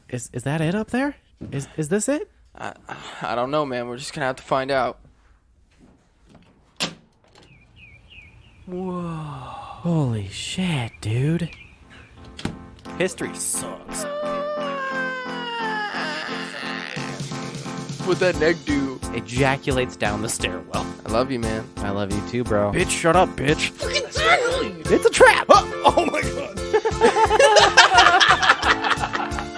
Is that it up there? Is this it? I don't know, man. We're just gonna have to find out. Whoa. Holy shit, dude. History sucks. What'd that neck do? Ejaculates down the stairwell. I love you, man. I love you too, bro. Bitch, shut up, bitch. It's a trap! Oh my god.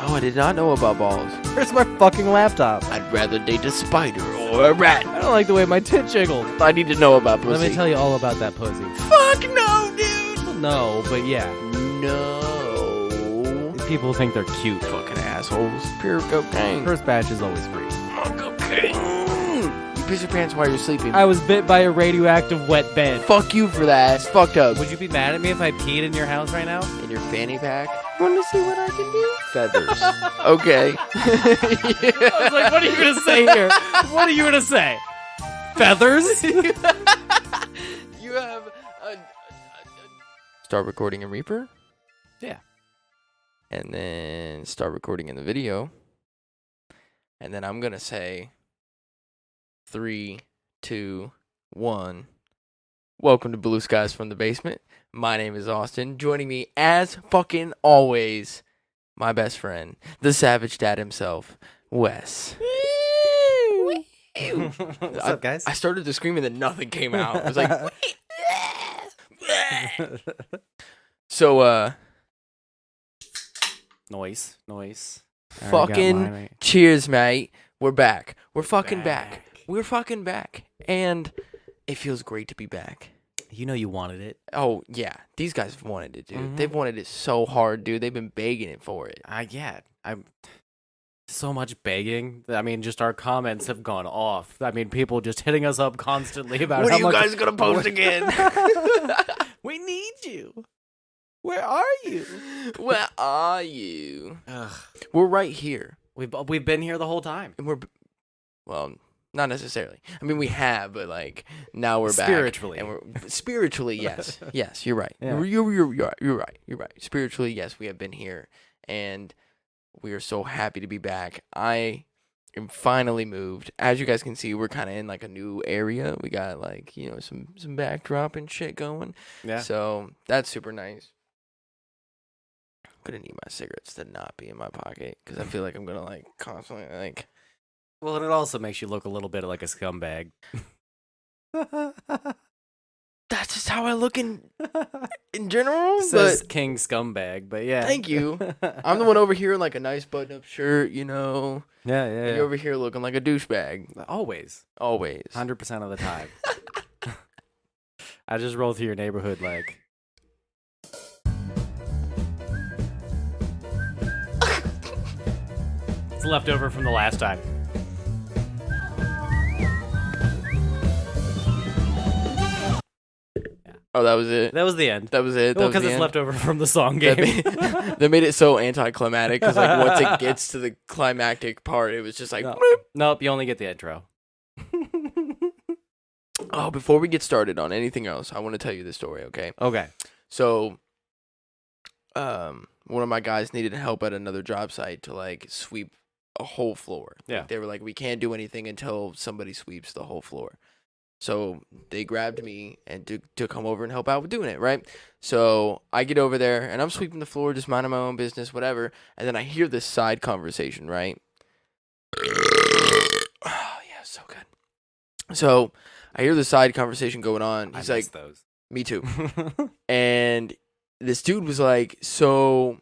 Oh, I did not know about balls. Where's my fucking laptop? I'd rather date a spider or a rat. I don't like the way my tit jiggles. I need to know about pussy. Let me tell you all about that pussy. Fuck no, dude. No, but yeah. No. People think they're cute. Fucking assholes. Pure cocaine. First batch is always free. Cocaine. You piss your pants while you're sleeping. I was bit by a radioactive wet bed. Fuck you for that. It's fucked up. Would you be mad at me if I peed in your house right now? In your fanny pack? Want to see what I can do? Feathers. Okay. I was like, what are you going to say here? What are you going to say? Feathers? You have a... Start recording in Reaper? Yeah. And then start recording in the video. And then I'm going to say 3, 2, 1. Welcome to Blue Skies from the Basement. My name is Austin. Joining me, as fucking always, my best friend, the Savage Dad himself, Wes. What's up, guys? I started to scream and then nothing came out. I was like, so, Noise. fucking cheers, mate. We're back. We're fucking back. We're fucking back. And it feels great to be back. You know you wanted it. Oh, yeah. These guys have wanted it, dude. Mm-hmm. They've wanted it so hard, dude. They've been begging it for it. Yeah. I'm so much begging. I mean, just our comments have gone off. I mean, people just hitting us up constantly about When how are you much guys going to post again? we need you. Where are you? Where are you? Ugh. We're right here. We've been here the whole time. And well, not necessarily. I mean, we have, but like now we're back. Spiritually. And we're spiritually, yes. Yes, you're right. Yeah. You're right. Spiritually, yes, we have been here and we are so happy to be back. I am finally moved. As you guys can see, we're kind of in like a new area. We got like, you know, some backdrop and shit going. Yeah. So, that's super nice. I'm going to need my cigarettes to not be in my pocket cuz I feel like I'm going to like constantly like Well, and it also makes you look a little bit like a scumbag. that's just how I look in general. Says But King Scumbag, but yeah. thank you. I'm the one over here in like a nice button-up shirt, you know. Yeah. And you're over here looking like a douchebag. Always. Always. 100% of the time. I just roll through your neighborhood like... It's left over from the last time. Oh, that was it. That was the end. That was it. Well, That was because the it's end? left over from the song game. They made it so anticlimactic because like once it gets to the climactic part, it was just like. No. bloop. Nope, you only get the intro. Oh, before we get started on anything else, I want to tell you this story, okay? Okay. So, one of my guys needed help at another job site to like sweep a whole floor. Yeah. Like, they were like, we can't do anything until somebody sweeps the whole floor. So they grabbed me and to come over and help out with doing it, right? So I get over there and I'm sweeping the floor, just minding my own business, whatever. And then I hear this side conversation, right? Oh yeah, so good. So I hear the side conversation going on. He's I like, miss those. me too. And this dude was like, so,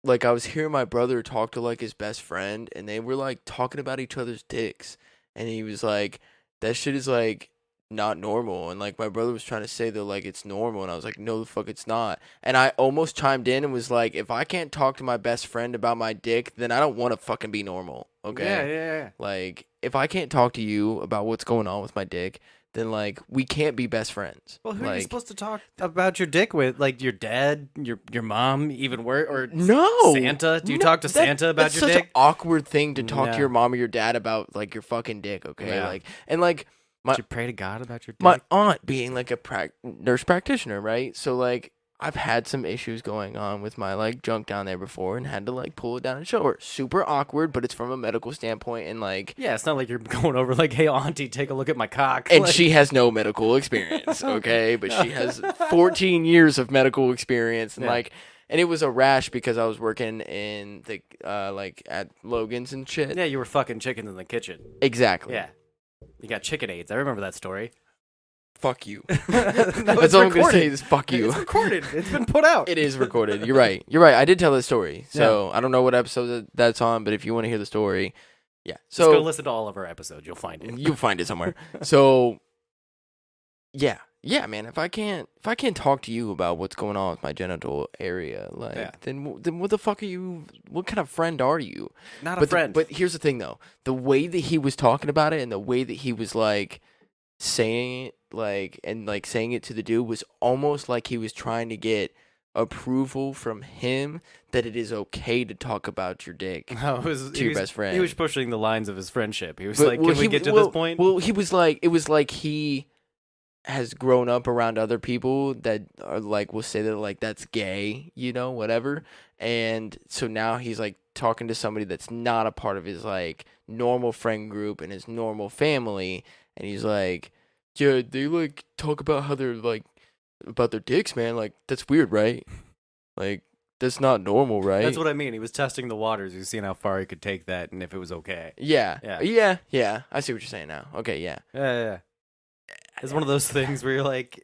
like, I was hearing my brother talk to, like, his best friend, and they were, like, talking about each other's dicks. And he was like, that shit is, like, not normal. And, like, my brother was trying to say that, like, it's normal. And I was like, no, the fuck it's not. And I almost chimed in and was like, if I can't talk to my best friend about my dick, then I don't want to fucking be normal, okay? Yeah. Like, if I can't talk to you about what's going on with my dick, then, like, we can't be best friends. Well, who like, are you supposed to talk about your dick with? Like your dad, your mom, even worse, or No. Santa? Do you No, talk to Santa about that's your such dick? an awkward thing to talk No. to your mom or your dad about, like, your fucking dick, okay? Yeah. Like, and, like, Did you pray to God about your dick? my aunt being, like, a nurse practitioner, right? So, like, I've had some issues going on with my like junk down there before and had to like pull it down and show her. Super awkward, but it's from a medical standpoint and like Yeah, it's not like you're going over like, hey, auntie, take a look at my cock. and Like, she has no medical experience, okay? But she has 14 years of medical experience and Yeah. like and it was a rash because I was working in the like at Logan's and shit. yeah, you were fucking chickens in the kitchen. Exactly. Yeah. You got chicken AIDS. I remember that story. Fuck you. That's That's all I'm gonna say is fuck you. It's recorded. It's been put out. It is recorded. You're right. You're right. I did tell this story. So I don't know what episode that's on, but if you want to hear the story, yeah. Just go So listen to all of our episodes. You'll find it. you'll find it somewhere. So yeah, man. If I can't talk to you about what's going on with my genital area, like Yeah. then what the fuck are you? What kind of friend are you? Not a friend. But here's the thing, though. The way that he was talking about it and the way that he was like saying it, like and like saying it to the dude was almost like he was trying to get approval from him that it is okay to talk about your dick No, it was, to your best friend. He was pushing the lines of his friendship. He was But- like, well, can we he- get to well- this point? Well, he was like, it was like he has grown up around other people that are like will say that like that's gay, you know, whatever. And so now he's like talking to somebody that's not a part of his like normal friend group and his normal family, and he's like, yeah, they like talk about how they're like about their dicks, man. Like that's weird, right? Like that's not normal, right? That's what I mean. He was testing the waters. He was seeing how far he could take that and if it was okay. Yeah. Yeah. Yeah. I see what you're saying now. Okay, yeah. Yeah. It's one of those things where you're like,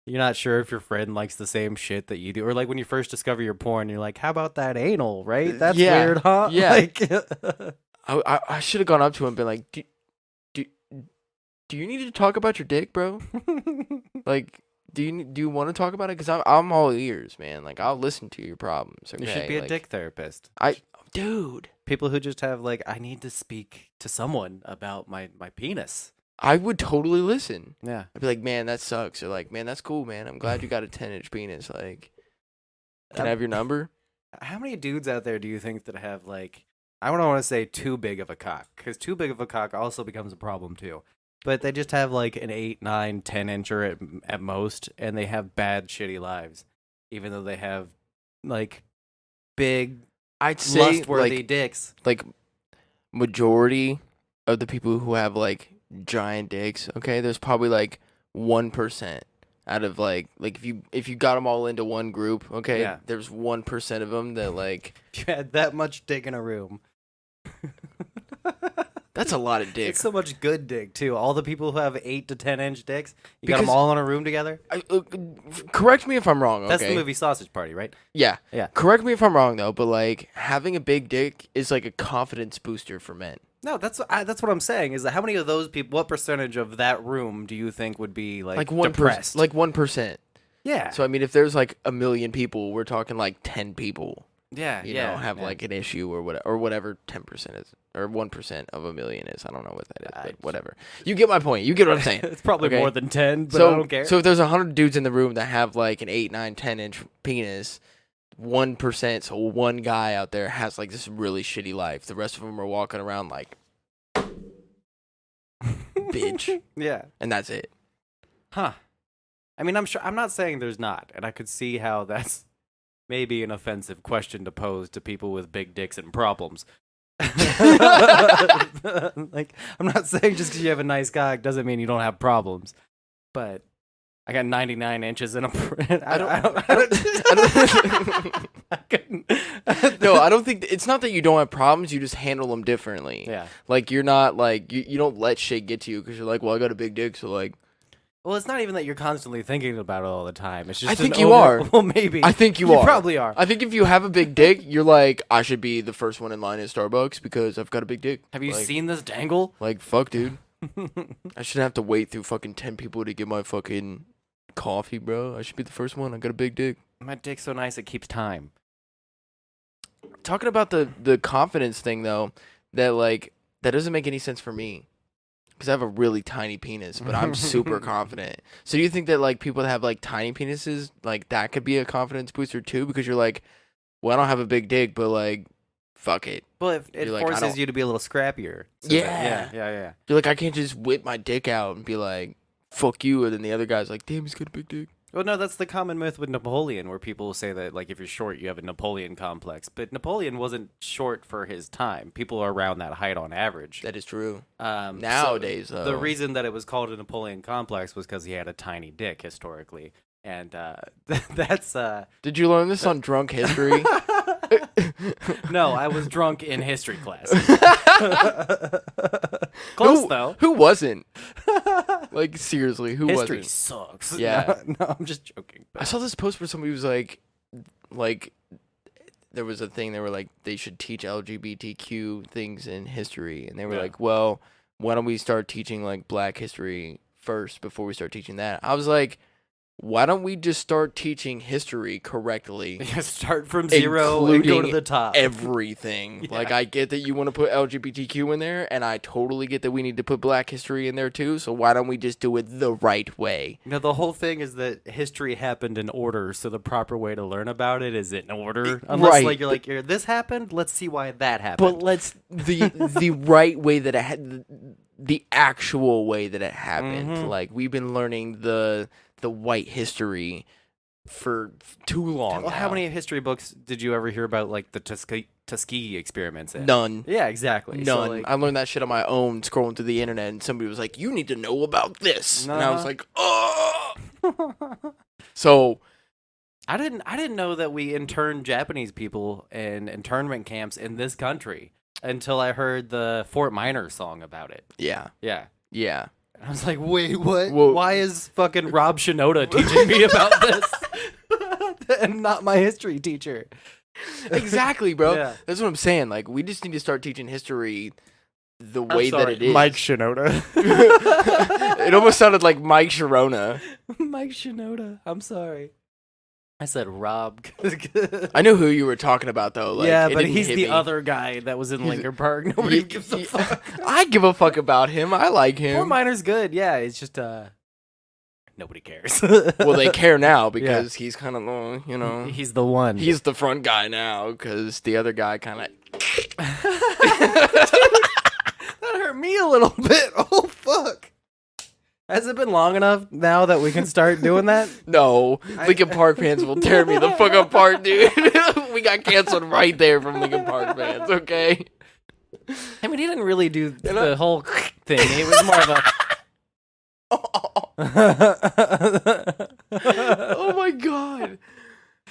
you're not sure if your friend likes the same shit that you do. Or like when you first discover your porn, you're like, how about that anal, right? That's Yeah. weird, huh? Yeah. Like, I should have gone up to him and been like, do you need to talk about your dick, bro? Like, do you want to talk about it? Because I'm all ears, man. Like, I'll listen to your problems. Okay? you should be a Like, dick therapist. Dude, People who just have like, I need to speak to someone about my penis. I would totally listen. Yeah. I'd be like, man, that sucks. Or like, man, that's cool, man. I'm glad you got a 10-inch penis. Like, can I have your number? How many dudes out there do you think that have like, I don't want to say too big of a cock, because too big of a cock also becomes a problem too. But they just have like an 8, 9, 10-incher at most, and they have bad, shitty lives, even though they have like big, I'd say lust-worthy like dicks. majority of the people who have like giant dicks, okay, there's probably like 1% out of like if you got them all into one group, okay, Yeah. there's 1% of them that like If you had that much dick in a room. that's a lot of dick. It's so much good dick too. All the people who have 8 to 10-inch dicks, you got them Because- all in a room together. Correct me if I'm wrong, okay? That's the movie Sausage Party, right? Yeah. Yeah. Correct me if I'm wrong though, but like having a big dick is like a confidence booster for men. No, that's what I'm saying. Is that how many of those people? What percentage of that room do you think would be like 1%, depressed? like 1%. yeah, So I mean, if there's like a million people, we're talking like 10 people. yeah, You yeah, know, have yeah. like an issue or whatever 10% is or 1% of a million is. I don't know what that is, but whatever. You get my point. You get what I'm saying. It's probably Okay. more than 10, but so I don't care. So if there's 100 dudes in the room that have like an 8, 9, 10-inch penis, 1%, so one guy out there has like this really shitty life. The rest of them are walking around like bitch, yeah, and that's it. huh? I mean, I'm not saying there's not, and I could see how that's maybe an offensive question to pose to people with big dicks and problems. Like, I'm not saying just because you have a nice cock doesn't mean you don't have problems, but I got 99 inches in a. I couldn't. No, I don't think it's not that you don't have problems. You just handle them differently. Yeah. Like you're not like you don't let shit get to you because you're like, well, I got a big dick, so like. Well, it's not even that you're constantly thinking about it all the time. It's just I think an you are. Well, maybe. I think you You are. probably are. I think if you have a big dick, you're like, I should be the first one in line at Starbucks because I've got a big dick. Have you Like- seen this dangle? Like, fuck, dude. I shouldn't have to wait through fucking 10 people to get my fucking coffee, bro. I should be the first one. I got a big dick. My dick's so nice it keeps time. Talking about the confidence thing, though, that doesn't make any sense for me. Because I have a really tiny penis, but I'm super confident. So do you think that, like, people that have, like, tiny penises, like, that could be a confidence booster, too? Because you're like, well, I don't have a big dick, but, like, fuck it. Well, it You're like, I forces don't- you to be a little scrappier. Yeah. Yeah. You're like, I can't just whip my dick out and be like, fuck you, and then the other guy's like, damn, he's got a big dick. Well, no, that's the common myth with Napoleon, where people say that, like, if you're short, you have a Napoleon complex. But Napoleon wasn't short for his time. People are around that height on average. That is true. So Nowadays, though. the reason that it was called a Napoleon complex was because he had a tiny dick historically. And that's... Did you learn this on Drunk History? No, I was drunk in history class. Close, though. Who wasn't? Like, seriously, who History wasn't? sucks. Yeah. No, I'm just joking. I saw this post where somebody was like, there was a thing, they were like, they should teach LGBTQ things in history. And they were like, well, why don't we start teaching, like, black history first before we start teaching that? I was like, why don't we just start teaching history correctly? Start from zero and go to the top. Everything. Yeah. Like, I get that you want to put LGBTQ in there, and I totally get that we need to put black history in there too, so why don't we just do it the right way? You know, the whole thing is that history happened in order, so the proper way to learn about it is in order. Unless, right. like, you're like, this happened, let's see why that happened. But the right way that it had, the actual way that it happened. Mhm. Like, we've been learning the white history for too long. Well, how now. many history books did you ever hear about, like, the Tuskegee experiments in? None. Yeah, exactly. None. So, like, I learned that shit on my own scrolling through the internet, and somebody was like, you need to know about this. And I was like, oh. So I didn't know that we interned Japanese people in internment camps in this country until I heard the Fort Minor song about it. yeah. Yeah. Yeah. I was like, wait, what? Well- Why is fucking Rob Shinoda teaching me about this? And not my history teacher. Exactly, bro. Yeah. That's what I'm saying. Like, we just need to start teaching history the way that it is. Mike Shinoda. It almost sounded like Mike Sharona. Mike Shinoda. I'm sorry. I said Rob. I know who you were talking about, though. Like, yeah, it but didn't he's hit the me. other guy that was in He's- Lincoln Park. Nobody gives a fuck. I give a fuck about him. I like him. Fort Minor's good. Yeah, it's just nobody cares. Well, they care now because he's kind of, you know, He's the one. he's the front guy now because the other guy kind of. That hurt me a little bit. Oh fuck. Has it been long enough now that we can start doing that? No, Lincoln Park fans will tear me the fuck apart, dude. We got canceled right there from Lincoln Park fans, okay? I mean, he didn't really do the whole thing. It was more of a. Oh my god.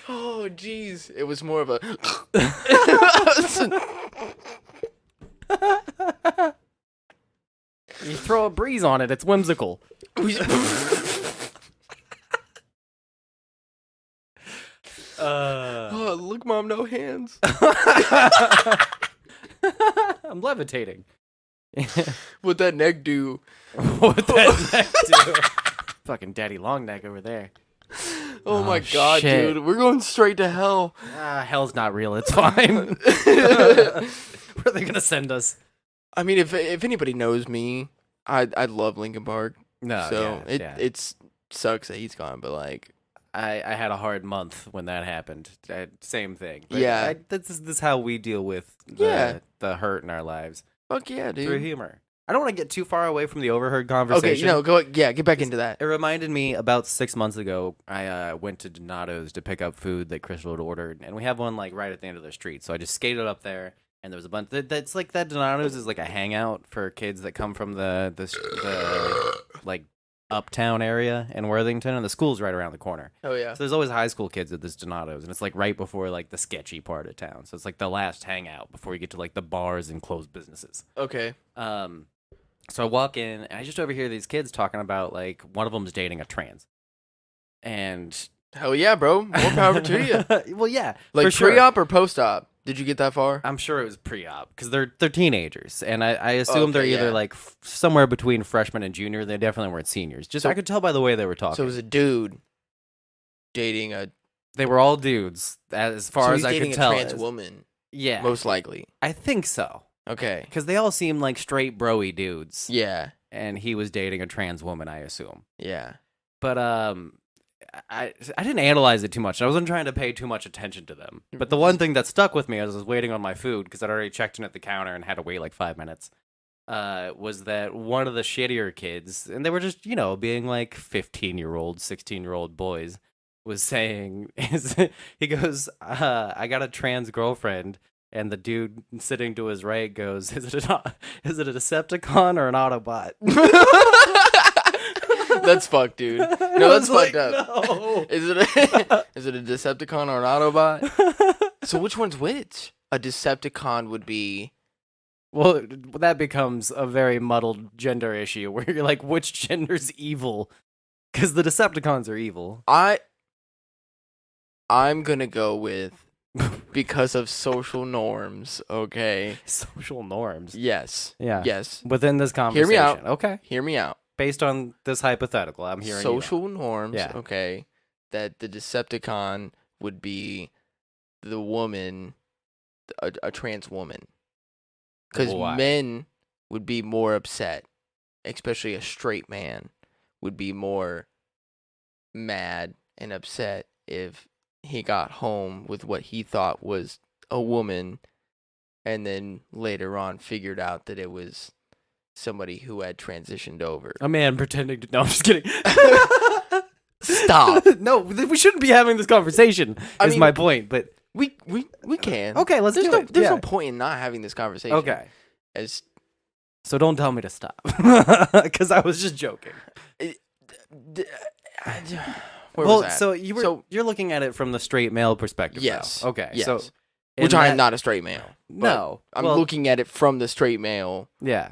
Oh jeez. It was more of a. You throw a breeze on it. It's whimsical. Oh, look, Mom, no hands. I'm levitating. What that neck do? What that neck do? Fucking daddy long neck over there. Oh my god, shit. dude. We're going straight to hell. Hell's not real. It's fine. Where are they gonna send us? I mean, if anybody knows me, I love Lincoln Park. No, So yeah. it's sucks that he's gone, but like, I had a hard month when that happened. Same thing. But Yeah. this is how we deal with Yeah. the hurt in our lives. fuck yeah, Through dude. humor. I don't want to get too far away from the overheard conversation. Okay, get back into that. It reminded me about 6 months ago, I went to Donato's to pick up food that Crystal had ordered, and we have one like right at the end of the street. So I just skated up there, and there was a bunch. That's like that Donato's is like a hangout for kids that come from the like uptown area in Worthington, and the school's right around the corner. Oh yeah. So there's always high school kids at this Donato's, and it's like right before like the sketchy part of town. So it's like the last hangout before you get to like the bars and closed businesses. Okay. So I walk in, and I just overhear these kids talking about, like, one of them's dating a trans. And... Hell yeah, bro. More power to you. Well, yeah, Like for sure. pre-op or post-op? Did you get that far? I'm sure it was pre-op, because they're teenagers. And I assume they're Okay, either, yeah. like, somewhere between freshman and junior. They definitely weren't seniors. Just So- I could tell by the way they were talking. So it was a dude dating a. They were all dudes, as far so as he's I dating could tell. a trans woman, Yeah. most likely. I think so. Okay. Because they all seem like straight bro-y dudes. Yeah. And he was dating a trans woman, I assume. Yeah. But I didn't analyze it too much. I wasn't trying to pay too much attention to them. But the one thing that stuck with me as I was waiting on my food, because I'd already checked in at the counter and had to wait like 5 minutes, was that one of the shittier kids, and they were just, being like 15-year-old, 16-year-old boys, was saying, he goes, I got a trans girlfriend, and the dude sitting to his right goes, is it a Decepticon or an Autobot? That's fucked, dude. No, that's fucked up. No. Is it a Decepticon or an Autobot? So which one's which? A Decepticon would be... Well, that becomes a very muddled gender issue where you're like, which gender's evil? Because the Decepticons are evil. I'm gonna go with because of social norms, okay? Social norms. Yes. Yeah. Yes. Within this conversation. Hear me out. Okay. Hear me out. Based on this hypothetical, I'm hearing social norms, Yeah. okay, that the Decepticon would be the woman, a trans woman. Because Why? men would be more upset, especially a straight man would be more mad and upset if he got home with what he thought was a woman and then later on figured out that it was somebody who had transitioned over. A man pretending to... No, I'm just kidding. Stop. No, we shouldn't be having this conversation, is my point, but... We can. Okay, let's do it. There's no point in not having this conversation. Okay. As So don't tell me to stop, because I was just joking. where was that? So you're looking at it from the straight male perspective. Yes. Now. Okay. Yes. So Which I am not a straight male. No. I'm well, looking at it from the straight male Yeah.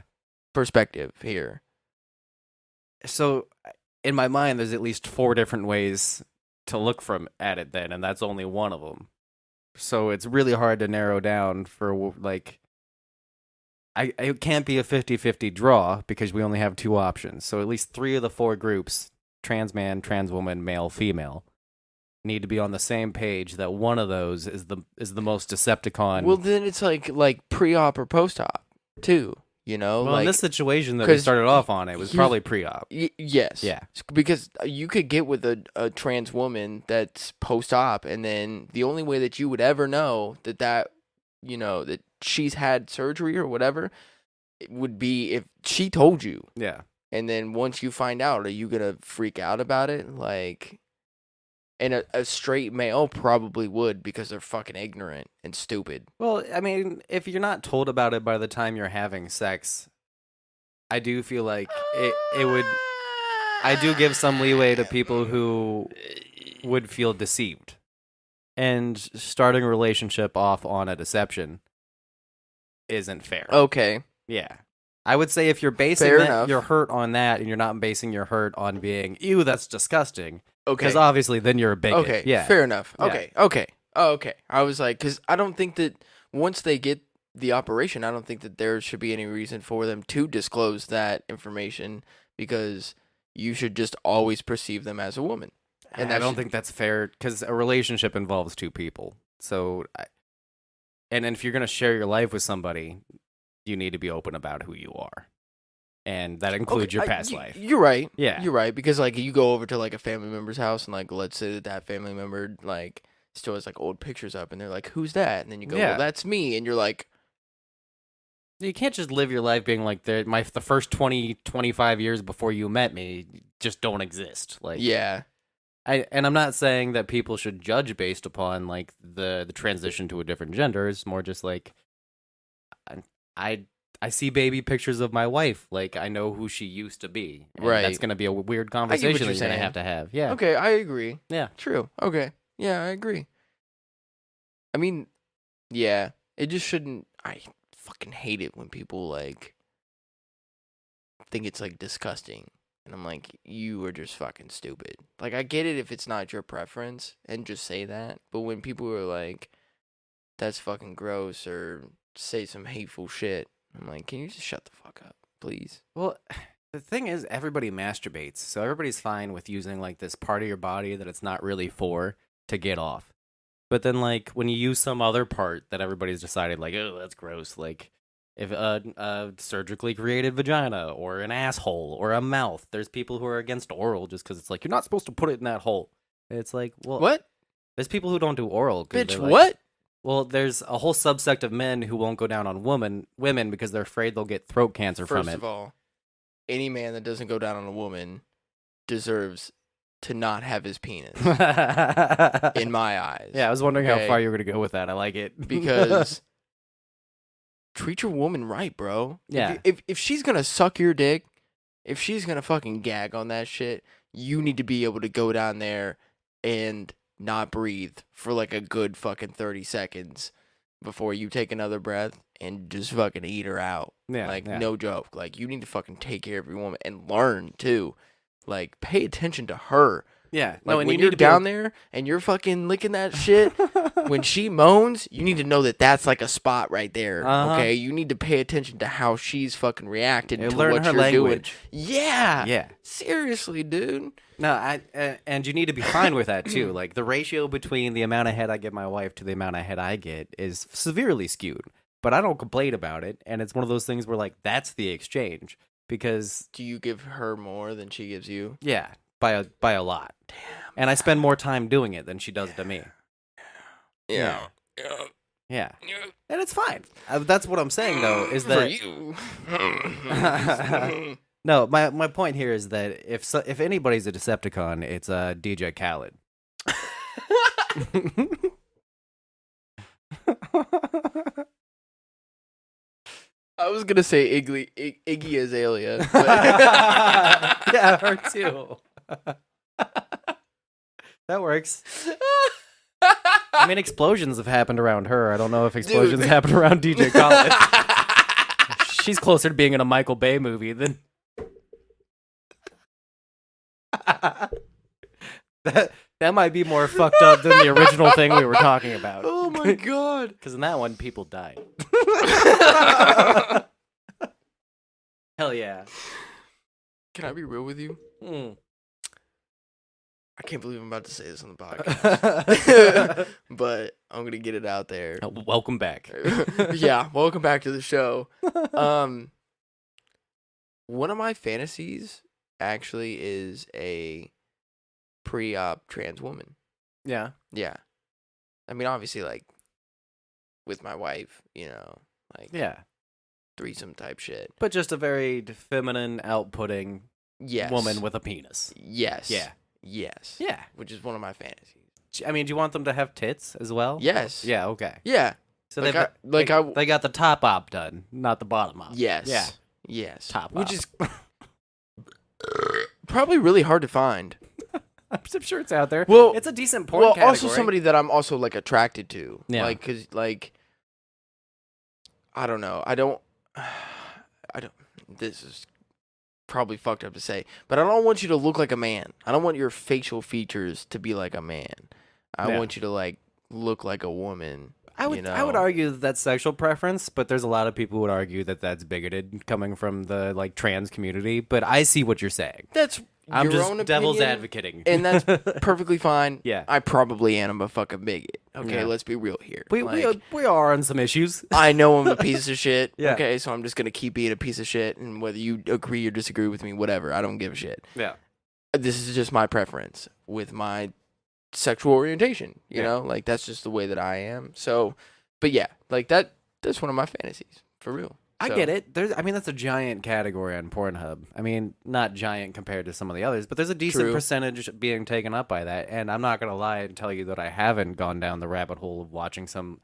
perspective here. So in my mind, there's at least 4 different ways to look at it then, and that's only one of them. So it's really hard to narrow down for like. It can't be a 50-50 draw because we only have 2 options. So at least 3 of the 4 groups, trans man, trans woman, male, female, need to be on the same page that one of those is the most Decepticon. Well, then it's like pre-op or post-op too. You know, well, in this situation that we started off on, it was probably pre-op. Yes. Yeah. Because you could get with a trans woman that's post-op, and then the only way that you would ever know that she's had surgery or whatever, it would be if she told you. Yeah. And then once you find out, are you gonna freak out about it? Like, and a straight male probably would because they're fucking ignorant and stupid. Well, I mean, if you're not told about it by the time you're having sex, I do feel like it would. I do give some leeway to people who would feel deceived, and starting a relationship off on a deception isn't fair. Okay. Yeah. I would say if you're basing your hurt on that, and you're not basing your hurt on being, ew, that's disgusting. Okay. Because obviously then you're a bigot. Okay. Yeah. Fair enough. Yeah. Okay. Okay. Oh, okay. I was like, because I don't think that once they get the operation, I don't think that there should be any reason for them to disclose that information because you should just always perceive them as a woman. And I don't think that's fair because a relationship involves 2 people. So, and if you're going to share your life with somebody, you need to be open about who you are. And that includes your past life. You're right. Yeah. You're right. Because, like, you go over to, like, a family member's house and, like, let's say that family member, like, still has, like, old pictures up and they're like, who's that? And then you go, well, that's me. And you're like, you can't just live your life being like the first 20, 25 years before you met me just don't exist. Like, yeah. And I'm not saying that people should judge based upon like the transition to a different gender. It's more just like I see baby pictures of my wife. Like I know who she used to be. And right. That's gonna be a weird conversation that you're gonna have to have. Yeah. Okay, I agree. Yeah. True. Okay. Yeah, I agree. I mean, yeah, it just shouldn't. I fucking hate it when people like think it's like disgusting. And I'm like, you are just fucking stupid. Like, I get it if it's not your preference and just say that. But when people are like, that's fucking gross or say some hateful shit, I'm like, can you just shut the fuck up, please? Well, the thing is, everybody masturbates. So everybody's fine with using like this part of your body that it's not really for to get off. But then like when you use some other part that everybody's decided like, oh, that's gross. Like, if a surgically created vagina or an asshole or a mouth, there's people who are against oral just because it's like, you're not supposed to put it in that hole. It's like, well, what? There's people who don't do oral. Bitch, like, what? Well, there's a whole subsect of men who won't go down on women because they're afraid they'll get throat cancer from First it. of all, any man that doesn't go down on a woman deserves to not have his penis, in my eyes. Yeah, I was wondering how Okay? far you were going to go with that. I like it. Because treat your woman right, bro. Yeah. If she's gonna suck your dick, if she's gonna fucking gag on that shit, you need to be able to go down there and not breathe for like a good fucking 30 seconds before you take another breath and just fucking eat her out. Yeah, Like, yeah. no joke. Like, you need to fucking take care of your woman and learn too. Like, pay attention to her. Yeah. Like, and when you you're need to down there and you're fucking licking that shit, when she moans, you need to know that that's like a spot right there. Uh-huh. Okay, you need to pay attention to how she's fucking reacting And to learn what her you're language. doing. Yeah, Yeah. seriously, dude. No, and you need to be fine with that too. Like the ratio between the amount of head I give my wife to the amount of head I get is severely skewed. But I don't complain about it, and it's one of those things where like that's the exchange because Do you give her more than she gives you? yeah, by a lot. Damn. And I spend more time doing it than she does to me. Yeah. Yeah. And it's fine. That's what I'm saying though is For that you. no, my point here is that if anybody's a Decepticon, it's DJ Khaled. I was gonna say Iggy Azalea. But Yeah, her too. That works. I mean, explosions have happened around her. I don't know if explosions Dude. happen around DJ Khaled. She's closer to being in a Michael Bay movie than that might be more fucked up than the original thing we were talking about. Oh my god. Because in that one, people died. Hell yeah. Can I be real with you? Mm. I can't believe I'm about to say this on the podcast. But I'm gonna get it out there. Welcome back. Yeah, welcome back to the show. One of my fantasies actually is a pre-op trans woman. Yeah. Yeah. I mean, obviously, like, with my wife, you know, like, Yeah. threesome type shit. But just a very feminine, outputting Yes. woman with a penis. Yes. Yeah. Yes. Yeah. Which is one of my fantasies. I mean, do you want them to have tits as well? Yes. Yeah, okay. Yeah. So Like they got the top op done, not the bottom op. Yes. Yeah. Yes. Top Which op. is probably really hard to find. I'm sure it's out there. Well, it's a decent porn Well, category. also somebody that I'm also like attracted to. Yeah. Like, cause like, I don't know. I don't. This is probably fucked up to say, but I don't want you to look like a man. I don't want your facial features to be like a man. I Yeah. want you to like look like a woman. I would argue that that's sexual preference, but there's a lot of people who would argue that that's bigoted coming from the like trans community. But I see what you're saying. That's I'm your just own devil's opinion, advocating, and that's perfectly fine. Yeah. I probably am a fucking bigot. Okay, Yeah. let's be real here. we are on some issues. I know I'm a piece of shit. Yeah. Okay, so I'm just gonna keep being a piece of shit, and whether you agree or disagree with me, whatever, I don't give a shit. Yeah. This is just my preference with my sexual orientation. You Yeah. know, like that's just the way that I am. So, but yeah, like that's one of my fantasies for real. I So, get it. That's a giant category on Pornhub. I mean, not giant compared to some of the others, but there's a decent True. percentage being taken up by that. And I'm not gonna lie and tell you that I haven't gone down the rabbit hole of watching some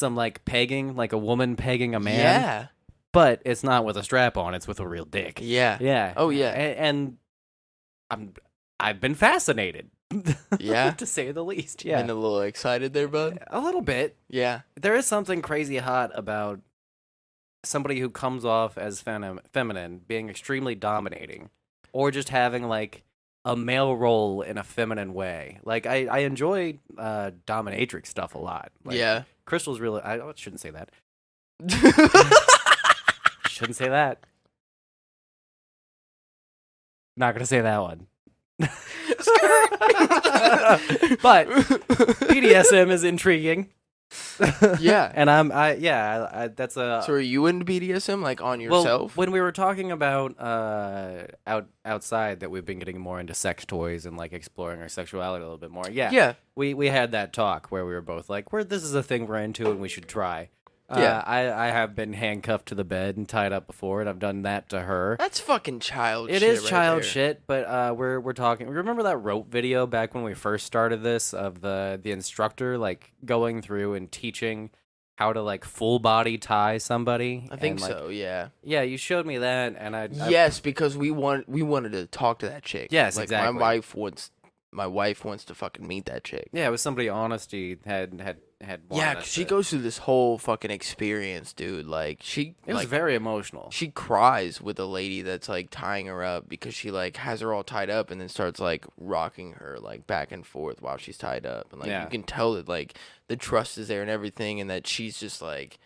like pegging, like a woman pegging a man. Yeah. But it's not with a strap on; it's with a real dick. Yeah. Yeah. Oh yeah. And I've been fascinated. Yeah? to say the least. Yeah. Been a little excited there, bud. A little bit. Yeah. There is something crazy hot about somebody who comes off as feminine being extremely dominating, or just having like a male role in a feminine way. Like I enjoy dominatrix stuff a lot. Like, Yeah. Crystal's really. I shouldn't say that. Shouldn't say that. Not gonna say that one. But BDSM is intriguing. Yeah. And that's a So are you into BDSM like on well, yourself? when we were talking about outside that we've been getting more into sex toys and like exploring our sexuality a little bit more. Yeah. Yeah. We had that talk where we were both like, this is a thing we're into and we should try. Yeah. I have been handcuffed to the bed and tied up before, and I've done that to her. That's fucking child It shit is right child there. shit, but we're talking. Remember that rope video back when we first started this of the instructor like going through and teaching how to like full body tie somebody? I think And, like, so, yeah. yeah, you showed me that, and I Yes, because we wanted to talk to that chick. Yes, like exactly. my wife wants to fucking meet that chick. Yeah, it was somebody honesty had wanted Yeah, us 'cause she to- goes through this whole fucking experience, dude. Like she It was like very emotional. she cries with a lady that's like tying her up because she like has her all tied up and then starts like rocking her like back and forth while she's tied up, and like Yeah. you can tell that like the trust is there and everything, and that she's just like,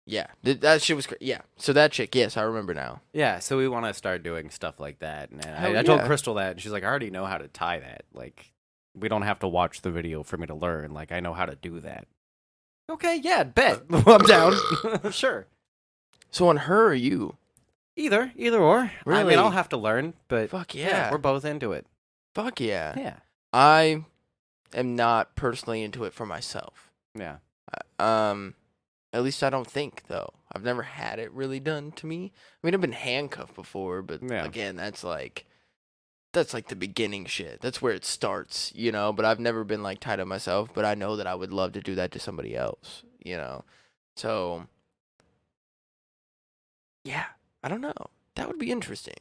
yeah, that shit was yeah. So that chick, yes, I remember now. Yeah, so we want to start doing stuff like that. And Hell I told yeah. Crystal that, and she's like, I already know how to tie that. Like, we don't have to watch the video for me to learn. Like, I know how to do that. Okay, yeah, bet. I'm down. Sure. So on her or you? Either or. I Really? mean, I'll have to learn, but Fuck yeah. we're both into it. Fuck yeah. Yeah. I am not personally into it for myself. Yeah. At least I don't think, though. I've never had it really done to me. I mean, I've been handcuffed before, but Yeah. again, that's like the beginning shit. That's where it starts, you know? But I've never been like tied up myself, but I know that I would love to do that to somebody else, you know? So yeah, I don't know. That would be interesting.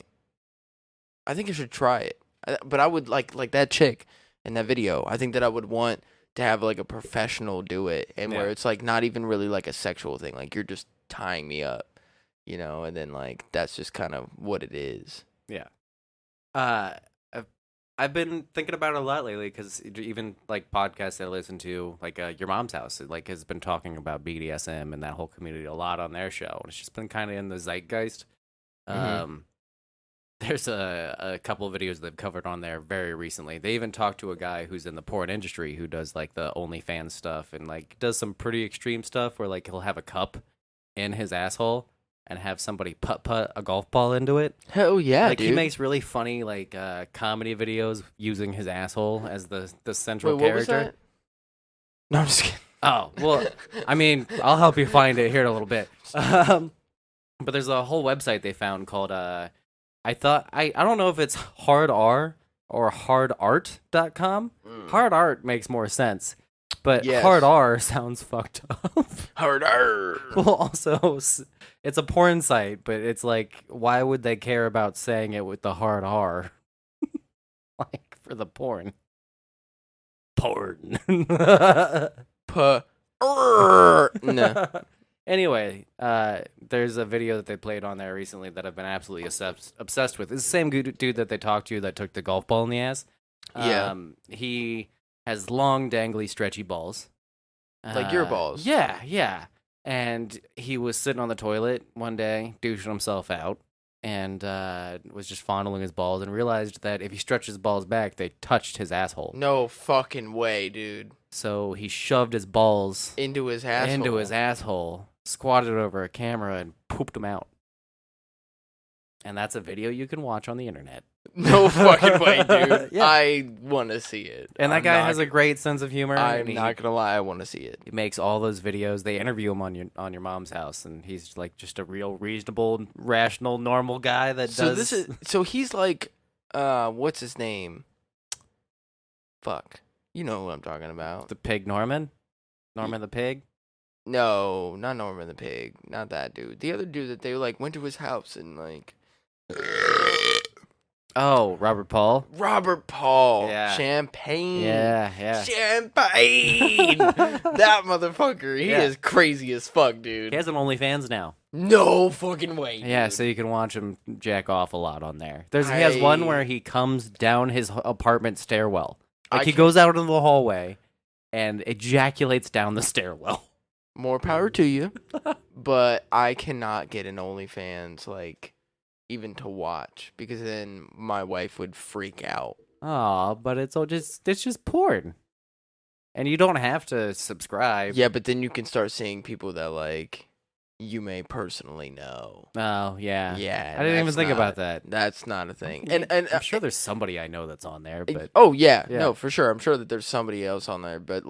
I think I should try it. But I would like that chick in that video. I think that I would want to have like a professional do it, and where Yeah. it's like not even really like a sexual thing. Like you're just tying me up, you know, and then like that's just kind of what it is. Yeah. I've been thinking about it a lot lately because even like podcasts that I listen to, like Your Mom's House, like has been talking about BDSM and that whole community a lot on their show, and it's just been kind of in the zeitgeist. Mhm. There's a couple of videos they've covered on there very recently. They even talked to a guy who's in the porn industry who does like the OnlyFans stuff and like does some pretty extreme stuff where like he'll have a cup in his asshole and have somebody putt a golf ball into it. Hell yeah, Like dude. he makes really funny like comedy videos using his asshole as the central Wait, what was character. that? No, I'm just kidding. Oh, well, I mean, I'll help you find it here in a little bit. But there's a whole website they found called I don't know if it's hard R or hardart.com. Mm. Hard art makes more sense. But Yes. hard R sounds fucked up. Harder. Well, also, it's a porn site, but it's like, why would they care about saying it with the hard R? Like, for the porn. Porn. No. Anyway, there's a video that they played on there recently that I've been absolutely obsessed with. It's the same dude that they talked to that took the golf ball in the ass. Yeah. He has long, dangly, stretchy balls. Like your balls. Yeah, yeah. And he was sitting on the toilet one day, douching himself out, and was just fondling his balls and realized that if he stretched his balls back, they touched his asshole. No fucking way, dude. So he shoved his balls Into his asshole. squatted over a camera, and pooped them out. And that's a video you can watch on the internet. No fucking way, dude. Yeah. I want to see it. And that I'm guy not has a great sense of humor. I'm and not gonna lie, I want to see it. he makes all those videos. They interview him on your mom's house, and he's like just a real reasonable, rational, normal guy that does. So he's like, what's his name? Fuck, you know who I'm talking about. the pig Norman the pig. No, not Norman the Pig, not that dude. The other dude that they like went to his house and like. Oh, Robert Paul. Robert Paul. Yeah. Champagne. Yeah. Champagne. That motherfucker. He Yeah. is crazy as fuck, dude. He has an OnlyFans now. No fucking way. Yeah, dude. so you can watch him jack off a lot on there. He has one where he comes down his apartment stairwell. Like he goes out into the hallway and ejaculates down the stairwell. More power to you. But I cannot get an OnlyFans like even to watch because then my wife would freak out. Aw, but it's just porn. And you don't have to subscribe. Yeah, but then you can start seeing people that like you may personally know. Oh, yeah. Yeah, I didn't even that's think not- about that. That's not a thing. And And I'm sure there's somebody I know that's on there, but oh yeah, Yeah. no, for sure. I'm sure that there's somebody else on there, but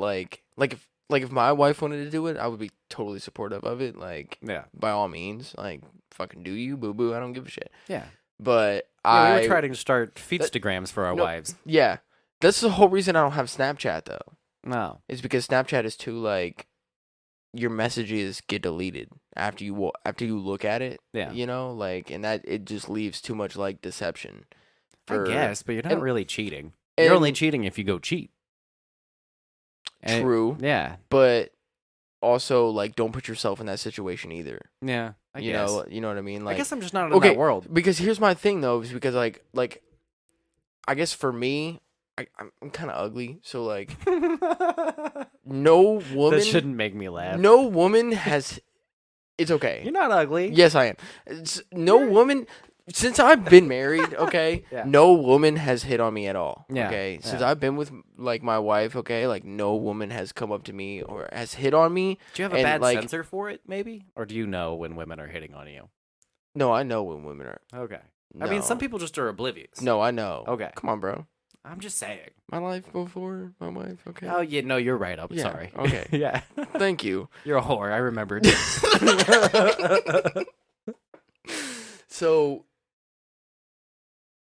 if my wife wanted to do it, I would be totally supportive of it. Like, yeah. by all means, like, fucking do you, boo boo. I don't give a shit. Yeah. But Yeah, we were trying to start feedstagrams for our no. wives. yeah, that's the whole reason I don't have Snapchat though. No. Is because Snapchat is too like your messages get deleted after you look at it. Yeah. You know, like, and that it just leaves too much like deception. I guess, but you're not and- really cheating. and- You're only cheating if you go cheat. And- True, Yeah. but also like don't put yourself in that situation either. Yeah. I you guess. know what I mean? Like, I guess I'm just not in okay, that world. because here's my thing though, is because like I guess for me, I'm kind of ugly, so like no woman That shouldn't make me laugh. no woman has. It's okay. You're not ugly. Yes, I am. No woman since I've been married. Okay, Yeah. no woman has hit on me at all. Yeah, Okay, since yeah. I've been with like my wife. Okay, like no woman has come up to me or has hit on me. Do you have a and, bad like- sensor for it, maybe? Or do you know when women are hitting on you? No, I know when women are. Okay. No. I mean, some people just are oblivious. No, I know. Okay. Come on, bro. I'm just saying. My life before my wife. Okay. Oh, yeah, no, you're right. I'm Yeah, sorry. okay. Yeah. Thank you. You're a whore. I remembered. So,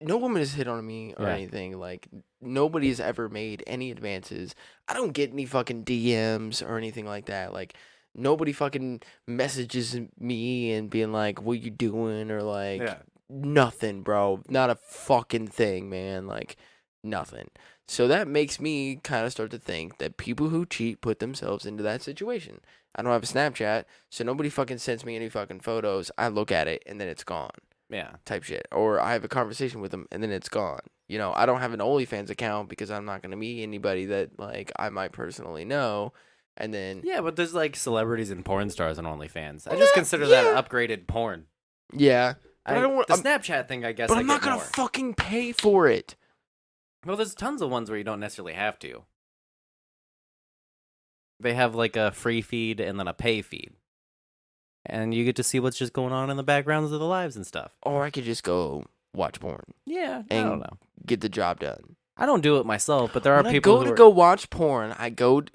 no woman has hit on me or Yeah. anything. Like, nobody's ever made any advances. I don't get any fucking DMs or anything like that. Like, nobody fucking messages me and being like, what you doing? Or like, Yeah. nothing, bro. Not a fucking thing, man. Like, nothing. So that makes me kind of start to think that people who cheat put themselves into that situation. I don't have a Snapchat, so nobody fucking sends me any fucking photos. I look at it and then it's gone, Yeah. type shit. Or I have a conversation with them and then it's gone. You know, I don't have an OnlyFans account because I'm not going to meet anybody that like I might personally know. And then Yeah, but there's like celebrities and porn stars on OnlyFans. I just consider that upgraded porn. yeah, but I don't want. The Snapchat thing, I guess. But I I'm not get gonna more. fucking pay for it. Well, there's tons of ones where you don't necessarily have to. They have like a free feed and then a pay feed. And you get to see what's just going on in the backgrounds of the lives and stuff. Or I could just go watch porn, Yeah, I And don't know. get the job done. I don't do it myself, but there are When people I who go are, to go watch porn,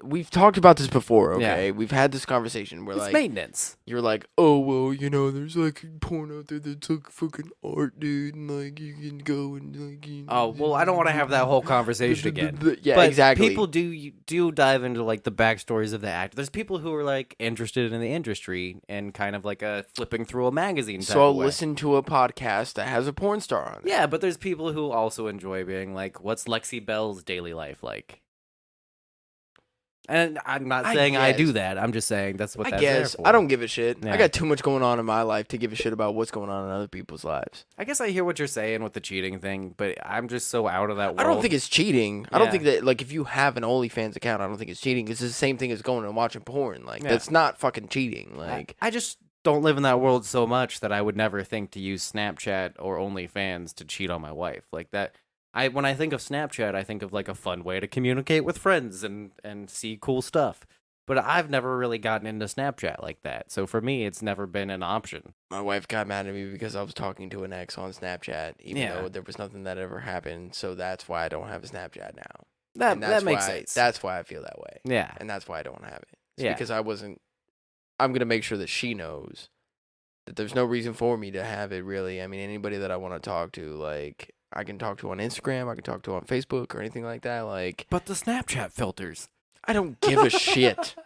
we've talked about this before, Yeah. okay? We've had this conversation where it's like maintenance. you're like, oh well, you know, there's like porn out there that's like fucking art, dude, and like you can go and like. Oh, well, I don't want to have that whole conversation again. Yeah, But exactly. people do dive into like the backstories of the actor. There's people who are like interested in the industry and kind of like a flipping through a magazine. Type So I'll of way. listen to a podcast that has a porn star on it. Yeah, but there's people who also enjoy being like, what's Lexi Bell's daily life like? And I'm not I saying I do guess. that. I'm just saying that's what I that's guess there for. I don't give a shit. Yeah. I got too much going on in my life to give a shit about what's going on in other people's lives. I guess I hear what you're saying with the cheating thing, but I'm just so out of that world. I don't think it's cheating. I don't Yeah. think that like if you have an OnlyFans account, I don't think it's cheating. It's the same thing as going and watching porn. Like Yeah. that's not fucking cheating. Like I just don't live in that world so much that I would never think to use Snapchat or OnlyFans to cheat on my wife. Like that. When I think of Snapchat, I think of like a fun way to communicate with friends and see cool stuff. But I've never really gotten into Snapchat like that. So for me, it's never been an option. my wife got mad at me because I was talking to an ex on Snapchat, even Yeah. though there was nothing that ever happened. So that's why I don't have a Snapchat now. That And that's makes why, sense. That's why I feel that way. Yeah. And that's why I don't have it. It's Yeah. because I'm gonna make sure that she knows that there's no reason for me to have it. Really, I mean, anybody that I want to talk to, like I can talk to on Instagram, I can talk to on Facebook or anything like that. Like But the Snapchat filters. I don't give a shit.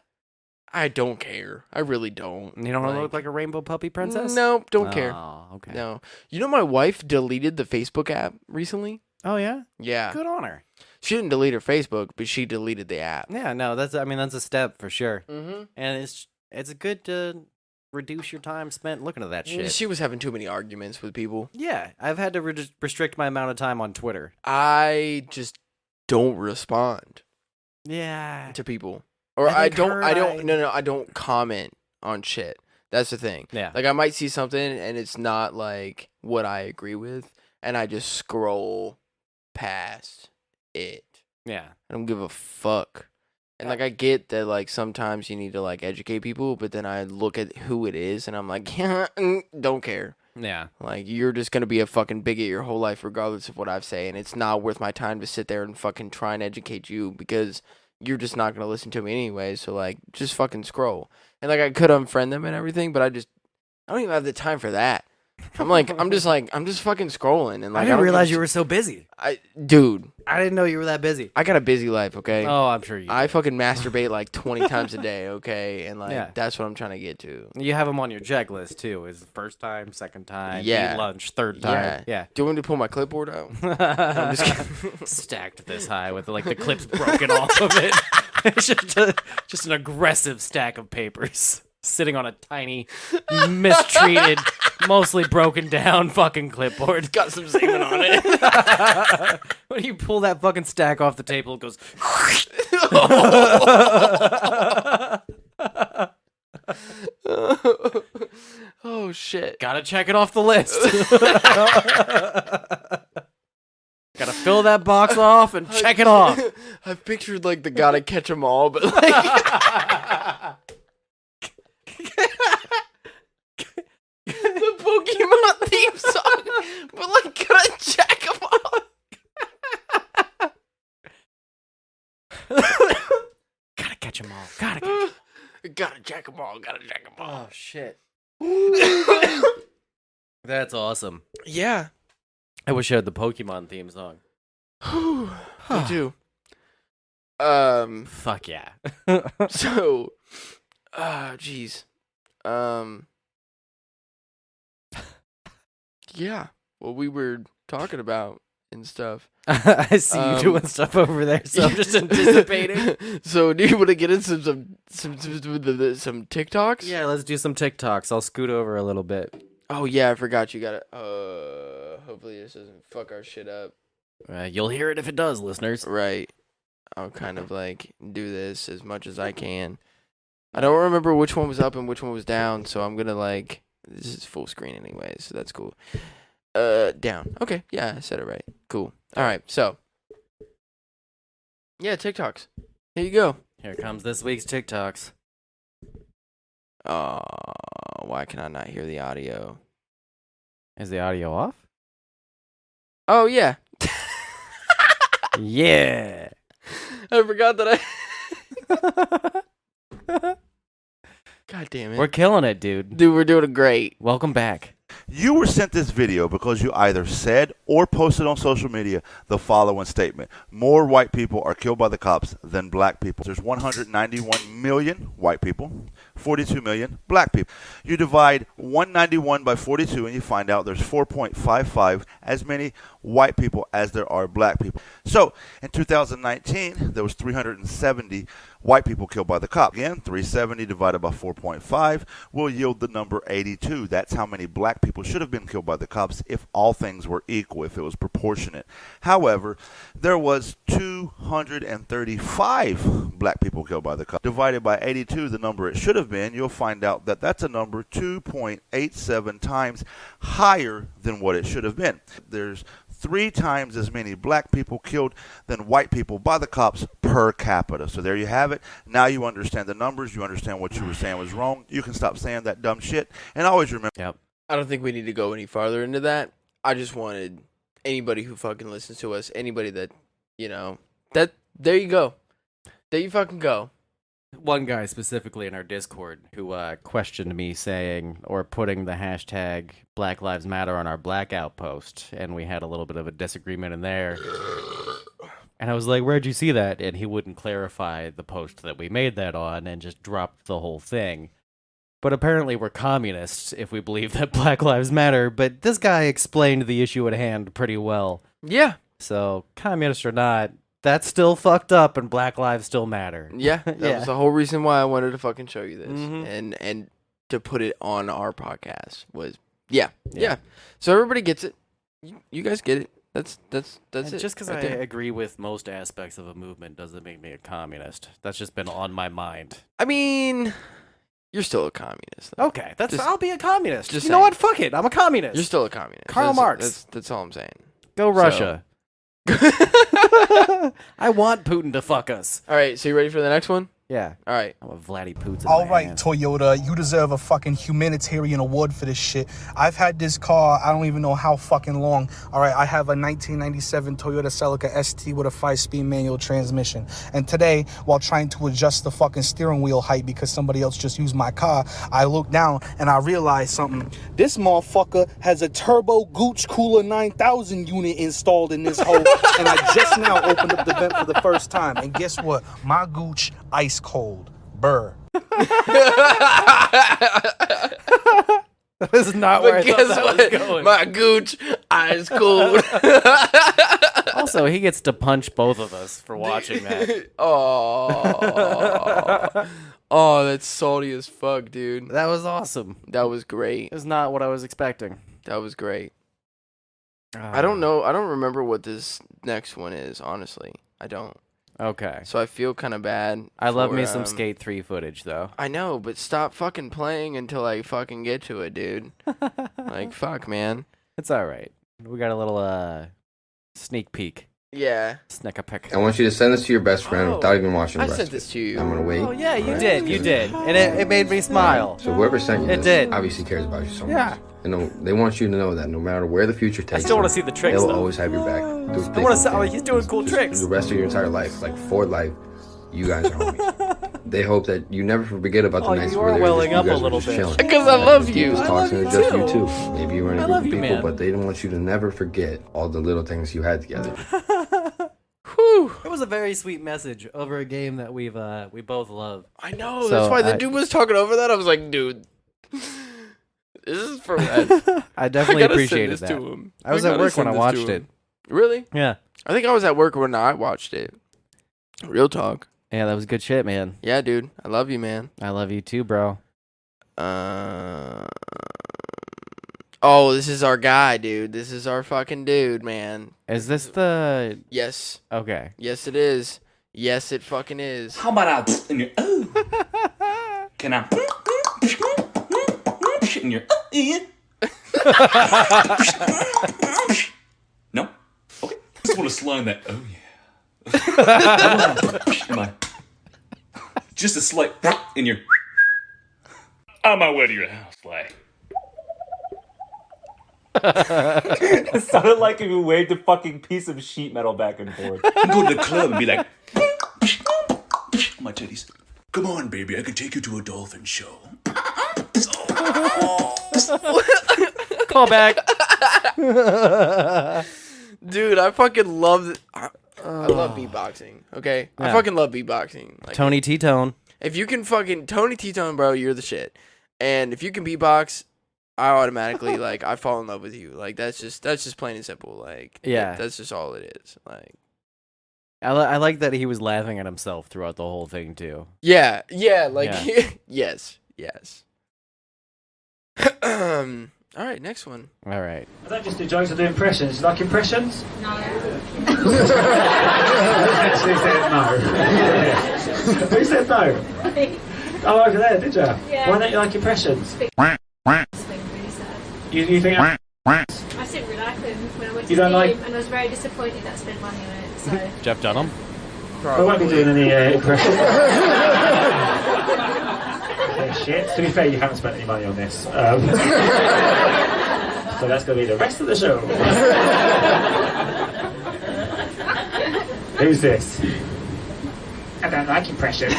I don't care. I really don't. You don't want to look like a rainbow puppy princess? No, don't care. Oh, okay. No. You know, my wife deleted the Facebook app recently. Oh yeah. Yeah. Good on her. She didn't delete her Facebook, but she deleted the app. Yeah. No, that's a step for sure. Mm-hmm. And it's good to reduce your time spent looking at that shit. She was having too many arguments with people. Yeah, I've had to restrict my amount of time on Twitter. I just don't respond Yeah. to people. Or I I think don't her, no, I don't comment on shit. That's the thing. Yeah. Like I might see something and it's not like what I agree with and I just scroll past it. Yeah. I don't give a fuck. And like I get that like sometimes you need to like educate people, but then I look at who it is and I'm like, yeah, don't care. Yeah. Like you're just gonna be a fucking bigot your whole life regardless of what I say, and it's not worth my time to sit there and fucking try and educate you because you're just not gonna listen to me anyway. So like just fucking scroll. And like I could unfriend them and everything, but I don't even have the time for that. I'm just fucking scrolling and like I didn't don't realize give you were so busy. dude. I didn't know you were that busy. I got a busy life, okay? Oh, I'm sure you I do. fucking masturbate like 20 times a day, okay? And like Yeah. that's what I'm trying to get to. You have them on your checklist too. Is first time, second time, Yeah. eat lunch, third time. Yeah. Do you want me to pull my clipboard out? I'm just Stacked this high with like the clips broken off of it. It's just an aggressive stack of papers sitting on a tiny, mistreated, mostly broken down fucking clipboard. got some semen on it. When you pull that fucking stack off the table, it goes. Oh shit. Gotta check it off the list. Gotta fill that box off and check it off. I pictured like the gotta catch 'em all, but like the Pokemon theme song, but like gotta check 'em all. Gotta catch them all. Gotta catch 'em. Gotta check 'em all. Gotta check 'em all. Oh shit. That's awesome. Yeah. I wish I had the Pokemon theme song. Me too. Fuck yeah. So, jeez. Yeah. What we were talking about and stuff. I see you doing stuff over there, so I'm just anticipating. So, do you want to get into some TikToks? Yeah, let's do some TikToks. I'll scoot over a little bit. Oh yeah, I forgot you got it. Hopefully this doesn't fuck our shit up. You'll hear it if it does, listeners. Right. I'll kind of like do this as much as I can. I don't remember which one was up and which one was down, so I'm gonna like this is full screen anyway, so that's cool. Down. Okay, yeah, I said it right. Cool. All right, so yeah, TikToks. Here you go. Here comes this week's TikToks. Why can I not hear the audio? Is the audio off? Oh yeah. Yeah. I forgot that God damn it. We're killing it, dude. Dude, we're doing great. Welcome back. You were sent this video because you either said or posted on social media the following statement: more white people are killed by the cops than black people. There's 191 million white people, 42 million black people. You divide 191 by 42 and you find out there's 4.55 as many white people as there are black people. So in 2019, there was 370 white people killed by the cops. Again, 370 divided by 4.5 will yield the number 82. That's how many black people should have been killed by the cops if all things were equal, if it was proportionate. However, there was 235 black people killed by the cops. Divided by 82, the number it should have been, you'll find out that that's a number 2.87 times higher than what it should have been. There's 3 times as many black people killed than white people by the cops per capita. So there you have it. Now you understand the numbers. You understand what you were saying was wrong. You can stop saying that dumb shit. And always remember. Yep. I don't think we need to go any farther into that. I just wanted anybody who fucking listens to us, anybody that, you know, that there you go. There you fucking go. One guy specifically in our Discord who questioned me saying or putting the hashtag Black Lives Matter on our blackout post, and we had a little bit of a disagreement in there. And I was like, where'd you see that? And he wouldn't clarify the post that we made that on and just dropped the whole thing. But apparently we're communists if we believe that Black Lives Matter, but this guy explained the issue at hand pretty well. Yeah. So, communist or not, that's still fucked up and Black Lives still matter. Yeah. That Yeah. was the whole reason why I wanted to fucking show you this. Mhm. And to put it on our podcast was yeah. So everybody gets it. You guys get it. That's And it. just because right I there. agree with most aspects of a movement doesn't make me a communist. That's just been on my mind. I mean, you're still a communist. Though. Okay, Just- I'll be a communist. just You know saying. what? Fuck it. I'm a communist. You're still a communist. Karl Marx. That's all I'm saying. Go Russia. I I want Putin to fuck us. All right, so you ready for the next one? Yeah. All right. I'm a Vladdy Putin. All right, Toyota, you deserve a fucking humanitarian award for this shit. I've had this car, I don't even know how fucking long. All right, I have a 1997 Toyota Celica ST with a 5-speed manual transmission. And today, while trying to adjust the fucking steering wheel height because somebody else just used my car, I looked down and I realized something. This motherfucker has a turbo Gooch Cooler 9000 unit installed in this hole. And I just now opened up the vent for the first time. And guess what? My Gooch ice cold. Burr. This is not where I thought that was going. My Gooch eyes cold. Also, he gets to punch both of us for watching that. Oh, that's salty as fuck, dude. That was awesome. That was great. It's not what I was expecting. That was great. I don't know. I don't remember what this next one is, honestly. I don't. Okay. So I feel kind of bad. I love me some Skate 3 footage, though. I know, but stop fucking playing until I fucking get to it, dude. Like, fuck, man. It's all right. We got a little sneak peek. Yeah. Sneak a peek. I want you to send this to your best friend without even watching the I rest sent of it. this to you. I'm gonna wait. Oh, yeah, you Alright? did. You did. And it made me smile. So whoever sent you It this did. obviously cares about you so Yeah. much. And they want you to know that no matter where the future takes I still want you, to see the tricks, they'll though. always have your back. I want to see. Oh, he's doing cool tricks. The rest of your entire life, like for life, you guys are homies. They hope that you never forget about the Oh, nights you where are they welling you up a guys were little just bit. chilling. Because I love Just you. keep I talking love to you just you too. too. Maybe you were in I a group love of you, people, man. but they don't want you to never forget all the little things you had together. Whew. It was a very sweet message over a game that we both love. I know. So, That's why the dude was talking over that. I was like, dude, this is for Red. I definitely gotta appreciated send that. this to him. I was at gotta work when send I this watched to it. him. Really? Yeah. I think I was at work when I watched it. Real talk. Yeah, that was good shit, man. Yeah, dude. I love you, man. I love you too, bro. Oh, this is our guy, dude. This is our fucking dude, man. Is this the... Yes. Okay. Yes, it is. Yes, it fucking is. How about I in your Can I in your No? Okay. Just want to slime that. Oh yeah. Am I? Just a slight in your. On my way to your house, like. It sounded like if you waved a fucking piece of sheet metal back and forth. You go to the club and be like, my titties. Come on, baby, I can take you to a dolphin show. Call back. Dude, I fucking love it. I love beatboxing, okay? I Yeah. fucking love beatboxing. Like, Tony T-Tone. if you can fucking Tony T-Tone, bro, you're the shit. And if you can beatbox, I automatically like I fall in love with you. Like that's just plain and simple. Like Yeah. that's just all it is. Like I like that he was laughing at himself throughout the whole thing too. yeah, like Yeah. yes. All right, next one. All right. I don't just do jokes, I do impressions. You like impressions? No. Actually said no. Who said no? Oh, over there, did you? Yeah. Why don't you like impressions? It's been really sad. You think I didn't really like them when I went to You the don't game, like- and I was very disappointed that I spent money on it. So Jeff Dunham. I won't be doing any impressions? Oh, shit. To be fair, you haven't spent any money on this. So that's going to be the rest of the show. Who's this? I don't like impressions.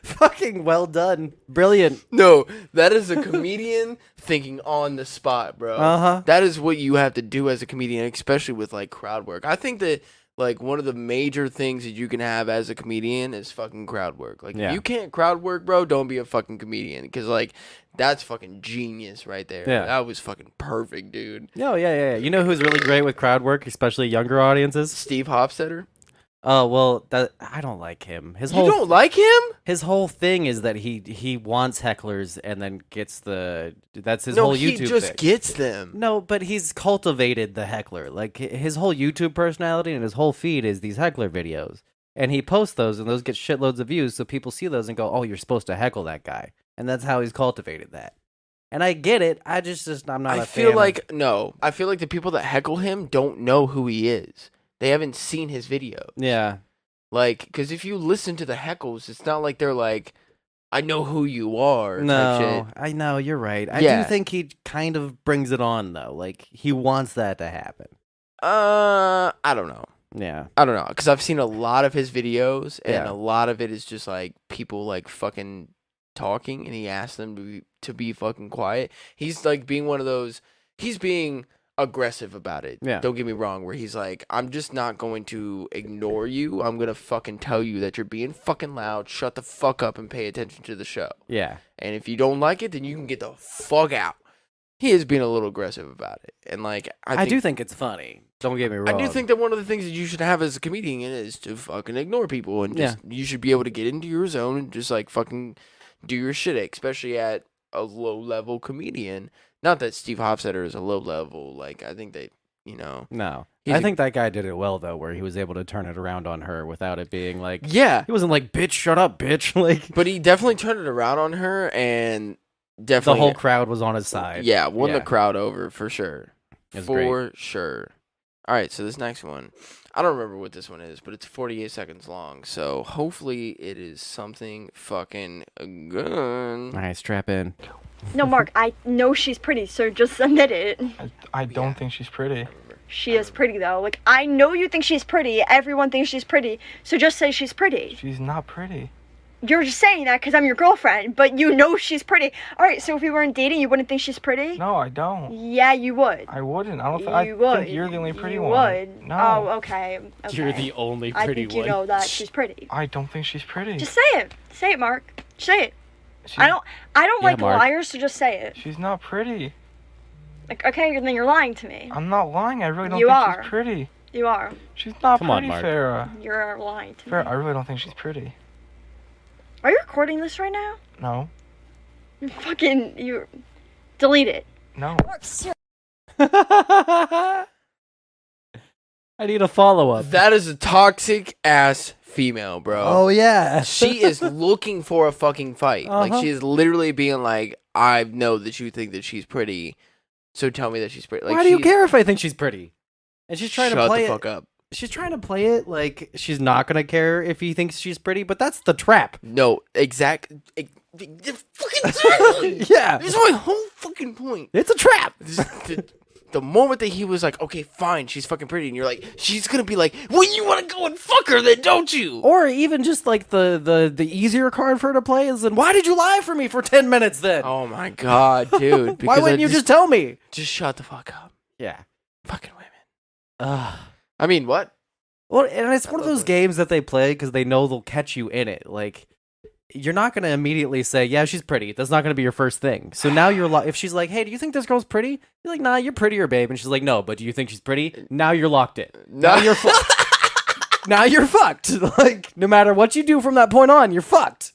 Fucking well done. Brilliant. No, that is a comedian thinking on the spot, bro. Uh-huh. That is what you have to do as a comedian, especially with like crowd work. I think that like one of the major things that you can have as a comedian is fucking crowd work. Like Yeah. if you can't crowd work, bro, don't be a fucking comedian because like that's fucking genius right there. Yeah. That was fucking perfect, dude. Oh, yeah. You know who's really great with crowd work, especially younger audiences? Steve Hofstetter. Oh, well, I don't like him. You don't like him? His whole thing is that he wants hecklers and then gets that's his No, whole he YouTube just thing. gets them. No, but he's cultivated the heckler. Like his whole YouTube personality and his whole feed is these heckler videos. And he posts those and those get shitloads of views, so people see those and go, "Oh, you're supposed to heckle that guy." And that's how he's cultivated that. And I get it. I'm not a I feel fan like I feel like the people that heckle him don't know who he is. They haven't seen his video. Yeah. Like, because if you listen to the heckles, it's not like they're like, I know who you are. Type No, shit. I know you're right. I Yeah. do think he kind of brings it on though. Like he wants that to happen. I don't know. Yeah. I don't know, because I've seen a lot of his videos, and Yeah. a lot of it is just like people like fucking talking, and he asks them to be fucking quiet. He's like being one of those. He's being aggressive about it. Yeah. Don't get me wrong. Where he's like, I'm just not going to ignore you. I'm gonna fucking tell you that you're being fucking loud. Shut the fuck up and pay attention to the show. Yeah. And if you don't like it, then you can get the fuck out. He is being a little aggressive about it, and like I do think it's funny. Don't get me wrong. I do think that one of the things that you should have as a comedian is to fucking ignore people, and just you should be able to get into your zone and just like fucking do your shit, especially at a low level comedian. Not that Steve Hofstetter is a low level. Like I think that No. He's I a- think that guy did it well though, where he was able to turn it around on her without it being like yeah, he wasn't like, bitch, shut up, bitch. Like but he definitely turned it around on her, and the definitely whole crowd was on his side. yeah won the Yeah. crowd over for sure. It was For great. sure. All right, so this next one, I don't remember what this one is, but it's 48 seconds long. So hopefully it is something fucking good. Nice, strap in. No, Mark, I know she's pretty, so just admit it. I don't think she's pretty. She is pretty, though. Like, I know you think she's pretty. Everyone thinks she's pretty, so just say she's pretty. She's not pretty. You're just saying that because I'm your girlfriend, but you know she's pretty. All right, so if we weren't dating, you wouldn't think she's pretty? No, I don't. Yeah, you would. I wouldn't. I don't. You I would. think you're the only pretty you one. would. No. Oh, okay. You're okay. the only I pretty think one. you know that she's pretty. I don't think she's pretty. Just say it. Say it, Mark. Say it. She's, I don't Yeah, like Mark. liars, so just say it. She's not pretty. Like, okay, then you're lying to me. I'm not lying. I really don't You think are. she's pretty. You are. She's not Come on, pretty, Mark. Farrah. You're lying to Farrah, me. I really don't think she's pretty. Are you recording this right now? No. You delete it. No. I need a follow up. That is a toxic ass female, bro. Oh yeah. She is looking for a fucking fight. Like Uh-huh. she is literally being like, I know that you think that she's pretty, so tell me that she's pretty. Like, Why do you she's- care if I think she's pretty? And she's trying Shut to play the it. fuck up. She's trying to play it like she's not gonna care if he thinks she's pretty, but that's the trap. No, fucking Yeah. This is my whole fucking point. It's a trap. The moment that he was like, okay, fine, she's fucking pretty, and you're like, she's gonna be like, well, you want to go and fuck her, then don't you? Or even just like the easier card for her to play is then why did you lie for me for 10 minutes then? Oh my god, dude! Why wouldn't you just tell me? just shut the fuck up, Yeah. fucking women? Ugh. I mean, what? Well, and it's one of love those it. games that they play because they know they'll catch you in it. Like, you're not gonna immediately say, "Yeah, she's pretty." That's not gonna be your first thing. So now you're if she's like, "Hey, do you think this girl's pretty?" You're like, "Nah, you're prettier, babe." And she's like, "No, but do you think she's pretty?" Now you're locked in. Now you're fucked. Now you're fucked. Like, no matter what you do from that point on, you're fucked.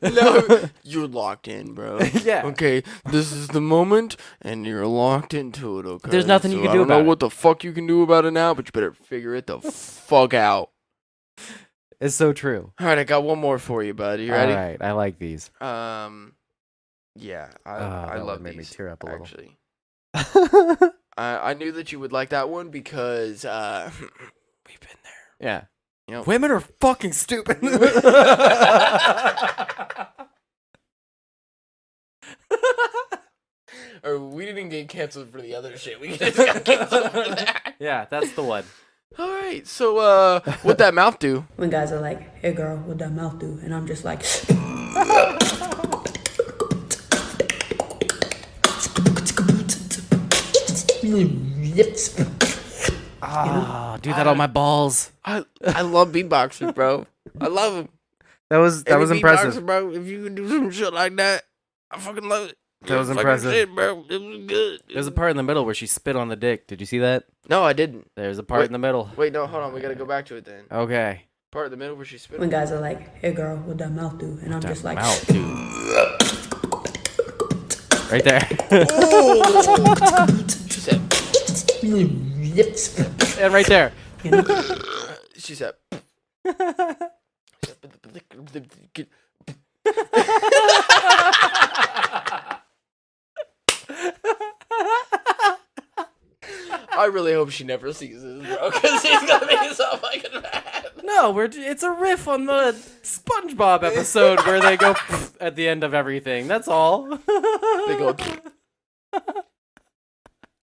No, you're locked in, bro. Yeah. Okay, this is the moment, and you're locked into it. Okay. There's nothing you can do I don't about know it. what the fuck you can do about it now, but you better figure it the fuck out. It's so true. All right, I got one more for you, bud. You ready? All right, I like these. Yeah, I that love one made me these, tear up a little. actually. I knew that you would like that one because we've been there. Yeah. You know, Women are fucking stupid. or we didn't get canceled for the other shit. We just got canceled for that. Yeah, that's the one. All right, so what that mouth do? When guys are like, hey girl, what that mouth do? And I'm just like, Ah, do that on my balls. I love beatboxers, bro. I love them. That was Any impressive. beatboxer, bro. If you can do some shit like that, I fucking love it. That was Fucking impressive. shit, bro. It was good. There's a part in the middle where she spit on the dick. Did you see that? No, I didn't. There's a part Wait. in the middle. Wait, no, hold on. We gotta go back to it then. Okay. Part in the middle where she spit. when guys are like, hey girl, what that mouth do? And I'm just like, Mouth, dude. Right there. She said. And right there. She said. I really hope she never sees this, bro, because he's gonna make it so fucking bad. No, it's a riff on the SpongeBob episode where they go at the end of everything. That's all. They go.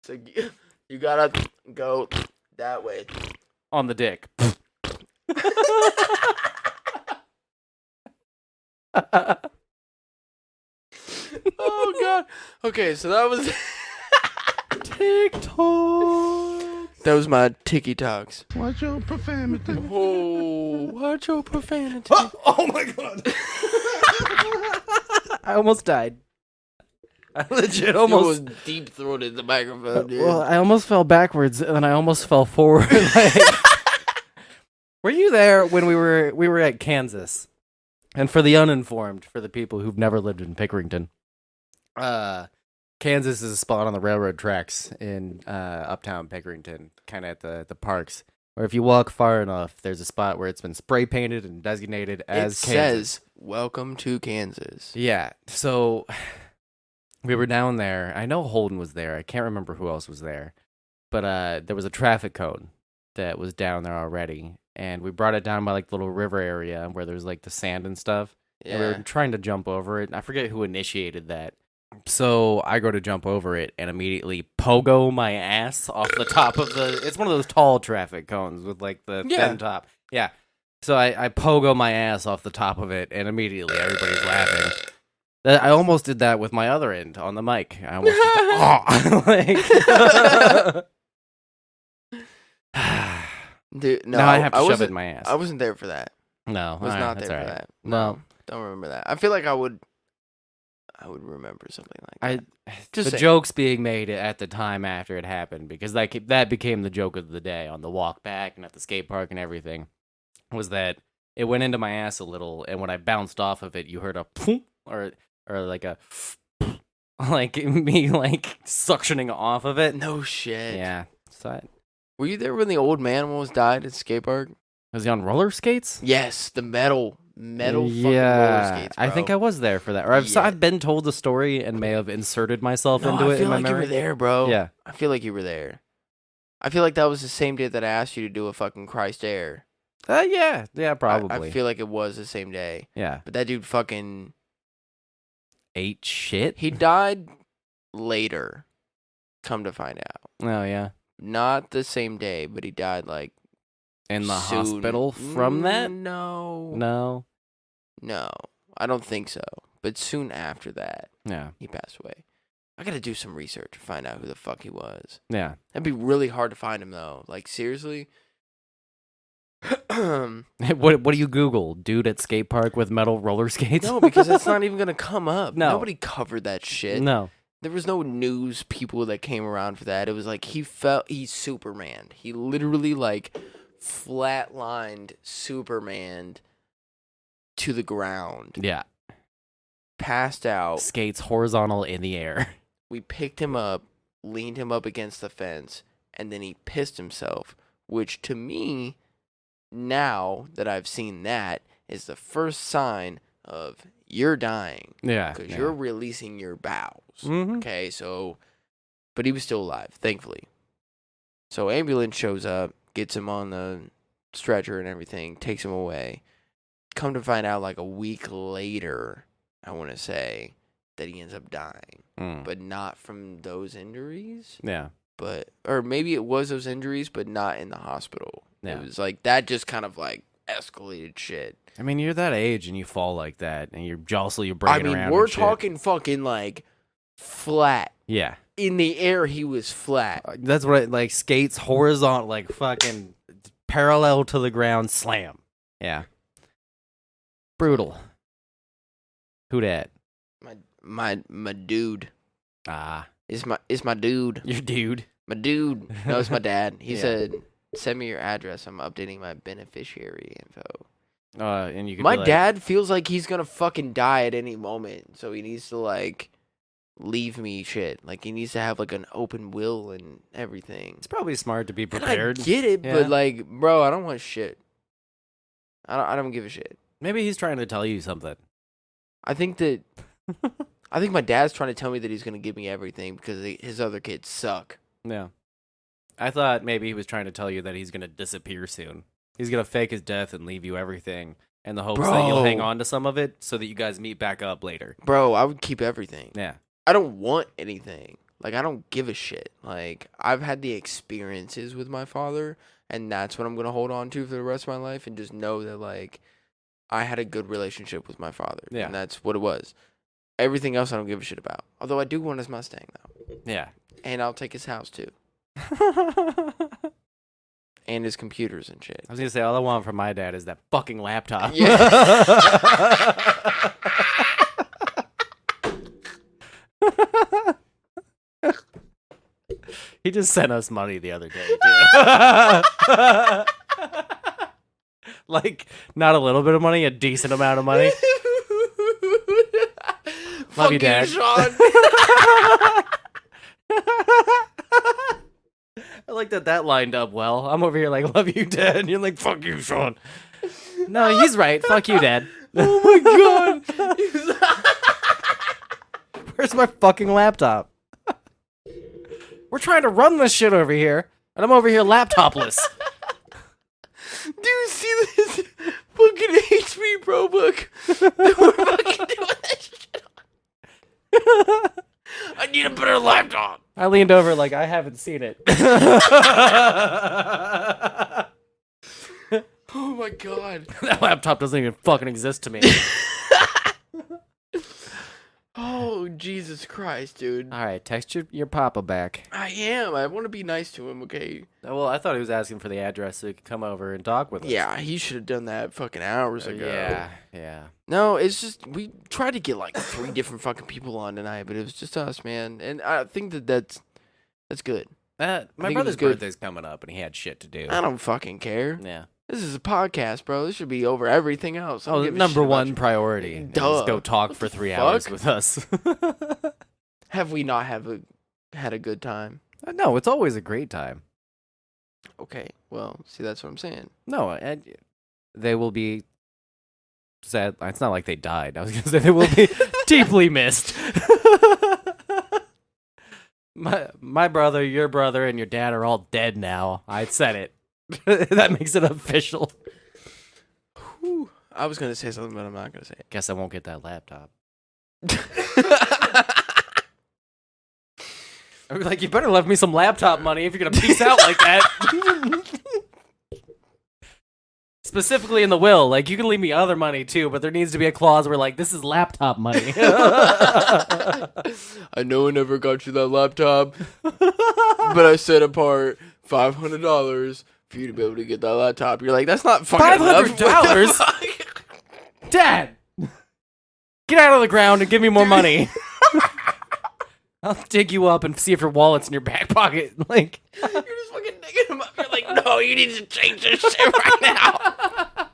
So you gotta go that way. On the dick. Oh god. Okay, so that was TikTok. that was my Tiki Talks. Watch your profanity. Oh, watch your profanity. Oh my god. I almost died. I legit Almost almost. deep throated the microphone, dude. Well, I almost fell backwards and then I almost fell forward. Like, were you there when we were at Kansas? And for the uninformed, for the people who've never lived in Pickerington, Kansas is a spot on the railroad tracks in uptown Pickerington, kind of at the parks. Where if you walk far enough, there's a spot where it's been spray painted and designated as it Kansas. says, "Welcome to Kansas." Yeah, so we were down there. I know Holden was there. I can't remember who else was there. But there was a traffic cone that was down there already. And we brought it down by like the little river area where there's like the sand and stuff. Yeah. And we were trying to jump over it. I forget who initiated that. So I go to jump over it and immediately pogo my ass off the top of the... It's one of those tall traffic cones with like the thin top. Yeah. So I pogo my ass off the top of it and immediately everybody's laughing. I almost did that with my other end on the mic. I almost Dude, no, now I have to shove it wasn't- in my ass. I wasn't there for that. No, I was not there for that. No, don't remember that. I feel like I would remember something like that. The jokes being made at the time after it happened, because that became the joke of the day on the walk back and at the skate park and everything, was that it went into my ass a little, and when I bounced off of it, you heard a or like a like me like suctioning off of it. No shit. Yeah. So Were you there when the old man almost died at the skate park? was he on roller skates? Yes, the metal fucking roller Yeah, skates, bro. I think I was there for that. Or I've been told the story and may have inserted myself into I it feel in my like memory. you were there, bro. Yeah. I feel like you were there. I feel like that was the same day that I asked you to do a fucking Christ Air. Yeah, probably. I feel like it was the same day. Yeah. But that dude fucking Ate shit? he died later. Come to find out. Oh, yeah. Not the same day, but he died like In the soon. hospital from that? No. No. I don't think so. But soon after that, Yeah. he passed away. I gotta do some research to find out who the fuck he was. Yeah. That'd be really hard to find him though. Like seriously. What do you Google? Dude at skate park with metal roller skates? No, because that's not even gonna come up. No. Nobody covered that shit. No. There was no news people that came around for that. It was like he's Superman. He literally like flatlined Superman to the ground. Yeah. Passed out. Skates horizontal in the air. We picked him up, leaned him up against the fence, and then he pissed himself, which to me, now that I've seen that, is the first sign of you're dying. Yeah. Because you're releasing your bowels. Mhm. Okay, so, but he was still alive, thankfully. So ambulance shows up, gets him on the stretcher and everything, takes him away. Come to find out like a week later, I want to say, that he ends up dying. But not from those injuries. Yeah. Or maybe it was those injuries, but not in the hospital. Yeah. It was like, that just kind of like escalated shit. I mean, you're that age and you fall like that and you jostle your brain I mean, around. we're and shit. talking fucking like flat. Yeah. In the air, he was flat. That's what like skates horizontal, like fucking parallel to the ground, slam. Yeah. Brutal. Who dat? My dude. Ah. It's my dude. Your dude. My dude. No, it's my dad. He Yeah. said, send me your address. I'm updating my beneficiary info. And you could My be like, dad feels like he's gonna fucking die at any moment, so he needs to like leave me shit. Like he needs to have like an open will and everything. It's probably smart to be And prepared. I get it, Yeah. but like, bro, I don't want shit. I don't give a shit. Maybe he's trying to tell you something. I think my dad's trying to tell me that he's gonna give me everything because his other kids suck. Yeah. I thought maybe he was trying to tell you that he's gonna disappear soon. He's gonna fake his death and leave you everything in the hopes that you'll hang on to some of it so that you guys meet back up later. Bro, I would keep everything. Yeah. I don't want anything. Like, I don't give a shit. Like, I've had the experiences with my father, and that's what I'm going to hold on to for the rest of my life, and just know that, like, I had a good relationship with my father. Yeah. And that's what it was. Everything else I don't give a shit about. Although I do want his Mustang, though. Yeah. And I'll take his house, too. And his computers and shit. I was gonna say all I want from my dad is that fucking laptop. Yeah. He just sent us money the other day, too. Like, not a little bit of money, a decent amount of money. Love you, Dad. Sean. I like that lined up well. I'm over here like, love you, Dad. And you're like, fuck you, Sean. No, he's right. Fuck you, Dad. Oh my god. Where's my fucking laptop? We're trying to run this shit over here, and I'm over here laptopless. Do you see this fucking HP ProBook? We're fucking doing that shit on. I need a better laptop. I leaned over like I haven't seen it. Oh my god. That laptop doesn't even fucking exist to me. Oh, Jesus Christ, dude. All right, text your papa back. I am. I want to be nice to him, okay? Well, I thought he was asking for the address so he could come over and talk with us. Yeah, he should have done that fucking hours ago. Yeah. No, it's just, we tried to get like 3 different fucking people on tonight, but it was just us, man. And I think that's good. My think it brother's was good. birthday's coming up, and he had shit to do. I don't fucking care. Yeah. This is a podcast, bro. This should be over everything else. I don't Oh, give a number shit about one you. priority. Duh. Just go talk What for the 3 hours fuck? with us. Have we not had a good time? No, it's always a great time. Okay, well, see, that's what I'm saying. No, they will be sad. It's not like they died. I was going to say they will be deeply missed. My brother, your brother, and your dad are all dead now. I said it. That makes it official. Whew. I was going to say something, but I'm not going to say it. Guess I won't get that laptop. I was like, you better left me some laptop money if you're going to peace out like that. Specifically in the will, like, you can leave me other money too, but there needs to be a clause where, like, this is laptop money. I know I never got you that laptop, but I set apart $500 for you to be able to get that laptop. You're like, that's not fucking $500? Dad, get out of the ground and give me more money. I'll dig you up and see if your wallet's in your back pocket. Like, You're just fucking digging him up. You're like, no, you need to change this shit right now.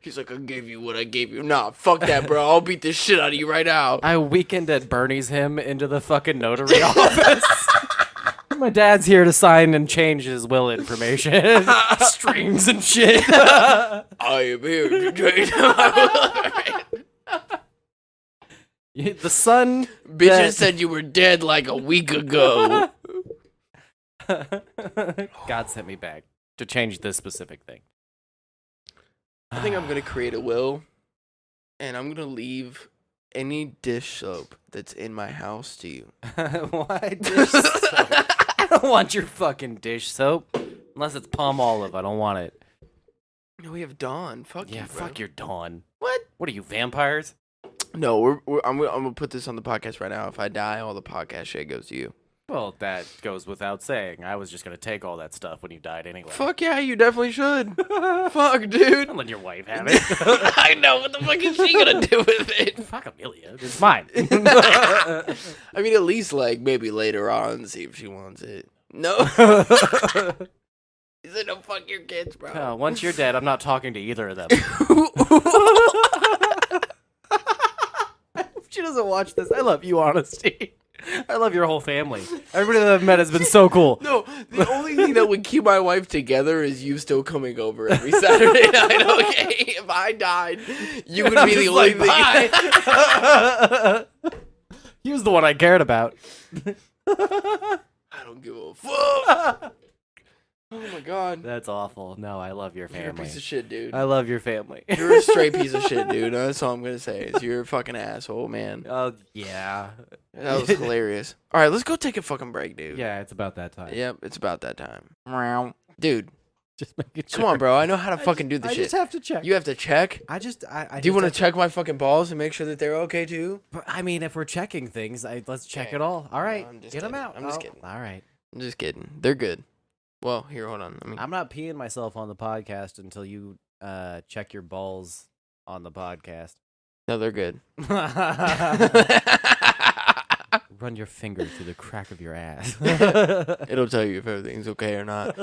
He's like, I gave you what I gave you. Nah, fuck that, bro. I'll beat this shit out of you right now. I weekend at Bernie's him into the fucking notary office. My dad's here to sign and change his will information. Strings and shit. I am here to change my will. The son. Bitches said you were dead like a week ago. God sent me back to change this specific thing. I think I'm going to create a will, and I'm going to leave any dish soap that's in my house to you. Why dish soap? I don't want your fucking dish soap. Unless it's palm olive, I don't want it. No, we have Dawn. Fuck you, Yeah, bro. fuck your Dawn. What? What are you, vampires? No, I'm gonna put this on the podcast right now. If I die, all the podcast shit goes to you. Well, that goes without saying. I was just gonna take all that stuff when you died anyway. Fuck yeah, you definitely should. Fuck, dude. Don't let your wife have it. I know. What the fuck is she gonna do with it? Fuck Amelia. It's mine. I mean, at least like maybe later on, see if she wants it. No. He said, "Don't fuck your kids, bro." No, once you're dead, I'm not talking to either of them. She doesn't watch this. I love you, Honesty. I love your whole family. Everybody that I've met has been so cool. No, the only thing that would keep my wife together is you still coming over every Saturday night, okay? If I died, you would be the only thing. He was the one I cared about. I don't give a fuck. Oh my god. That's awful. No, I love your You're a family. piece of shit, dude. I love your family. You're a straight piece of shit, dude. That's all I'm gonna say. Is you're a fucking asshole, man. Oh yeah. That was hilarious. All right, let's go take a fucking break, dude. Yeah, it's about that time. Yep, it's about that time. Dude, Just making come on, bro. I know how to fucking do this I shit. just have to check. You have to check. I Do you want to check my fucking balls and make sure that they're okay too? But, I mean, if we're checking things, let's check it all. All right, I'm just get them kidding. out. I'm just Oh, kidding. All right. I'm just kidding. They're good. Well, here, hold on. I'm not peeing myself on the podcast until you check your balls on the podcast. No, they're good. Run your finger through the crack of your ass. It'll tell you if everything's okay or not.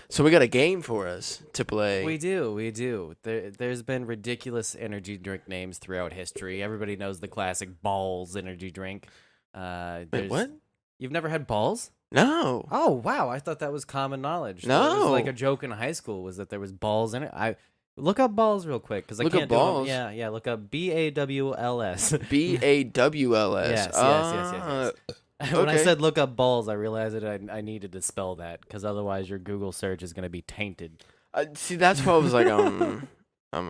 So we got a game for us to play. We do. There's been ridiculous energy drink names throughout history. Everybody knows the classic Balls energy drink. Wait, what? You've never had Balls? No. Oh wow, I thought that was common knowledge. No. It was like a joke in high school was that there was balls in it. I look up balls real quick because I Look up can't do them. balls? Yeah. Look up BAWLS. BAWLS. Yes. When I Okay. said look up balls, I realized that I needed to spell that because otherwise your Google search is going to be tainted. See, that's what I was like. I'm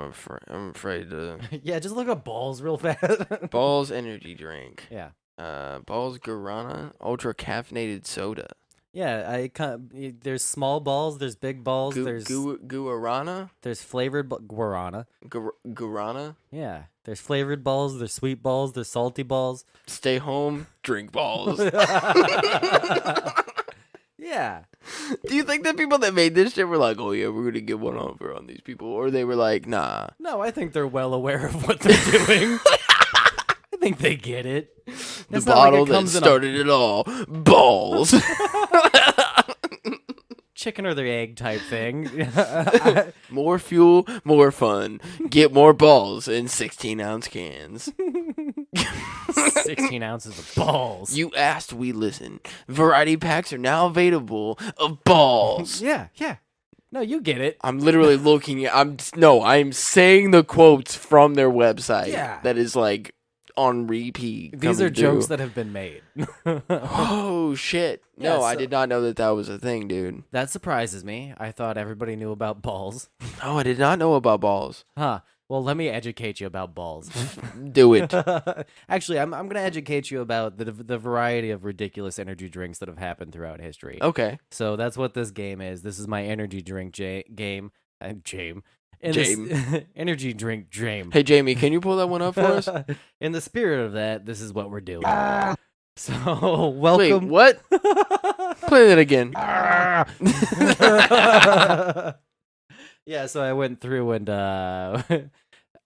afraid to. Yeah, just look up balls real fast. Balls energy drink. Yeah. Balls Guarana ultra caffeinated soda. Yeah, there's small balls, there's big balls, there's Guarana. there's flavored guarana. Guarana. Yeah, there's flavored balls, there's sweet balls, there's salty balls. Stay home, drink balls. Yeah. Do you think the people that made this shit were like, oh yeah, we're gonna get one over on these people, or they were like, nah? No, I think they're well aware of what they're doing. I think they get it. The It's not like bottle it that comes in a started it all, balls. chicken or the egg type thing. More fuel, more fun. Get more balls in 16-ounce cans. 16 ounces of balls. You asked, we listen. Variety packs are now available of balls. Yeah. No, you get it. I'm literally looking at. I'm saying the quotes from their website. Yeah. That is like on repeat. These are coming jokes through. that have been made. Oh shit! Yeah, No, I so- did not know that was a thing, dude. That surprises me. I thought everybody knew about balls. Oh, I did not know about balls. Huh. Well, let me educate you about balls. Do it. Actually, I'm going to educate you about the variety of ridiculous energy drinks that have happened throughout history. Okay. So that's what this game is. This is my energy drink game. Jame. Energy drink Jame. Hey, Jamie, can you pull that one up for us? In the spirit of that, this is what we're doing. So, welcome. Wait, what? Play that again. Yeah, so I went through and I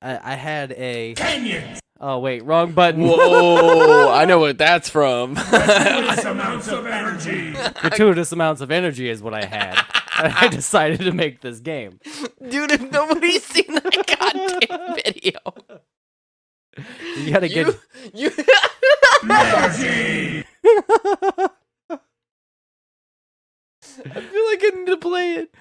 had a... Kenyans! Oh, wait, wrong button. Whoa, I know what that's from. Gratuitous amounts of energy. Gratuitous amounts of energy is what I had. And I decided to make this game. Dude, if nobody's seen that goddamn video. You gotta get... You Energy. I feel like I need to play it.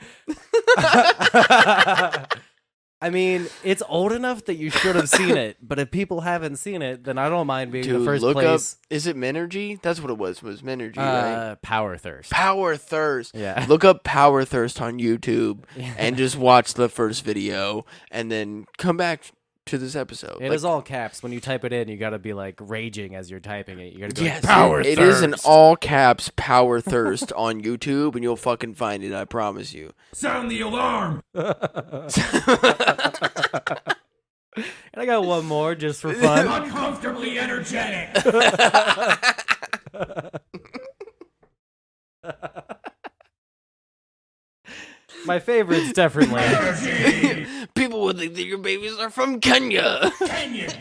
I mean, it's old enough that you should have seen it, but if people haven't seen it, then I don't mind being Dude, the first look place. up. Is it Minergy? That's what it was Minergy, right? Power Thirst. Power Thirst. Yeah. Look up Power Thirst on YouTube Yeah. and just watch the first video and then come back to this episode. It is all caps. When you type it in, you gotta be like raging as you're typing it. You gotta be Yes, like, Power it Thirst. is an all caps Power Thirst on YouTube, and you'll fucking find it. I promise you. Sound the alarm. And I got one more just for fun. Uncomfortably energetic. My favorite's definitely Energy. People would think that your babies are from Kenya. Kenyans.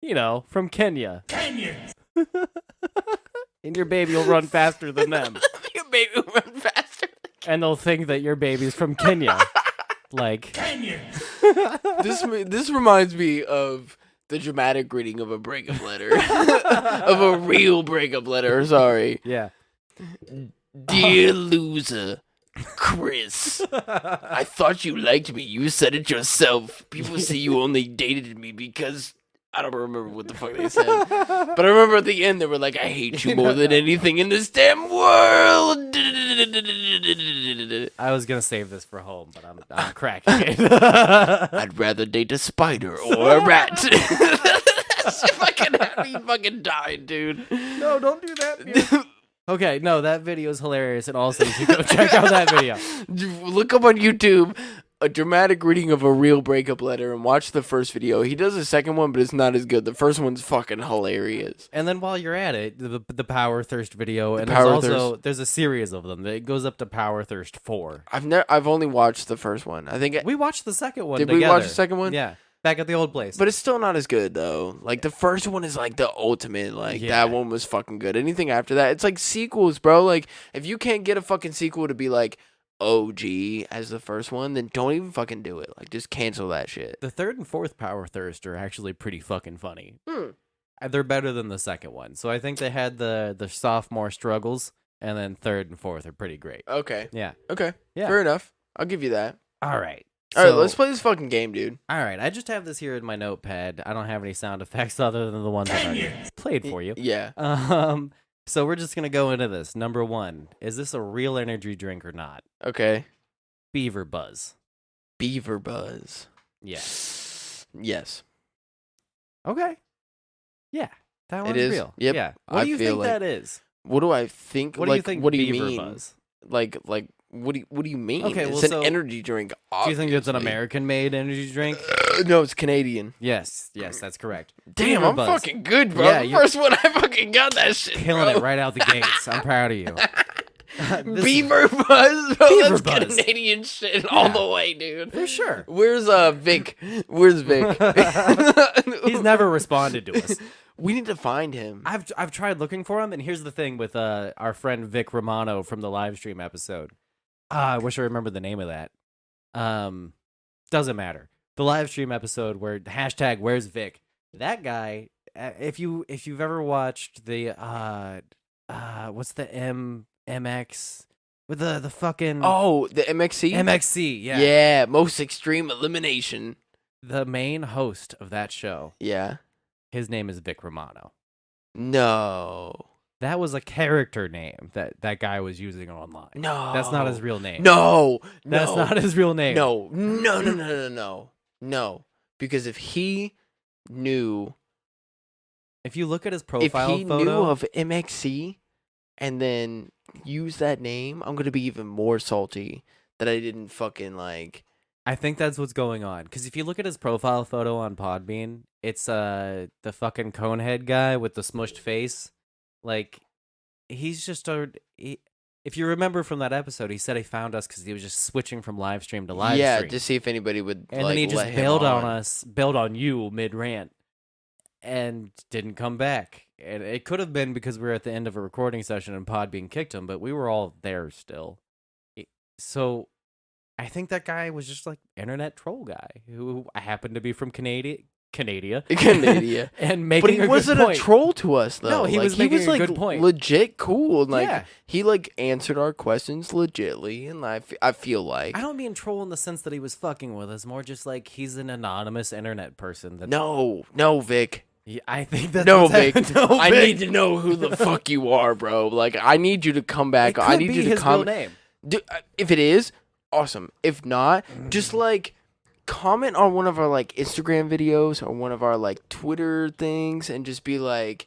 you know, from Kenya. Kenyans. And your baby will run faster than them. Your baby will run faster. And they'll think that your baby's from Kenya. Like, Kenyans. This reminds me of the dramatic reading of a breakup letter. Of a real breakup letter, sorry. yeah. Dear loser, Chris. I thought you liked me. You said it yourself. People say you only dated me because I don't remember what the fuck they said. But I remember at the end they were like, I hate you more than anything in this damn world. I was gonna save this for home, but I'm cracking it. I'd rather date a spider or a rat. That shit fucking had me fucking dying, dude. No, don't do that. Okay, no, that video is hilarious, and also you should go check out that video. Look up on YouTube a dramatic reading of a real breakup letter and watch the first video. He does a second one, but it's not as good. The first one's fucking hilarious. And then while you're at it, the Power Thirst video, and there's a series of them. It goes up to Power Thirst 4. I've only watched the first one. I think We watched the second one did together. we watch the second one? Yeah, back at the old place. But it's still not as good though. Like the first one is like the ultimate. Like that one was fucking good. Anything after that, it's like sequels, bro. Like if you can't get a fucking sequel to be like OG as the first one, then don't even fucking do it. Like just cancel that shit. The third and fourth Power Thirst are actually pretty fucking funny. They're better than the second one. So I think they had the sophomore struggles, and then third and fourth are pretty great. Okay. Yeah. Okay. Yeah. Fair enough. I'll give you that. All right. All right, let's play this fucking game, dude. All right, I just have this here in my notepad. I don't have any sound effects other than the ones I already played for you. Yeah. So we're just gonna go into this. Number 1, is this a real energy drink or not? Okay. Beaver Buzz. Beaver Buzz. Yes. Yes. Okay. Yeah, that one's is? real. Yep. Yeah. What I do you feel think like- that is? What do I think? What do you think? What do you Beaver mean? Buzz? Like what do you mean? Okay, well, it's so an energy drink. Do you think it's an obviously. American-made energy drink? No, it's Canadian. Yes, that's correct. Damn, Beaver I'm Buzz. fucking good, bro. Yeah, the you- first one, I fucking got that shit, Killing bro. it right out the gates. I'm proud of you. Beaver Buzz, bro. Beaver That's Buzz. Canadian shit all the way, dude. For sure. Where's Vic? Where's Vic? He's never responded to us. We need to find him. I've tried looking for him, and here's the thing with our friend Vic Romano from the live stream episode. I wish I remembered the name of that. Doesn't matter. The live stream episode where hashtag Where's Vic? That guy. If you've ever watched the what's the MX with the fucking The MXC. MXC? Yeah. Yeah, most extreme elimination. The main host of that show. Yeah. His name is Vic Romano. No. That was a character name that guy was using online. No. That's not his real name. No. That's not his real name. No. Because if he knew, If you look at his if profile he photo, knew of MXC and then use that name, I'm gonna be even more salty that I didn't fucking like. I think that's what's going on. Because if you look at his profile photo on Podbean, it's the fucking conehead guy with the smushed face. Like, he's just if you remember from that episode, he said he found us because he was just switching from live stream to live Yeah, stream. to see if anybody would. And like, then he just let him bailed on us, bailed on you mid rant, and didn't come back. And it could have been because we were at the end of a recording session and Podbean kicked him, but we were all there still. So I think that guy was just like internet troll guy who happened to be from Canada, and making But he a wasn't good a point. troll to us though. No, he Like, was making a like good point. legit cool. Like Yeah. he like answered our questions legitly, and I feel like I don't mean troll in the sense that he was fucking with us. More just like he's an anonymous internet person. That no, Vic. Yeah, I think that's No, what's Vic. happened. No, I Vic. need to know who the fuck you are, bro. Like I need you to come back. It I could need be you to his come. real name. If it is, awesome. If not, just like comment on one of our like Instagram videos or one of our like Twitter things and just be like,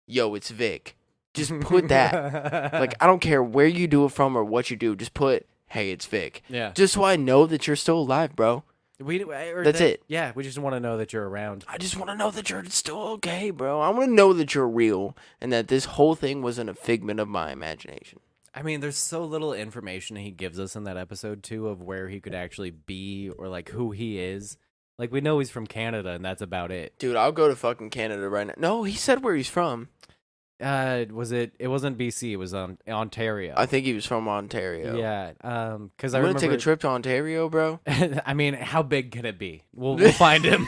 yo, it's Vic. Just put that. Like, I don't care where you do it from or what you do. Just put, hey, it's Vic. Yeah. Just so I know that you're still alive, bro. That's it. Yeah, we just want to know that you're around. I just want to know that you're still okay, bro. I want to know that you're real and that this whole thing wasn't a figment of my imagination. I mean, there's so little information he gives us in that episode, too, of where he could actually be or, like, who he is. Like, we know he's from Canada, and that's about it. Dude, I'll go to fucking Canada right now. No, he said where he's from. It wasn't BC, it was Ontario. I think he was from Ontario. Yeah, because I You want remember... to take a trip to Ontario, bro? I mean, how big can it be? We'll find him.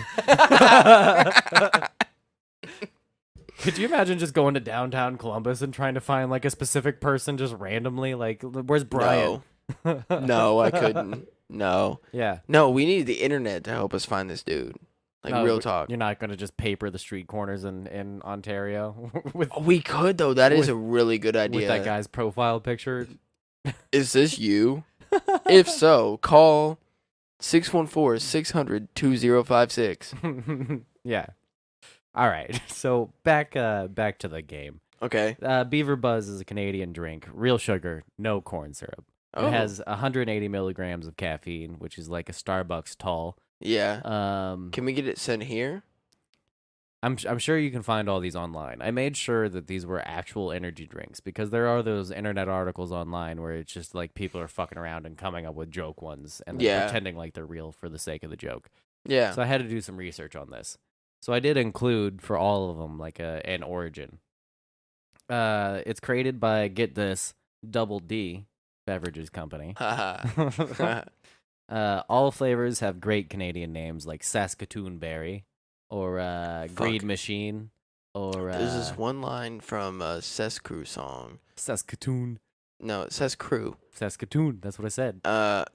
Could you imagine just going to downtown Columbus and trying to find, like, a specific person just randomly? Like, where's Brian? No, I couldn't. No. Yeah. No, we need the internet to help us find this dude. Like No, real talk. You're not gonna just paper the street corners in Ontario with We could though. That is with- a really good idea. with that guy's profile picture. Is this you? If so, call 614-600-2056. Yeah. All right. So back to the game. Okay. Beaver Buzz is a Canadian drink, real sugar, no corn syrup. Oh. It has 180 milligrams of caffeine, which is like a Starbucks tall. Yeah. Can we get it sent here? I'm sure you can find all these online. I made sure that these were actual energy drinks because there are those internet articles online where it's just like people are fucking around and coming up with joke ones and then Yeah. pretending like they're real for the sake of the joke. Yeah. So I had to do some research on this. So I did include for all of them like an origin. It's created by, get this, Double D Beverages Company. Haha. All flavors have great Canadian names like Saskatoon Berry or Greed Machine or There's this one line from a Crew song. Saskatoon. No, it says Crew. Saskatoon. That's what I said.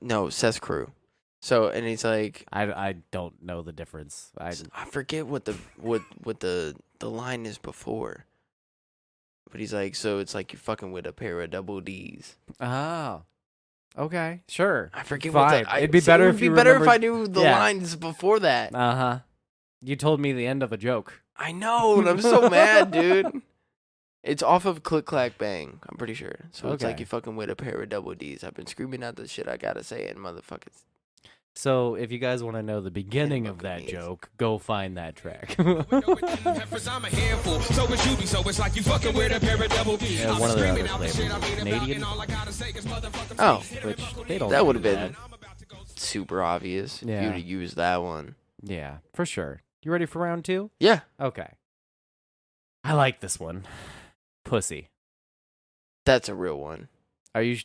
No, Crew. So and he's like, I don't know the difference. I forget what the line is before. But he's like, so it's like you're fucking with a pair of double D's. Oh. Okay, sure. I forget Fine. what It'd be better if you remembered... I knew the lines before that. Uh-huh. You told me the end of a joke. I know, and I'm so mad, dude. It's off of Click Clack Bang, I'm pretty sure. So it's like Okay. you fucking with a pair of double D's. I've been screaming out the shit I gotta say it, motherfuckers. So if you guys want to know the beginning of that joke, go find that track. Yeah, one of their other flavors, Canadian. Oh, Which they don't. that do would have been that. super obvious if Yeah. you'd have used that one. Yeah, for sure. You ready for round 2? Yeah. Okay. I like this one. Pussy. That's a real one. Are you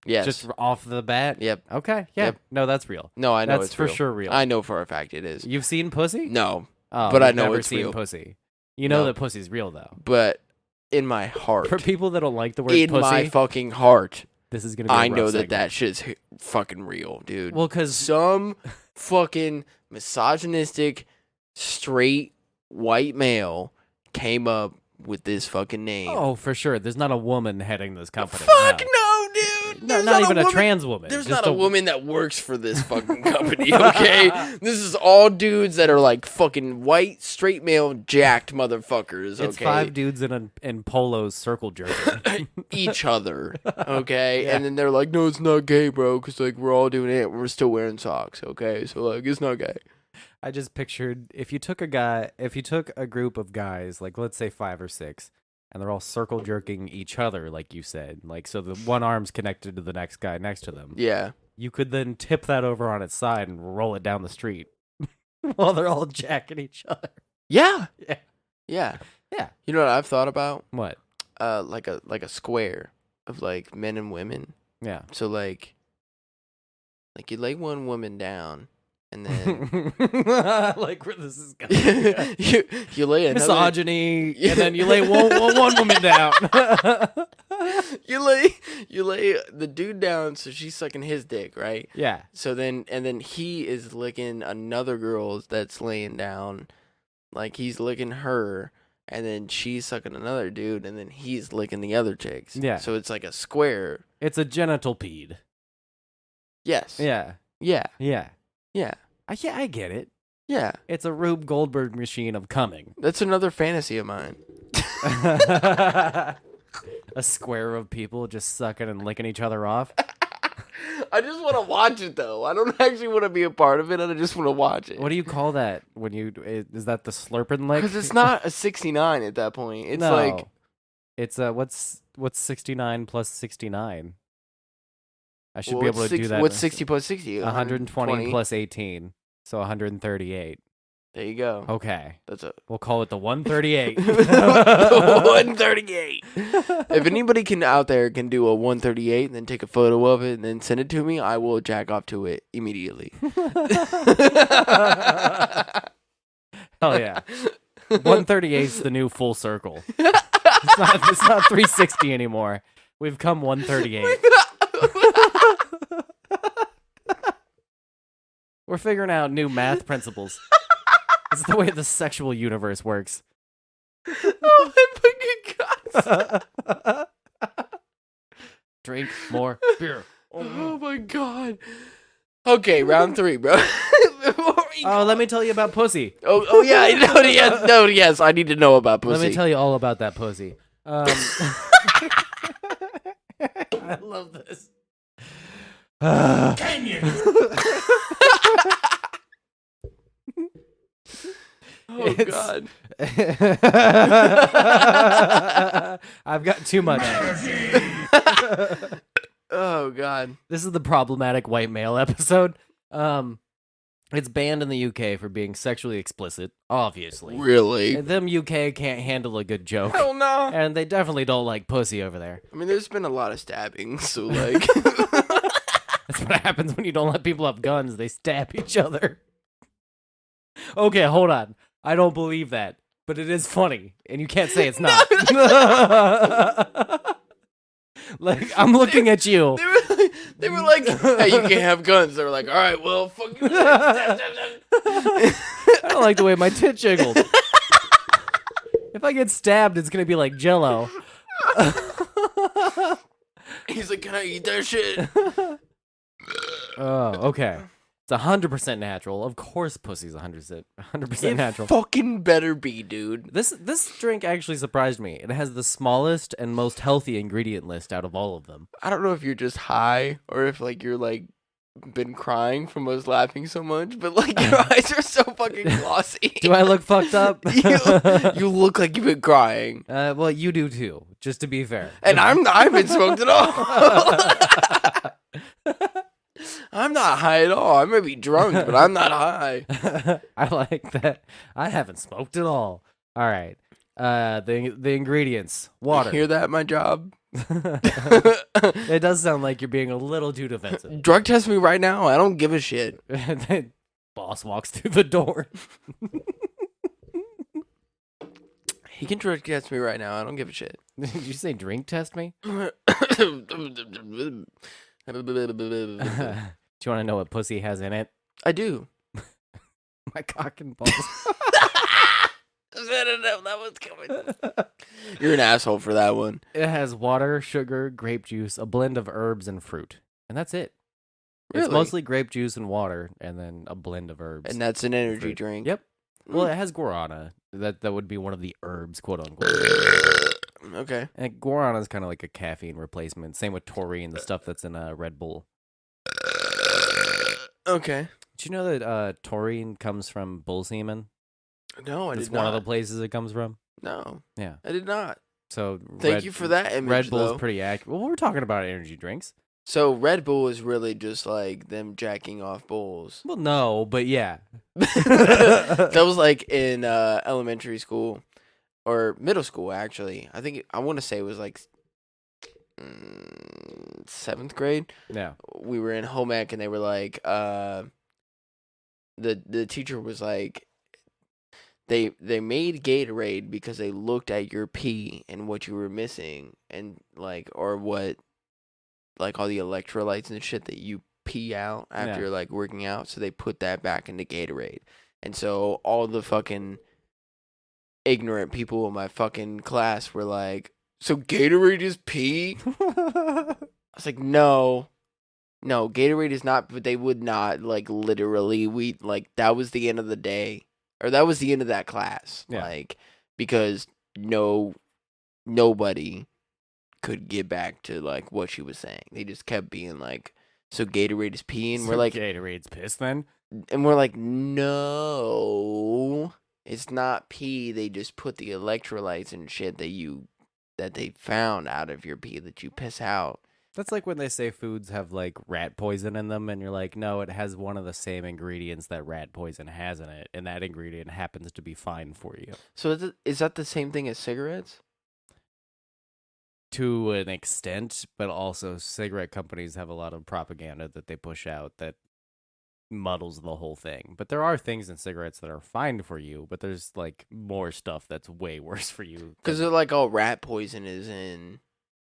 Yes. just off the bat? Yep. Okay. Yeah. Yep. No, that's real. No, I know That's it's for real. sure real. I know for a fact it is. You've seen pussy? No, Oh, but I you've know never it's seen real. pussy. You know No. that pussy's real though. But in my heart, For people that don't like the word in pussy, my fucking heart, this is gonna be. I know that shit's fucking real, dude. Well, because some fucking misogynistic, straight white male came up with this fucking name. oh, for sure, there's not a woman heading this company. Fuck no. no, dude. No, There's not even a woman- trans woman. There's just not a woman that works for this fucking company, okay? This is all dudes that are like fucking white, straight male, jacked motherfuckers, okay? It's 5 dudes in polos circle jerking. Each other, okay? Yeah. And then they're like, no, it's not gay, bro, because like we're all doing it. We're still wearing socks, okay? So like, it's not gay. I just pictured if you took a group of guys, like let's say 5 or 6, and they're all circle jerking each other, like you said, like so the one arm's connected to the next guy next to them. Yeah. You could then tip that over on its side and roll it down the street while they're all jacking each other. Yeah. Yeah. Yeah. Yeah. You know what I've thought about? What? Like a square of like men and women. Yeah. So like you lay one woman down, and then like where this is going. you lay another, Misogyny, and then you lay one woman down. you lay the dude down, so she's sucking his dick, right? Yeah. So then he is licking another girl that's laying down, like he's licking her, and then she's sucking another dude, and then he's licking the other chicks. Yeah. So it's like a square. It's a genital pede. Yes. Yeah. Yeah. Yeah. Yeah. I get it. Yeah. It's a Rube Goldberg machine of coming. That's another fantasy of mine. A square of people just sucking and licking each other off. I just want to watch it though. I don't actually want to be a part of it. I just want to watch it. What do you call that when you is that the slurping lick? Because it's not a 69 at that point. It's no. like It's what's 69 plus 69? I should well, be able to do that. What's 60 plus 60? 120 plus 18. So 138. There you go. Okay. That's a We'll call it the 138. 138. If anybody out there can do a 138 and then take a photo of it and then send it to me, I will jack off to it immediately. Hell yeah. 138 is the new full circle. It's not 360 anymore. We've come 138. Oh, We're figuring out new math principles. It's the way the sexual universe works. Oh my fucking god. Drink more beer. Oh my god. Okay, round 3, bro. Oh, let me tell you about pussy. Oh yeah, yes, I need to know about pussy. Let me tell you all about that pussy. I love this. Can you? Oh god. I've got too much. Oh god. This is the problematic white male episode. It's banned in the UK for being sexually explicit, obviously. Really? And them UK can't handle a good joke. Hell no. And they definitely don't like pussy over there. I mean, there's been a lot of stabbings, so like That's what happens when you don't let people have guns. They stab each other. Okay, hold on. I don't believe that, but it is funny, and you can't say it's not. Like, I'm looking at you. They were like, hey, you can't have guns. They were like, all right, well, fuck you. I don't like the way my tit jiggled. If I get stabbed, it's gonna be like Jello. He's like, can I eat that shit? Oh, okay. It's 100% natural. Of course, pussy's 100% natural. It fucking better be, dude. This drink actually surprised me. It has the smallest and most healthy ingredient list out of all of them. I don't know if you're just high or if like you're like been crying from us laughing so much, but like your eyes are so fucking glossy. Do I look fucked up? You look like you've been crying. Well, you do too. Just to be fair. And I haven't smoked at all. I'm not high at all. I may be drunk, but I'm not high. I like that. I haven't smoked at all. All right. The ingredients. Water. You hear that, my job? It does sound like you're being a little too defensive. Drug test me right now. I don't give a shit. Then boss walks through the door. He can drug test me right now. I don't give a shit. Did you say drink test me? Do you want to know what pussy has in it? I do. My cock and balls. I don't know that was coming. You're an asshole for that one. It has water, sugar, grape juice, a blend of herbs, and fruit. And that's it. Really? It's mostly grape juice and water, and then a blend of herbs. And that's an energy fruit. drink. Yep. Well, it has guarana. That would be one of the herbs, quote unquote. Okay. And guarana is kind of like a caffeine replacement. Same with taurine, the stuff that's in a Red Bull. Okay. Did you know that taurine comes from bull semen? No, I That's did not. one of the places it comes from. No. Yeah. I did not. So Thank you for that image, Red Bull's though. pretty accurate. Well, we're talking about energy drinks. So Red Bull is really just like them jacking off bulls. Well, no, but yeah. That was like in elementary school or middle school, actually. I want to say it was like 7th grade. Yeah. We were in home ec and they were like, the teacher was like, they made Gatorade because they looked at your pee and what you were missing and like, or what, like all the electrolytes and shit that you pee out after you're like working out. So they put that back into Gatorade. And so all the fucking ignorant people in my fucking class were like, so Gatorade is pee? I was like, no, Gatorade is not, but they would not, like, literally, that was the end of the day, or that was the end of that class, like, because nobody could get back to, like, what she was saying. They just kept being like, so Gatorade is pee, and So we're like, Gatorade's piss then? And we're like, no, it's not pee. They just put the electrolytes and shit that they found out of your pee that you piss out. That's like when they say foods have like rat poison in them, and you're like, no, it has one of the same ingredients that rat poison has in it, and that ingredient happens to be fine for you. So is that the same thing as cigarettes? To an extent, but also cigarette companies have a lot of propaganda that they push out that muddles the whole thing. But there are things in cigarettes that are fine for you, but there's like more stuff that's way worse for you. Because they're like, all rat poison is in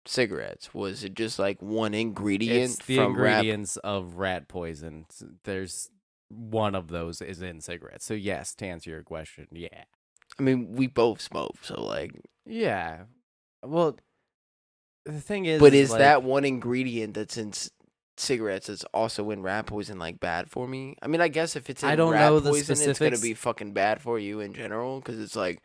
cigarettes. Was it just like one ingredient it's the from ingredients of rat poison. There's one of those is in cigarettes. So yes, to answer your question, yeah. I mean, we both smoke, so like. Yeah. Well, the thing is, But is like, that one ingredient that's in cigarettes that's also in rat poison like bad for me? I mean, I guess if it's in I don't rat know the poison, it's gonna specifics. be fucking bad for you in general because it's like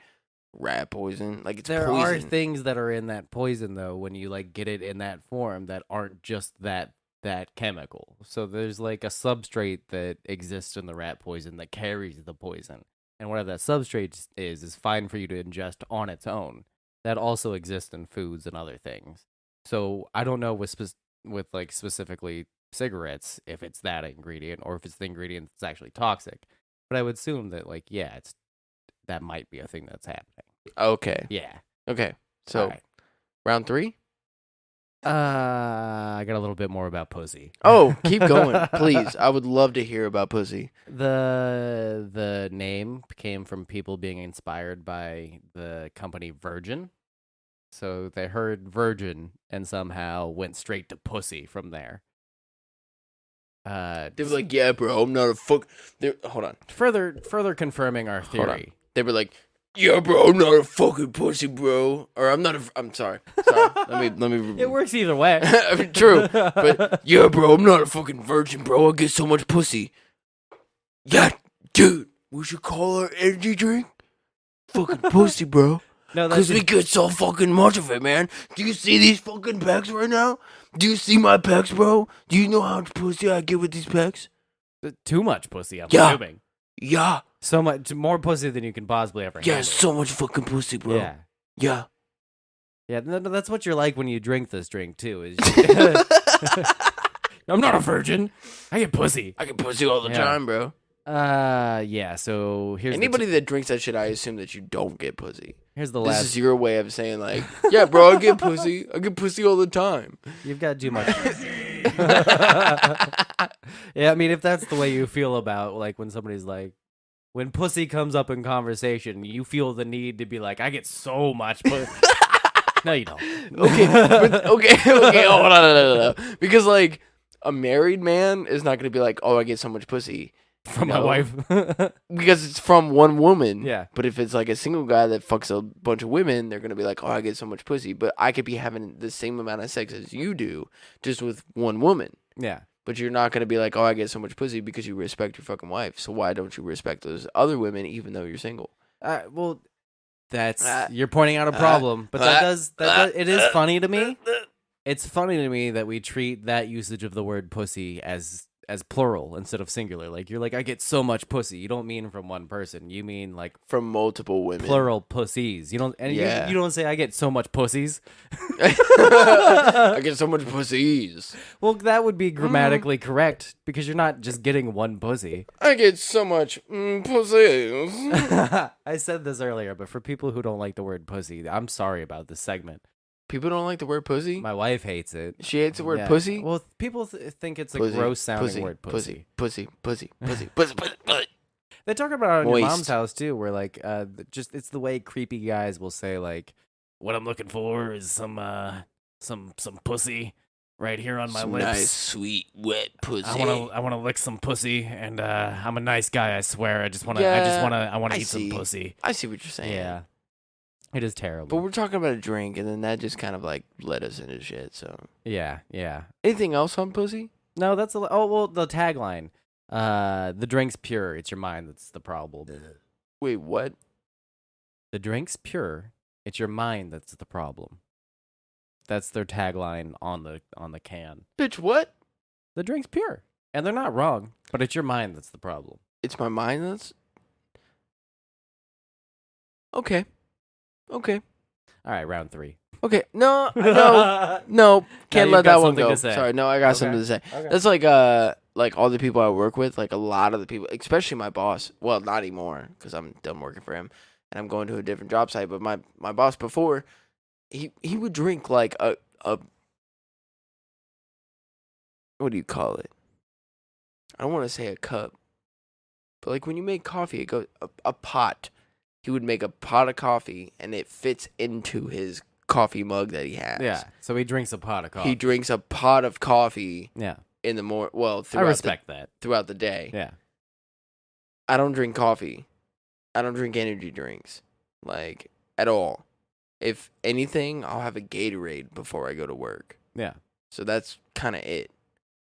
rat poison. Like it's there poison. are things that are in that poison though when you like get it in that form that aren't just that chemical. So there's like a substrate that exists in the rat poison that carries the poison. And whatever that substrate is fine for you to ingest on its own. That also exists in foods and other things. So I don't know with like specifically cigarettes if it's that ingredient or if it's the ingredient that's actually toxic. But I would assume that like that might be a thing that's happening. Okay. Yeah. Okay. So All right. round 3. I got a little bit more about pussy. Oh, keep going, please. I would love to hear about pussy. The name came from people being inspired by the company Virgin. So they heard virgin and somehow went straight to pussy from there. They were like, "Yeah, bro, I'm not a fuck." Hold on. Further confirming our theory. They were like, "Yeah, bro, I'm not a fucking pussy, bro." Or I'm not a. I'm sorry. Let me. It works either way. True, but yeah, bro, I'm not a fucking virgin, bro. I get so much pussy. Yeah, dude, we should call our energy drink fucking pussy, bro. No, because we get so fucking much of it, man. Do you see these fucking pecs right now? Do you see my pecs, bro? Do you know how much pussy I get with these pecs? Too much pussy, I'm Yeah. assuming. Yeah. So much more pussy than you can possibly ever Yeah, handle. so much fucking pussy, bro. Yeah. Yeah. Yeah, that's what you're like when you drink this drink too. Is I'm not a virgin. I get pussy. I get pussy all the time, bro. Yeah. So here's Anybody that drinks that shit, I assume that you don't get pussy. Here's the This last. is your way of saying like, yeah, bro, I get pussy. I get pussy all the time. You've got too much. Yeah, I mean, if that's the way you feel about like when somebody's like, when pussy comes up in conversation, you feel the need to be like, I get so much pussy. No, you don't. Okay. Hold on, no. Because like a married man is not gonna be like, oh, I get so much pussy From my wife. because it's from one woman. Yeah. But if it's like a single guy that fucks a bunch of women, they're gonna be like, oh, I get so much pussy. But I could be having the same amount of sex as you do, just with one woman. Yeah. But you're not gonna be like, oh, I get so much pussy because you respect your fucking wife. So why don't you respect those other women even though you're single? Well, that's you're pointing out a problem, but that does it is funny to me. It's funny to me that we treat that usage of the word pussy as plural instead of singular. Like you're like, I get so much pussy. You don't mean from one person. You mean like From multiple women. plural pussies. You don't and you don't say I get so much pussies. I get so much pussies. Well, that would be grammatically correct because you're not just getting one pussy. I get so much pussies. I said this earlier, but for people who don't like the word pussy, I'm sorry about this segment. People don't like the word pussy? My wife hates it. She hates the word Yeah. pussy? Well, people think it's a Pussy, gross sounding pussy, word, pussy. pussy. They talk about it on your mom's Moist. house too, where like just it's the way creepy guys will say like, "What I'm looking for is some pussy right here on my Some lips. nice, sweet, wet pussy. I wanna lick some pussy, and I'm a nice guy. I swear. I wanna I eat see. some pussy. I see what you're saying. Yeah, it is terrible. But we're talking about a drink, and then that just kind of like led us into shit. So yeah. anything else on pussy? No, that's the tagline. The drink's pure. It's your mind that's the problem. Wait, what? The drink's pure. It's your mind that's the problem. That's their tagline on the can. Bitch, what? The drink's pure. And they're not wrong, but it's your mind that's the problem. It's my mind that's... Okay. All right, round 3. Okay. No. Can't you've let got that one something go. to say. Sorry, no, I got Okay. something to say. Okay. That's like all the people I work with, like a lot of the people, especially my boss. Well, not anymore because I'm done working for him and I'm going to a different job site. But my boss before, he would drink like a what do you call it? I don't want to say a cup, but like when you make coffee, it goes a pot. He would make a pot of coffee and it fits into his coffee mug that he has. Yeah, so he drinks a pot of coffee. He drinks a pot of coffee Yeah. in the morning. Well, I respect that. throughout the day. Yeah. I don't drink coffee. I don't drink energy drinks, like, at all. If anything, I'll have a Gatorade before I go to work. Yeah. So that's kind of it.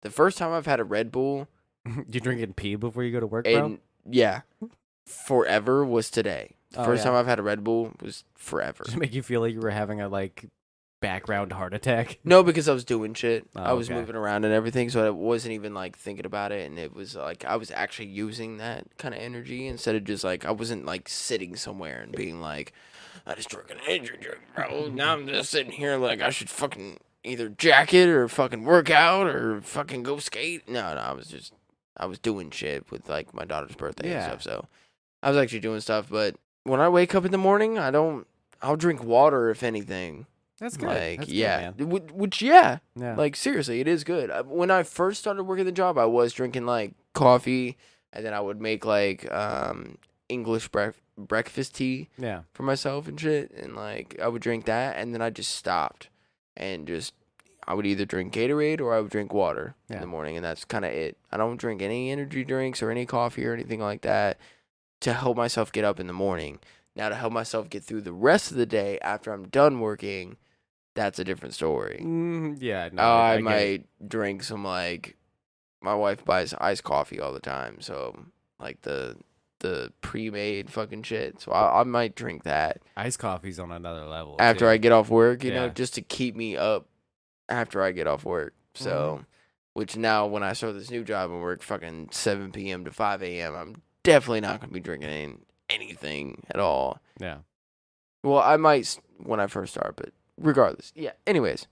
The first time I've had a Red Bull, You drinking pee before you go to work, bro? and yeah, forever was today. The Oh, first yeah. time I've had a Red Bull was forever. Just make you feel like you were having a like background heart attack. No, because I was doing shit. Oh, I was okay. moving around and everything, so I wasn't even like thinking about it. And it was like I was actually using that kind of energy instead of just like I wasn't like sitting somewhere and being like, I just drank an energy drink, bro. Now I'm just sitting here like I should fucking either jack it or fucking work out or fucking go skate. No, I was doing shit with like my daughter's birthday and Yeah. stuff. So I was actually doing stuff. But when I wake up in the morning, I'll drink water if anything. That's good. Like, That's yeah. good, man. Which, yeah. Yeah. Like, seriously, it is good. When I first started working the job, I was drinking, like, coffee, and then I would make, like, English breakfast tea Yeah. for myself and shit, and, like, I would drink that, and then I just stopped, and just, I would either drink Gatorade or I would drink water in Yeah. the morning, and that's kind of it. I don't drink any energy drinks or any coffee or anything like that to help myself get up in the morning. Now, to help myself get through the rest of the day after I'm done working, that's a different story. Yeah. No, I get it. might drink some, like, my wife buys iced coffee all the time, so, like, the pre-made fucking shit. So I might drink that Iced coffee's on another level. after too. I get off work, you know, Yeah. just to keep me up after I get off work. So, which now when I start this new job and work fucking 7 p.m. to 5 a.m., I'm definitely not going to be drinking anything at all. Yeah. Well, I might when I first start, but regardless. Yeah. Anyways.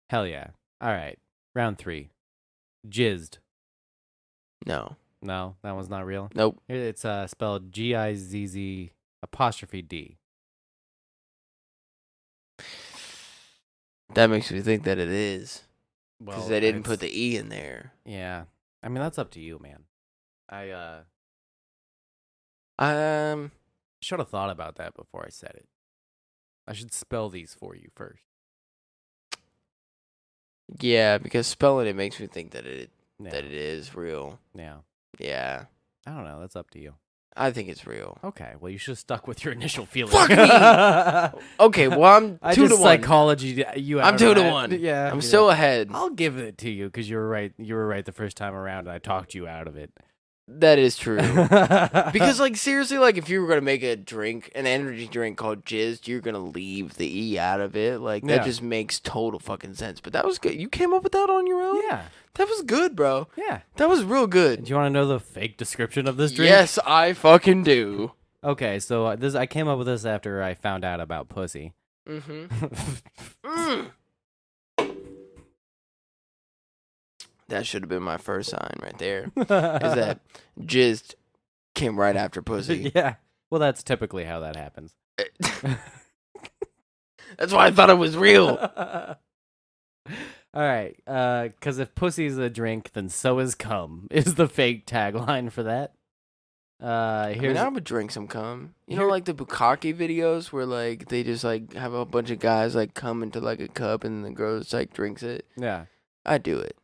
Hell yeah. All right. Round 3. Jizzed. No. No, that one's not real. Nope. It's spelled GIZZ apostrophe D. That makes me think that it is. Because Well, they didn't put it's- the E in there. Yeah. I mean, that's up to you, man. I should have thought about that before I said it. I should spell these for you first. Yeah, because spelling it makes me think that it Yeah. is real. Yeah. Yeah. I don't know. That's up to you. I think it's real. Okay. Well, you should have stuck with your initial feeling. Fuck me! Okay, well, I'm I 2 to just 1. psychology you out I'm of 2 to that. 1. Yeah. I'm you still know. ahead. I'll give it to you because you were right. You were right the first time around, and I talked you out of it. That is true. Because, like, seriously, like, if you were going to make a drink, an energy drink called Jizzed, you're going to leave the E out of it. Like, that Yeah. just makes total fucking sense. But that was good. You came up with that on your own? Yeah. That was good, bro. Yeah. That was real good. Do you want to know the fake description of this drink? Yes, I fucking do. Okay, so I came up with this after I found out about pussy. Mm-hmm. That should have been my first sign right there. Is that Jizzed came right after pussy. Yeah. Well, that's typically how that happens. That's why I thought it was real. All right, because if pussy's a drink, then so is cum, is the fake tagline for that. I Here's mean, I would drink some cum. You know, Here- like the bukkake videos where, like, they just, like, have a bunch of guys, like, come into, like, a cup and the girl just, like, drinks it. yeah. I'd do it.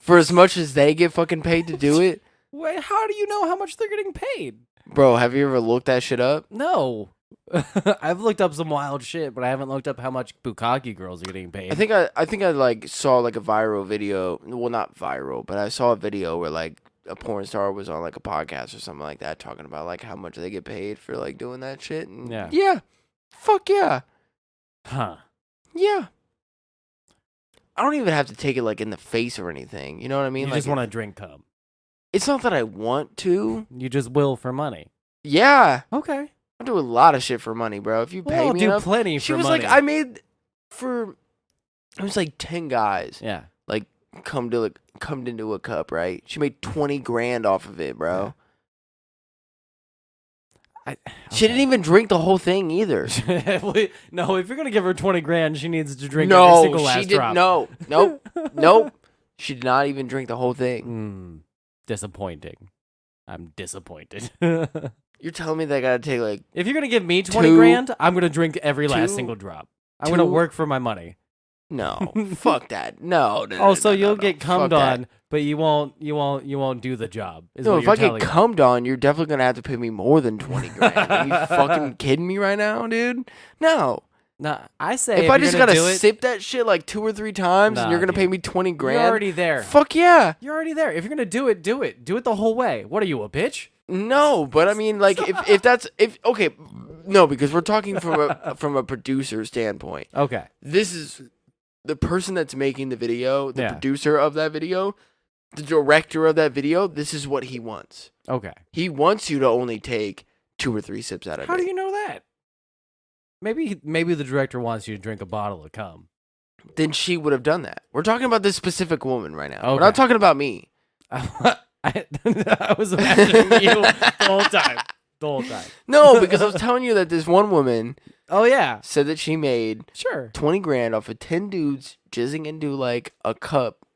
For as much as they get fucking paid to do it. Wait, how do you know how much they're getting paid? Bro, have you ever looked that shit up? No. I've looked up some wild shit, but I haven't looked up how much bukkake girls are getting paid. I think I like saw like a viral video. Well, not viral, but I saw a video where like a porn star was on like a podcast or something like that talking about like how much they get paid for like doing that shit. And Yeah. Fuck yeah. Huh. Yeah. I don't even have to take it like in the face or anything. You know what I mean? You like just want to drink cum. It's not that I want to. You just will for money. Yeah. Okay. I do a lot of shit for money, bro. If you pay I'll me do enough. plenty She for was money. like, I made for. It was like 10 guys. Yeah. Like come into a cup, right? She made 20 grand off of it, bro. She didn't even drink the whole thing either. No, if you're gonna give her 20 grand, she needs to drink every No, single last she didn't. drop. No, nope. She did not even drink the whole thing. Disappointing. I'm disappointed. You're telling me that I gotta take like. If you're gonna give me 20 grand, I'm gonna drink every last single drop. I'm gonna work for my money. No, fuck that. No. Oh, so you'll no. get cummed Fuck that. on, but you won't do the job. Is No, what if you're I get telling me. cummed on, you're definitely gonna have to pay me more than 20 grand. Are you fucking kidding me right now, dude? No. Nah, I say If I you're just gonna gotta do it, sip that shit like 2 or 3 times and Nah, you're gonna pay dude. me 20 grand, you're already there. fuck yeah. You're already there. If you're gonna do it, do it. Do it the whole way. What are you, a bitch? No, but I mean, like, if okay, no, because we're talking from a producer standpoint. Okay. This is the person that's making the video, the Yeah. producer of that video, the director of that video. This is what he wants. Okay. He wants you to only take 2 or 3 sips out of it. How do you know that? Maybe the director wants you to drink a bottle of cum. Then she would have done that. We're talking about this specific woman right now. We're Okay. not talking about me. I was imagining you the whole time. The whole time. No, because I was telling you that this one woman Oh yeah. said that she made Sure. 20 grand off of 10 dudes jizzing into like a cup.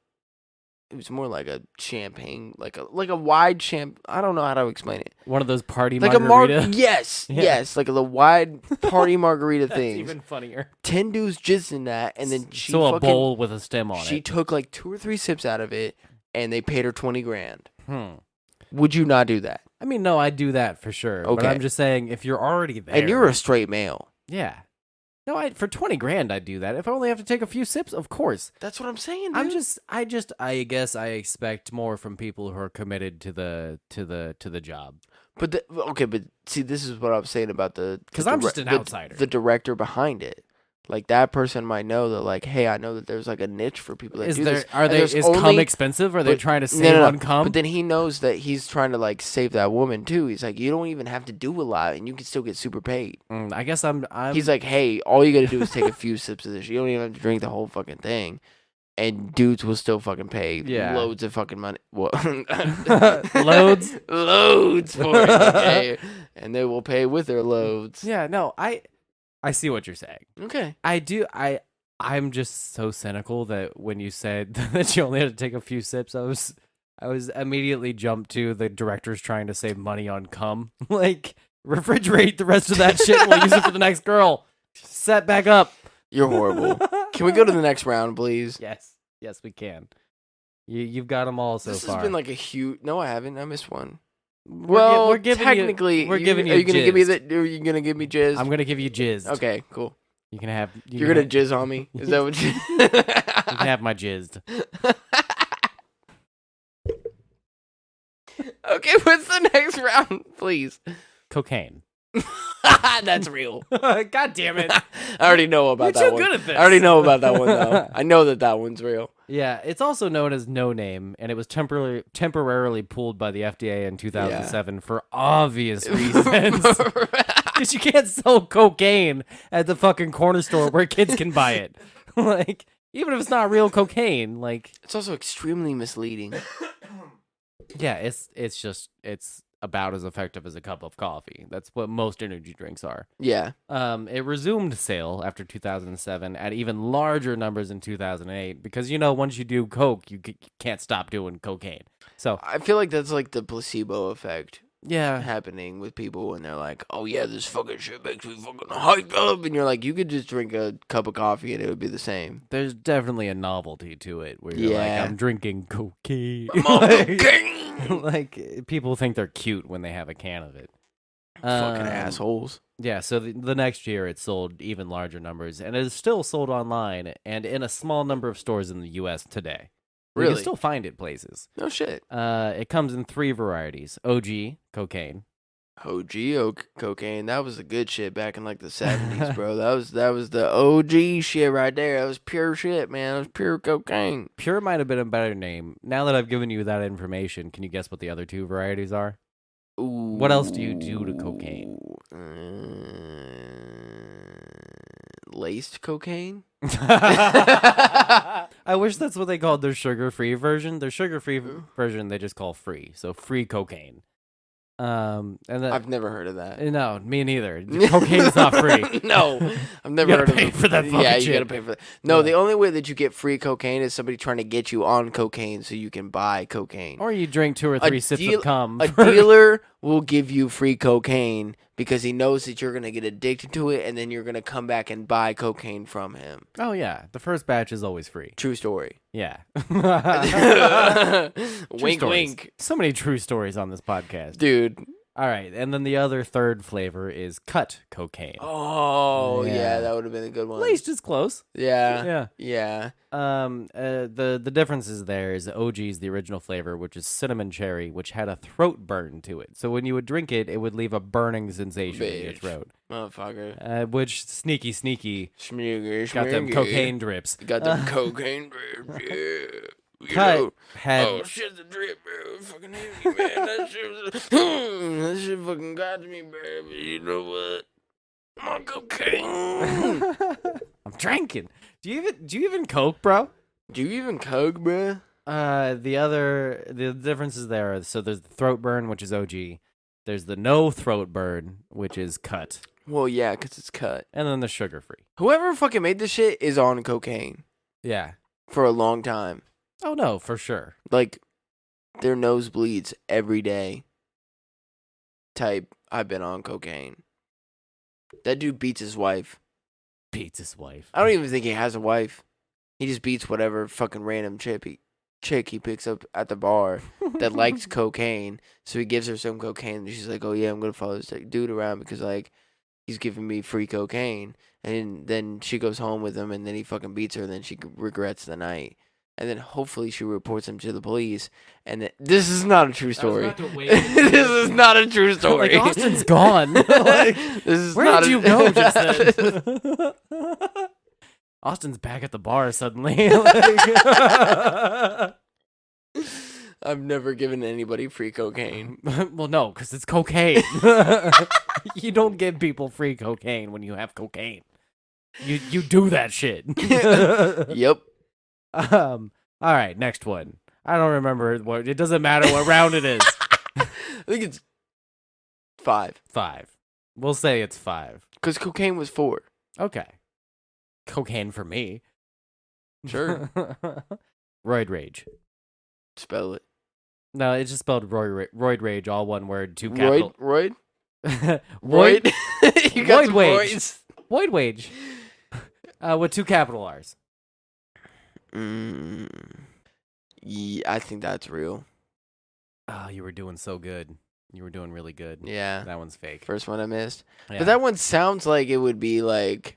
It was more like a champagne, like a wide I don't know how to explain it. One of those party Like margarita. yes, Yeah. yes, like the wide party margarita That's things. even funnier. 10 dudes jizzed in that, and then she So a fucking, bowl with a stem on she it. took like 2 or 3 sips out of it, and they paid her 20 grand. Hmm. Would you not do that? I mean, no, I'd do that for sure. But Okay. I'm just saying, if you're already there, And you're a straight male. yeah. No, for 20 grand, I'd do that. If I only have to take a few sips, of course. That's what I'm saying, dude. I guess I expect more from people who are committed to the job. But okay, but see, this is what I was saying about the 'Cause I'm just an outsider. The director behind it, like that person might know that, like, hey, I know that there's like a niche for people that do this. Is cum expensive? Are they trying to save on cum? But then he knows that he's trying to like save that woman too. He's like, you don't even have to do a lot, and you can still get super paid. I guess I'm. He's like, hey, all you got to do is take a few sips of this. You don't even have to drink the whole fucking thing. And dudes will still fucking pay loads of fucking money. Well, Loads for it, okay? And they will pay with their loads. Yeah, no, I see what you're saying. Okay. I do. I'm just so cynical that when you said that you only had to take a few sips, I was immediately jumped to the director's trying to save money on cum. Like, refrigerate the rest of that shit and we'll use it for the next girl. Set back up. You're horrible. Can we go to the next round, please? Yes, we can. You've got them all so this far. has been like a huge. No, I haven't. I missed one. We're giving technically, we're giving you. Are you gonna give me jizzed. Are you gonna give me jizz? I'm gonna give you jizzed. Okay, cool. You can have. You're gonna jizz on me. Is that what you? You can have my jizzed. Okay, what's the next round, please? Cocaine. That's real. God damn it! I already know about You're that too one. good at this. I already know about that one though. I know that one's real. Yeah, it's also known as No Name, and it was temporarily pulled by the FDA in 2007 for obvious reasons. Because you can't sell cocaine at the fucking corner store where kids can buy it. Like, even if it's not real cocaine, like, It's also extremely misleading. yeah, it's about as effective as a cup of coffee. That's what most energy drinks are. Yeah. It resumed sale after 2007 at even larger numbers in 2008 because, you know, once you do coke, you can't stop doing cocaine. So I feel like that's like the placebo effect yeah, happening with people when they're like, oh yeah, this fucking shit makes me fucking hyped up. And you're like, you could just drink a cup of coffee and it would be the same. there's definitely a novelty to it where you're Yeah. like, I'm drinking cocaine. I'm on cocaine. Like, people think they're cute when they have a can of it. Fucking assholes. Yeah, so the next year it sold even larger numbers, and it is still sold online and in a small number of stores in the U.S. today. You Really? can still find it places. No shit. It comes in 3 varieties. OG, cocaine. OG cocaine. That was the good shit back in like the 70s, bro. That was the OG shit right there. That was pure shit, man. That was pure cocaine. Pure might have been a better name. Now that I've given you that information, can you guess what the other 2 varieties are? Ooh. What else do you do to cocaine? Laced cocaine? I wish that's what they called their sugar-free version. Their sugar-free version they just call free. So free cocaine. And then, I've never heard of that. no, me neither. Cocaine's not free. No, I've never You gotta heard of pay it. for that fucking Yeah, you shit. gotta pay for that. No, Yeah. the only way that you get free cocaine is somebody trying to get you on cocaine so you can buy cocaine. Or you drink 2 or 3 sips of cum. A dealer will give you free cocaine because he knows that you're going to get addicted to it and then you're going to come back and buy cocaine from him. Oh, yeah. The first batch is always free. True story. Yeah. Wink, wink. So many true stories on this podcast. Dude. All right. And then the other third flavor is cut cocaine. Oh, yeah, that would have been a good one. At least it's close. Yeah. Yeah. The differences there is OG is the original flavor, which is cinnamon cherry, which had a throat burn to it. So when you would drink it, it would leave a burning sensation in your throat. Motherfucker. Which sneaky Schmiggy, got them cocaine drips. Got them cocaine drips, yeah. Cut had... Oh shit, the drip, bro. Fucking hit me, man. That shit fucking got to me, bro. But you know what? I'm on cocaine. I'm drinking. Do you even coke, bro? Do you even coke, bro? The differences there are, so there's the throat burn, which is OG. There's the no throat burn, which is cut. Well, yeah, because it's cut. And then the sugar free. Whoever fucking made this shit is on cocaine. Yeah. For a long time. Oh, no, for sure. Like, their nose bleeds every day. Type, I've been on cocaine. That dude beats his wife. Beats his wife. I don't even think he has a wife. He just beats whatever fucking random chick he picks up at the bar that likes cocaine. So he gives her some cocaine. And she's like, oh, yeah, I'm going to follow this dude around because, like, he's giving me free cocaine. And then she goes home with him, and then he fucking beats her, and then she regrets the night. And then hopefully she reports him to the police. And this is not a true story. This is not a true story. Like, Austin's gone. Like, this is where not did you go just then? Austin's back at the bar suddenly. I've never given anybody free cocaine. Well, no, because it's cocaine. You don't give people free cocaine when you have cocaine. You do that shit. Yep. All right, next one. I don't remember what. It doesn't matter what round it is. I think it's 5. 5. We'll say it's 5. Because cocaine was 4. Okay. Cocaine for me. Sure. Roid rage. Spell it. No, it's just spelled roid rage, all one word, 2 capital. Roid? Roid? You got Roid some wage. roids. Roid wage. With 2 capital R's. Yeah, I think that's real. Oh, you were doing so good. You were doing really good. Yeah. That one's fake. First one I missed. Yeah. But that one sounds like it would be like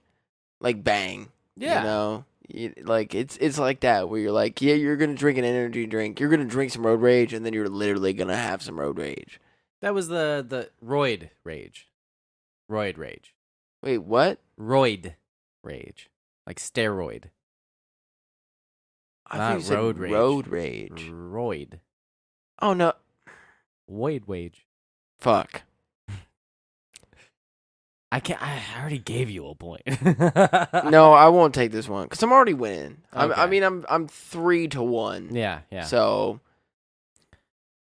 bang. Yeah. You know? Like it's like that where you're like, yeah, you're gonna drink an energy drink, you're gonna drink some road rage, and then you're literally gonna have some road rage. That was the roid rage. Roid rage. Wait, what? Roid rage. Like steroid. I Not thought you said road rage. Road rage. Roid. Oh no. Void wage. Fuck. I can't. I already gave you a point. No, I won't take this one because I'm already winning. Okay. I mean, I'm 3-1. Yeah, yeah. So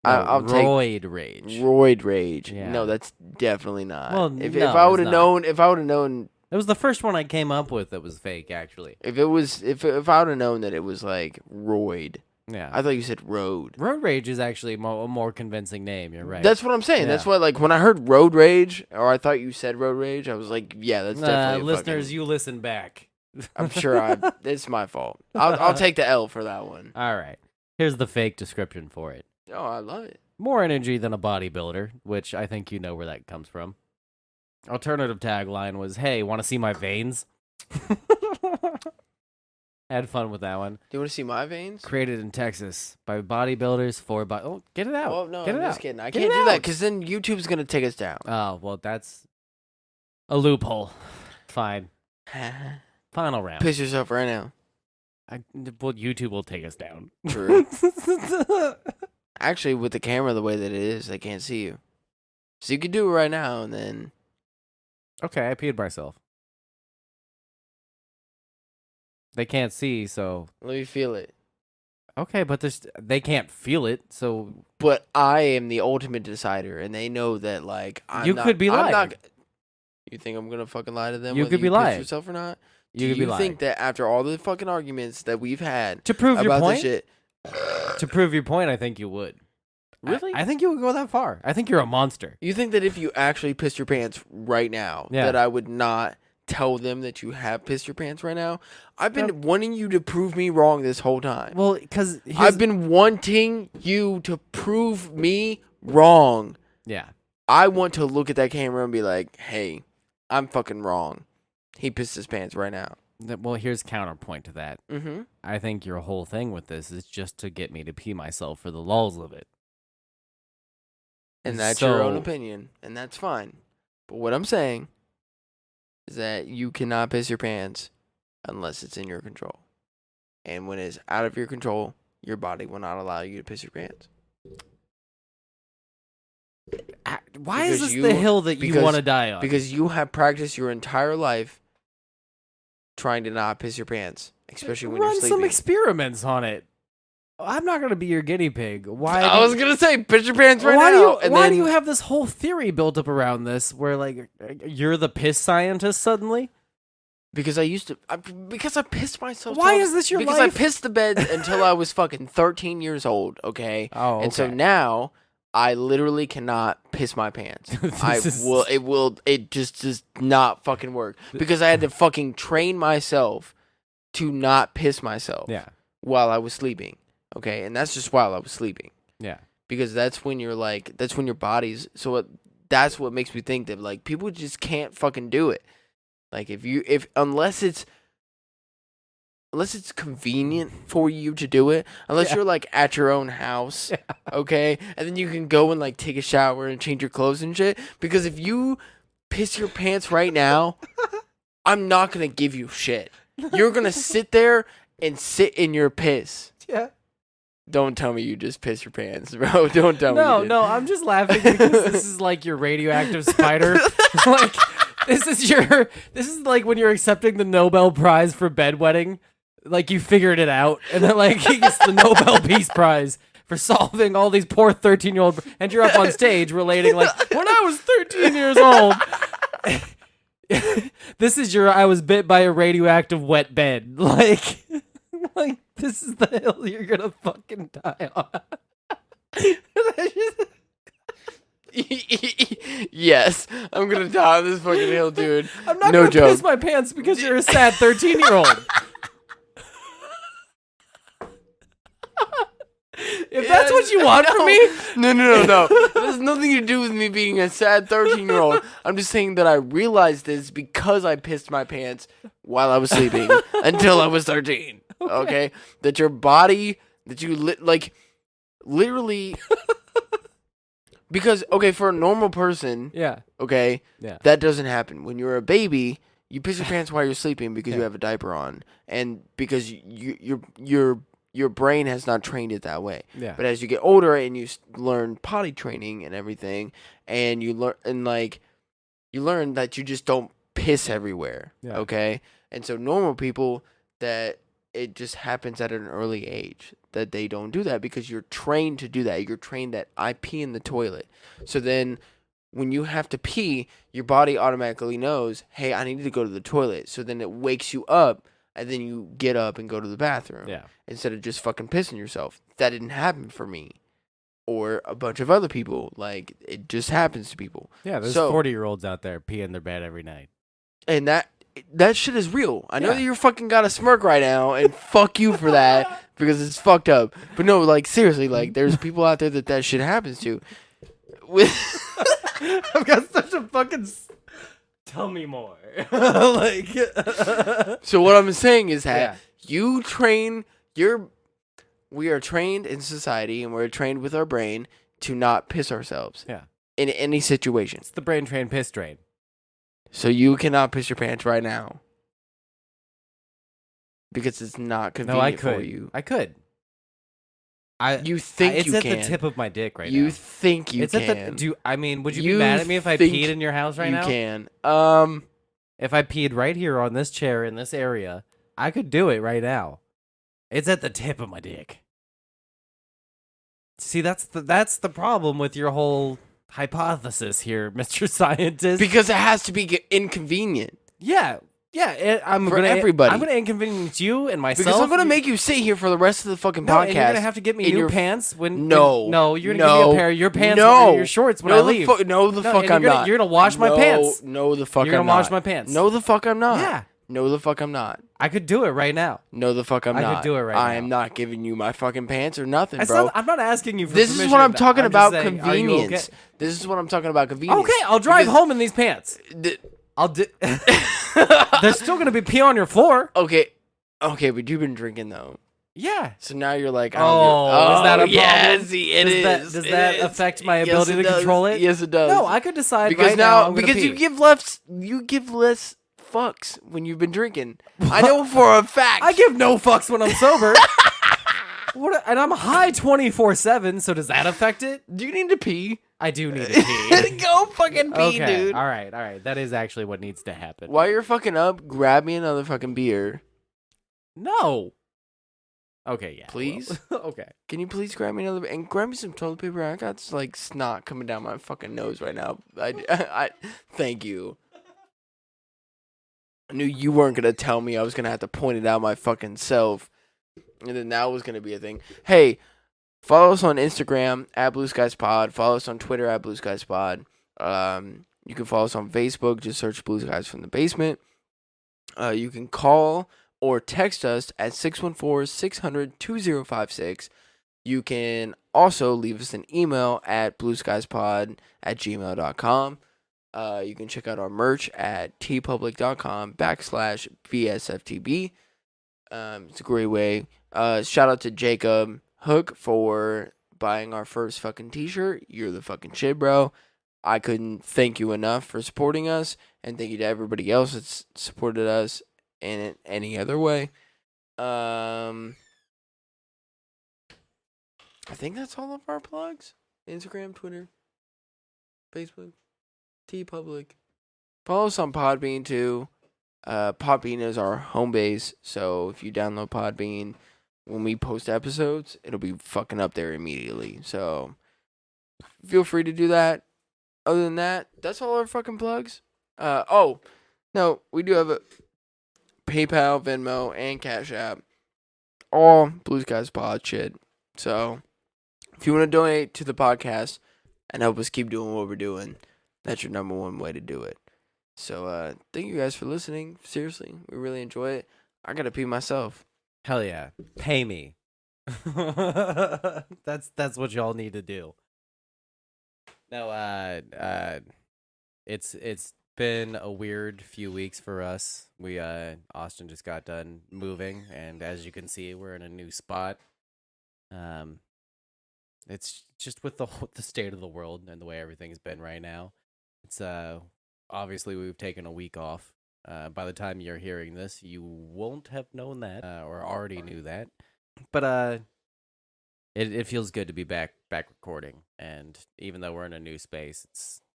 No, I'll take roid rage. roid rage. Yeah. No, that's definitely not. Well, if no, I would it's have not. known, It was the first one I came up with that was fake, actually. if I would have known that it was like roid. Yeah. I thought you said road. Road rage is actually a more convincing name. You're right. That's what I'm saying. Yeah. That's what, like, when I heard road rage, or I thought you said road rage, I was like, yeah, that's definitely a listeners, fucking, you listen back. I'm sure it's my fault. I'll take the L for that one. All right. Here's the fake description for it. Oh, I love it. More energy than a bodybuilder, which I think you know where that comes from. Alternative tagline was, hey, want to see my veins? Had fun with that one. Do you want to see my veins? Created in Texas by bodybuilders for Oh, get it out. Oh, no, get I'm it just out. kidding. I Get can't it do that out. because then YouTube's going to take us down. Oh, well, that's a loophole. Fine. Final round. Piss yourself right now. Well, YouTube will take us down. True. Actually, with the camera the way that it is, they can't see you. So you could do it right now and then... Okay, I peed myself. They can't see, so... Let me feel it. Okay, but they can't feel it, so... But I am the ultimate decider, and they know that, like, You could be lying. You think I'm gonna fucking lie to them? You whether could be piss lying. yourself or not? You could be lying. think that after all the fucking arguments that we've had To prove your about point? this shit, To prove your point, I think you would. Really? I think you would go that far. I think you're a monster. You think that if you actually pissed your pants right now, Yeah. that I would not tell them that you have pissed your pants right now? I've been wanting you to prove me wrong this whole time. Well, because I've been wanting you to prove me wrong. Yeah. I want to look at that camera and be like, hey, I'm fucking wrong. He pissed his pants right now. Well, here's counterpoint to that. Mm-hmm. I think your whole thing with this is just to get me to pee myself for the lulz of it. And that's your own opinion, and that's fine. But what I'm saying is that you cannot piss your pants unless it's in your control. And when it's out of your control, your body will not allow you to piss your pants. Why is this the hill that you want to die on? Because you have practiced your entire life trying to not piss your pants, especially when you're Run sleeping. some experiments on it. I'm not going to be your guinea pig. Why? I was going to say, piss your pants right why now. Why do you have this whole theory built up around this where, like, you're the piss scientist suddenly? Because I pissed myself. Why is this your because life? I pissed the bed until I was fucking 13 years old, okay? Oh, okay. And so now I literally cannot piss my pants. It just does not fucking work. Because I had to fucking train myself to not piss myself while I was sleeping. Okay, and that's just while I was sleeping. Yeah. Because that's when you're like, that's when your body's, that's what makes me think that, like, people just can't fucking do it. Like, unless it's convenient for you to do it, unless you're, like, at your own house, okay? And then you can go and, like, take a shower and change your clothes and shit. Because if you piss your pants right now, I'm not going to give you shit. You're going to sit there and sit in your piss. Yeah. Don't tell me you just piss your pants, bro. Don't tell me. No, I'm just laughing because this is like your radioactive spider. Like, this is like when you're accepting the Nobel Prize for bedwetting. Like, you figured it out, and then, like, he gets the Nobel Peace Prize for solving all these poor 13-year-old, and you're up on stage relating, like, when I was 13 years old. This is I was bit by a radioactive wet bed. Like, this is the hill you're gonna fucking die on. Yes, I'm gonna die on this fucking hill, dude. I'm not gonna piss my pants because you're a sad 13-year-old. If that's what you want from me, no. It has nothing to do with me being a sad 13-year-old. I'm just saying that I realized this because I pissed my pants while I was sleeping until I was 13. Okay? That your body, that you literally. Because, okay, for a normal person, okay, that doesn't happen. When you're a baby, you piss your pants while you're sleeping because you have a diaper on, and because your brain has not trained it that way. Yeah. But as you get older and you learn potty training and everything, and you learn that you just don't piss everywhere. Yeah. Okay, and so normal people, that it just happens at an early age that they don't do that because you're trained to do that. You're trained that I pee in the toilet. So then when you have to pee, your body automatically knows, hey, I need to go to the toilet. So then it wakes you up, and then you get up and go to the bathroom. Yeah. Instead of just fucking pissing yourself. That didn't happen for me. Or a bunch of other people. Like, it just happens to people. Yeah, there's 40-year-olds out there peeing their bed every night. And that shit is real. I know that you're fucking got a smirk right now, and fuck you for that, because it's fucked up. But no, like, seriously, like, there's people out there that shit happens to. I've got such a fucking... Tell me more. Like... So what I'm saying is that we are trained in society, and we're trained with our brain to not piss ourselves. Yeah. In any situation. It's the brain train piss train. So you cannot piss your pants right now. Because it's not convenient for you. I could. You think it's you at can. the tip of my dick right now. You think you can. Would you be mad at me if I peed in your house right now? You can. If I peed right here on this chair in this area, I could do it right now. It's at the tip of my dick. See, that's the problem with your whole hypothesis here, Mr. Scientist. Because it has to be inconvenient. Yeah. Yeah, I'm For gonna everybody. I'm gonna inconvenience you and myself. Because I'm gonna make you sit here for the rest of the fucking No, podcast. and you're gonna have to get me in new your- pants when. No. No, you're gonna give me a pair of your pants or your shorts when I leave. No, the fuck and I'm not. You're gonna wash my pants. No, the fuck You're I'm gonna not. wash my pants. No, the fuck I'm not. Yeah. No, the fuck I'm not. I could do it right now. No, the fuck I'm I could not. do it right I now. am not giving you my fucking pants or nothing, bro. I'm not asking you for This is permission what I'm of that. talking I'm about, just saying, are you convenience. okay? This is what I'm talking about, convenience. Okay, I'll drive Because- home in these pants. I'll do. There's still gonna be pee on your floor. Okay, but you've been drinking though. Yeah. So now you're like, I Oh, don't give, is that a problem? Yes, it does is. That, does It that is. affect my Yes, ability it to does. control it? Yes, it does. No, I could decide because right now I'm gonna because pee. you give less fucks when you've been drinking. I know for a fact. I give no fucks when I'm sober. And I'm high 24/7. So does that affect it? Do you need to pee? I do need to pee. Go fucking pee, Okay. dude. All right. That is actually what needs to happen. While you're fucking up, grab me another fucking beer. No. Okay. Yeah. Please? well, okay. Can you please grab me another and grab me some toilet paper? I got like snot coming down my fucking nose right now. I thank you. I knew you weren't gonna tell me I was gonna have to point it out my fucking self, and then that was gonna be a thing. Hey, follow us on Instagram at Blue Skies Pod. Follow us on Twitter at Blue Skies Pod. You can follow us on Facebook. Just search Blue Skies from the Basement. You can call or text us at 614-600-2056. You can also leave us an email at blueskiespod@gmail.com. You can check out our merch at tpublic.com/VSFTB. It's a great way. Shout out to Jacob Hook for buying our first fucking t-shirt. You're the fucking shit, bro. I couldn't thank you enough for supporting us, and thank you to everybody else that's supported us in any other way. I think that's all of our plugs. Instagram, Twitter, Facebook, TeePublic. Follow us on Podbean too. Podbean is our home base, so if you download Podbean, when we post episodes, it'll be fucking up there immediately. So feel free to do that. Other than that, that's all our fucking plugs. No, we do have a PayPal, Venmo, and Cash App. All Blue Skies Pod shit. So if you want to donate to the podcast and help us keep doing what we're doing, that's your number one way to do it. So thank you guys for listening. Seriously, we really enjoy it. I gotta pee myself. Hell yeah. Pay me. That's what y'all need to do. No, it's been a weird few weeks for us. We Austin just got done moving, and as you can see, we're in a new spot. It's just with the state of the world and the way everything's been right now. It's obviously we've taken a week off. By the time you're hearing this, you won't have known that or already knew that. But it feels good to be back recording, and even though we're in a new space,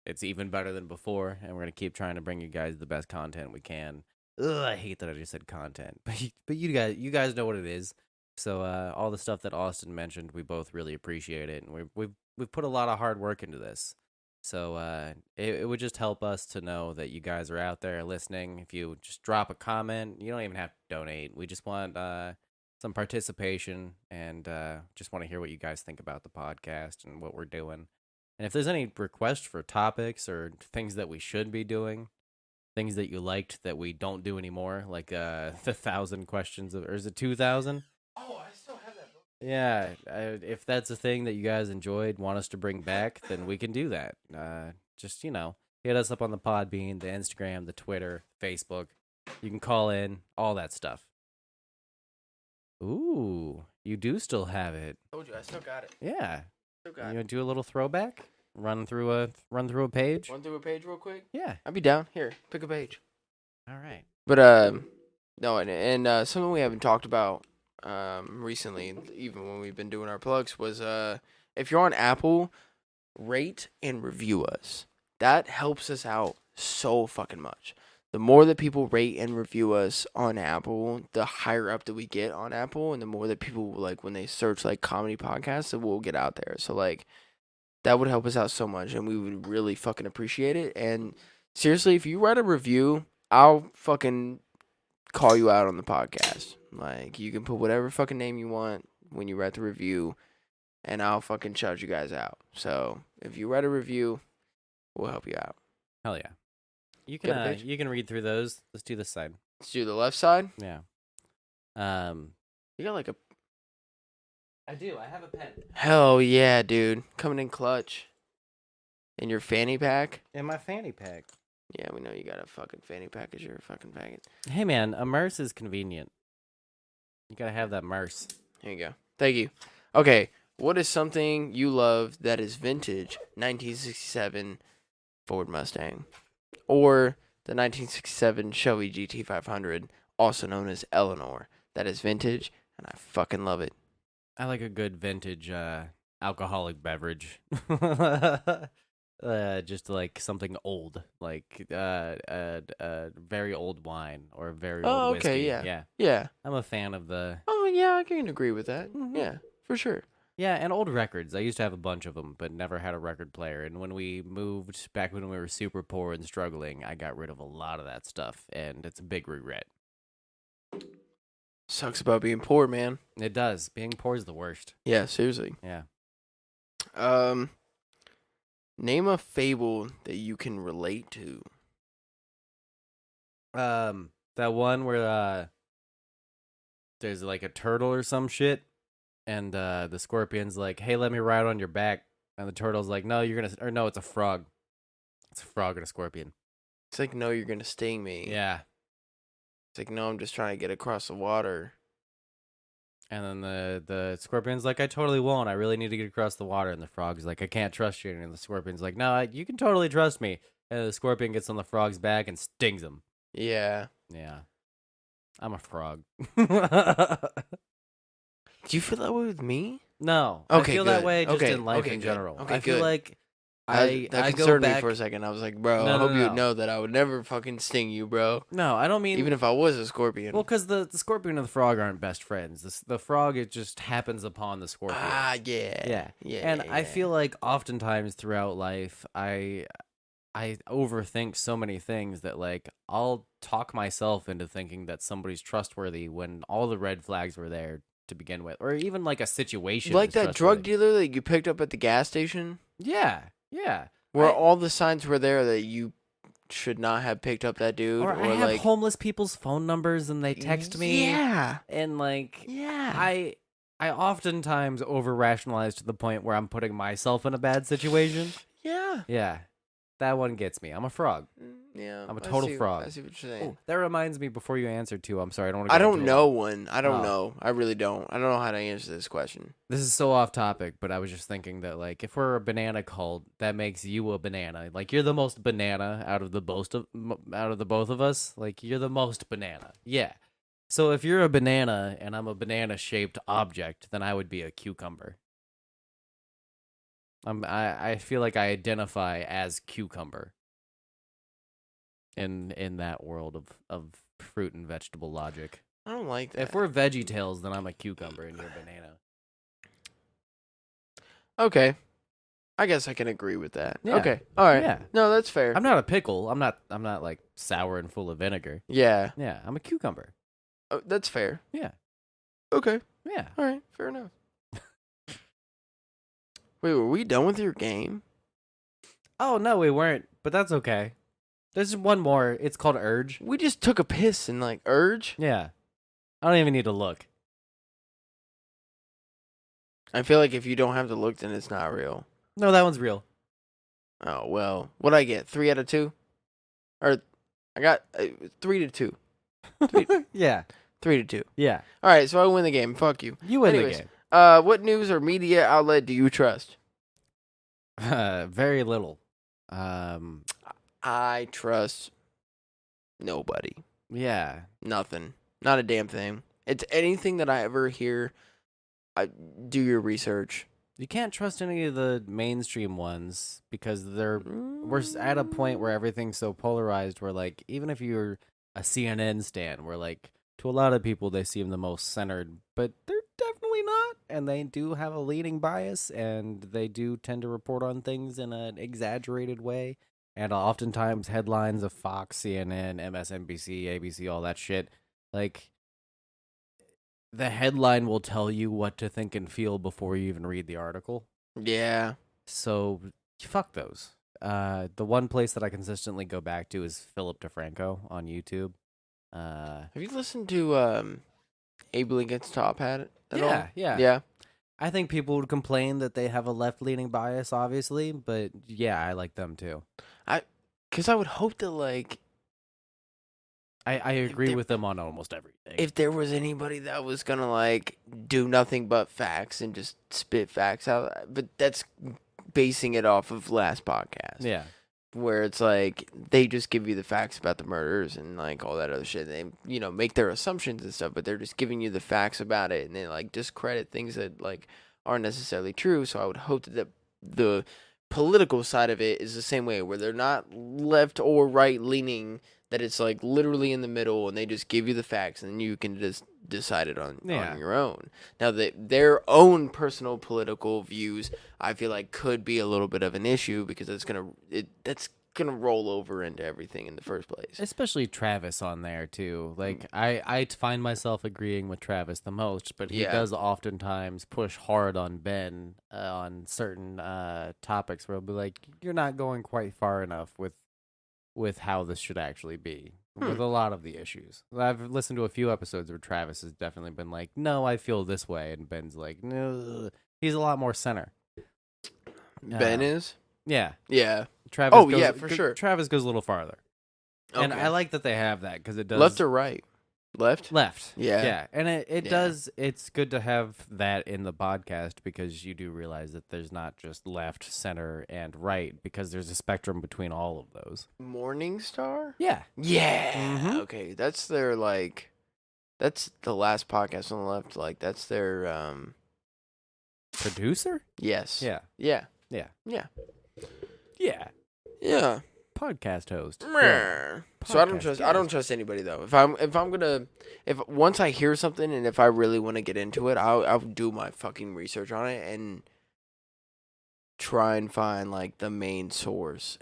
it's even better than before, and we're gonna keep trying to bring you guys the best content we can. Ugh, I hate that I just said content, but you guys know what it is. So all the stuff that Austin mentioned, we both really appreciate it, and we've put a lot of hard work into this. So it would just help us to know that you guys are out there listening. If you just drop a comment, you don't even have to donate. We just want some participation, and just want to hear what you guys think about the podcast and what we're doing. And if there's any requests for topics or things that we should be doing, things that you liked that we don't do anymore, like the 1,000 questions, or is it 2,000? Oh, I still have that book. Yeah, if that's a thing that you guys enjoyed, want us to bring back, then we can do that. Just, hit us up on the Podbean, the Instagram, the Twitter, Facebook. You can call in, all that stuff. Ooh, you do still have it. Told you, I still got it. Yeah. Still You got it. want to do a little throwback? Run through a page? Run through a page real quick? Yeah. I'd be down. Here, pick a page. All right. But no, and something we haven't talked about recently, even when we've been doing our plugs, was if you're on Apple, rate and review us. That helps us out so fucking much. The more that people rate and review us on Apple, the higher up that we get on Apple, and the more that people, like, when they search like comedy podcasts, that we'll get out there. So like that would help us out so much, and we would really fucking appreciate it. And seriously, if you write a review I'll fucking call you out on the podcast. Like, you can put whatever fucking name you want when you write the review, and I'll fucking shout you guys out. So, if you write a review, we'll help you out. Hell yeah. You Got a can page? you can read through those. Let's do this side. Let's do the left side. Yeah. You got like a... I do. I have a pen. Hell yeah, dude. Coming in clutch. In your fanny pack. In my fanny pack. Yeah, we know you got a fucking fanny pack as your fucking faggot. Hey man, a Merce is convenient. You gotta have that Merce. Here you go. Thank you. Okay, what is something you love that is vintage 1967 Ford Mustang? Or the 1967 Chevy GT500, also known as Eleanor. That is vintage, and I fucking love it. I like a good vintage alcoholic beverage. Just like something old, like very old wine or very old whiskey. Okay, yeah. Yeah. Yeah. I'm a fan of the... Oh, yeah, I can agree with that. Mhm. Yeah, for sure. Yeah, and old records. I used to have a bunch of them, but never had a record player. And when we moved back when we were super poor and struggling, I got rid of a lot of that stuff, and it's a big regret. Sucks about being poor, man. It does. Being poor is the worst. Yeah, seriously. Yeah. Name a fable that you can relate to. That one where there's like a turtle or some shit, and the scorpion's like, "Hey, let me ride on your back," and the turtle's like, "No, you're gonna," or no, it's a frog. It's a frog and a scorpion. It's like, no, you're going to sting me. Yeah. It's like, no, I'm just trying to get across the water. And then the scorpion's like, "I totally won't. I really need to get across the water." And the frog's like, "I can't trust you." And the scorpion's like, "No, you can totally trust me." And the scorpion gets on the frog's back and stings him. Yeah. Yeah. I'm a frog. Do you feel that way with me? No. Okay, I feel that good. way just Okay, in life okay, in good. general. Okay, I feel good. like That I go concerned back... me for a second. I was like, bro, No, I no, hope you no. would know that I would never fucking sting you, bro. No, I don't mean... Even if I was a scorpion. Well, because the scorpion and the frog aren't best friends. The frog, it just happens upon the scorpion. Ah, yeah. Yeah. Yeah. And I yeah. feel like oftentimes throughout life, I overthink so many things that, like, I'll talk myself into thinking that somebody's trustworthy when all the red flags were there to begin with. Or even, like, a situation Like is that drug trustworthy. dealer that you picked up at the gas station? Yeah, yeah. Where all the signs were there that you should not have picked up that dude. Or I have like, homeless people's phone numbers and they text me. Yeah. And, like, Yeah. I oftentimes over-rationalize to the point where I'm putting myself in a bad situation. Yeah. Yeah. That one gets me. I'm a frog. Yeah. I'm a total frog. I see what you're saying. Oh, that reminds me, before you answer, too, I'm sorry, I don't want to I don't know one. I don't Oh. know. I really don't. I don't know how to answer this question. This is so off topic, but I was just thinking that, like, if we're a banana cult, that makes you a banana. Like, you're the most banana out of the both of us. Like, you're the most banana. Yeah. So if you're a banana and I'm a banana-shaped object, then I would be a cucumber. I feel like I identify as cucumber in that world of fruit and vegetable logic. I don't like that. If we're Veggie Tales, then I'm a cucumber and you're a banana. Okay. I guess I can agree with that. Yeah. Okay. All right. Yeah. No, that's fair. I'm not a pickle. I'm not like sour and full of vinegar. Yeah. Yeah, I'm a cucumber. Oh, that's fair. Yeah. Okay. Yeah. All right. Fair enough. Wait, were we done with your game? Oh no, we weren't, but that's okay. There's one more. It's called Urge. We just took a piss and like Urge. Yeah. I don't even need to look. I feel like if you don't have to look, then it's not real. No, that one's real. Oh well. What'd I get? 3 out of 2? Or I got 3 to 2. Yeah. 3 to 2. Yeah. All right, so I win the game. Fuck you. You win Anyways, the game. What news or media outlet do you trust? Very little. I trust nobody. Yeah. Nothing. Not a damn thing. It's anything that I ever hear. Do your research. You can't trust any of the mainstream ones because we're at a point where everything's so polarized where, like, even if you're a CNN stan, where, like, to a lot of people they seem the most centered, but they're definitely not, and they do have a leading bias, and they do tend to report on things in an exaggerated way, and oftentimes headlines of Fox, CNN, MSNBC, ABC, all that shit, like, the headline will tell you what to think and feel before you even read the article. Yeah. So fuck those. The one place that I consistently go back to is Philip DeFranco on YouTube. Have you listened to Abe Lincoln's Top Hat at all? Yeah. I think people would complain that they have a left-leaning bias, obviously, but yeah, I like them too. Because I would hope that, like, I agree with them on almost everything. if there was anybody that was gonna, like, do nothing but facts and just spit facts out, but that's basing it off of last podcast. Yeah. Where it's like they just give you the facts about the murders and like all that other shit. They, make their assumptions and stuff, but they're just giving you the facts about it, and they like discredit things that like aren't necessarily true. So I would hope that the political side of it is the same way, where they're not left or right leaning, that it's like literally in the middle, and they just give you the facts, and you can just decide it on your own. Now, their own personal political views, I feel like, could be a little bit of an issue, because that's gonna roll over into everything in the first place. Especially Travis on there too. Like I find myself agreeing with Travis the most, but he does oftentimes push hard on Ben on certain topics where he'll be like, "You're not going quite far enough with how this should actually be." With a lot of the issues. I've listened to a few episodes where Travis has definitely been like, "No, I feel this way," and Ben's like, "No." He's a lot more center. Ben is? Yeah. Yeah. Travis for sure. Travis goes a little farther. Okay. And I like that they have that, because it does... Left or right? Left? Left. Yeah. Yeah. And it does... It's good to have that in the podcast, because you do realize that there's not just left, center, and right, because there's a spectrum between all of those. Morningstar? Yeah. Yeah. Mhm. Okay. That's their, like... That's the last podcast on the left. Like, that's their... Producer? Yes. Yeah. Yeah. Yeah. Yeah. Yeah. Yeah. Podcast host. Yeah. So I don't trust anybody though. If once I hear something, and if I really want to get into it, I'll do my fucking research on it and try and find like the main source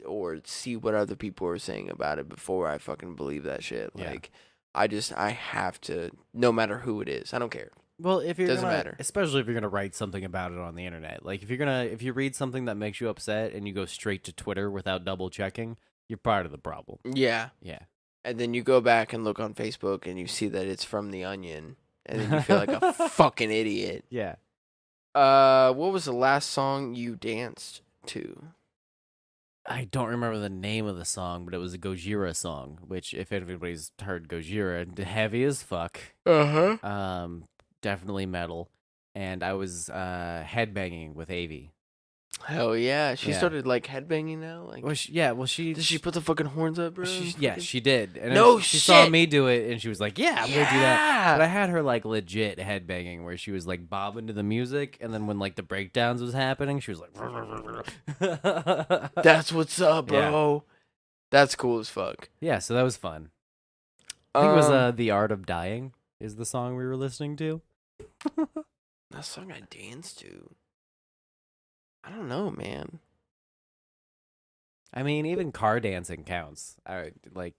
or see what other people are saying about it before I fucking believe that shit. Yeah. Like I have to, no matter who it is. I don't care. Well, if you're Doesn't matter. Especially if you're gonna write something about it on the internet. Like if you read something that makes you upset and you go straight to Twitter without double checking, you're part of the problem. Yeah. Yeah. And then you go back and look on Facebook and you see that it's from The Onion, and then you feel like a fucking idiot. Yeah. What was the last song you danced to? I don't remember the name of the song, but it was a Gojira song, which, if anybody's heard Gojira, heavy as fuck. Uh-huh. Definitely metal. And I was headbanging with Avi. Hell yeah. She Yeah. started like headbanging now? Like, she did she put the fucking horns up, bro? she did. And No she saw shit. me do it, and she was like, "Yeah, I'm gonna do that." Yeah. But I had her like legit headbanging, where she was like bobbing to the music, and then when like the breakdowns was happening, she was like, That's what's up, bro. That's cool as fuck. Yeah, so that was fun. I think it was "The Art of Dying" is the song we were listening to. That song I danced to. I don't know, man. I mean, even car dancing counts.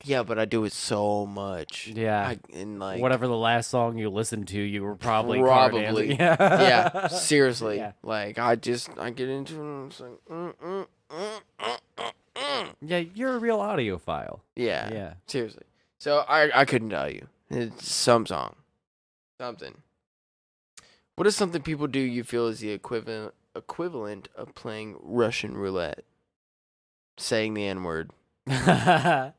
Yeah, but I do it so much. Yeah. And like whatever the last song you listened to, you were probably car dancing. Yeah. Yeah, seriously. Yeah. Like I get into it and it's like Yeah, you're a real audiophile. Yeah. Yeah. Seriously. So I couldn't tell you. It's some song. Something. What is something people do you feel is the equivalent of playing Russian roulette? Saying the N-word. Well,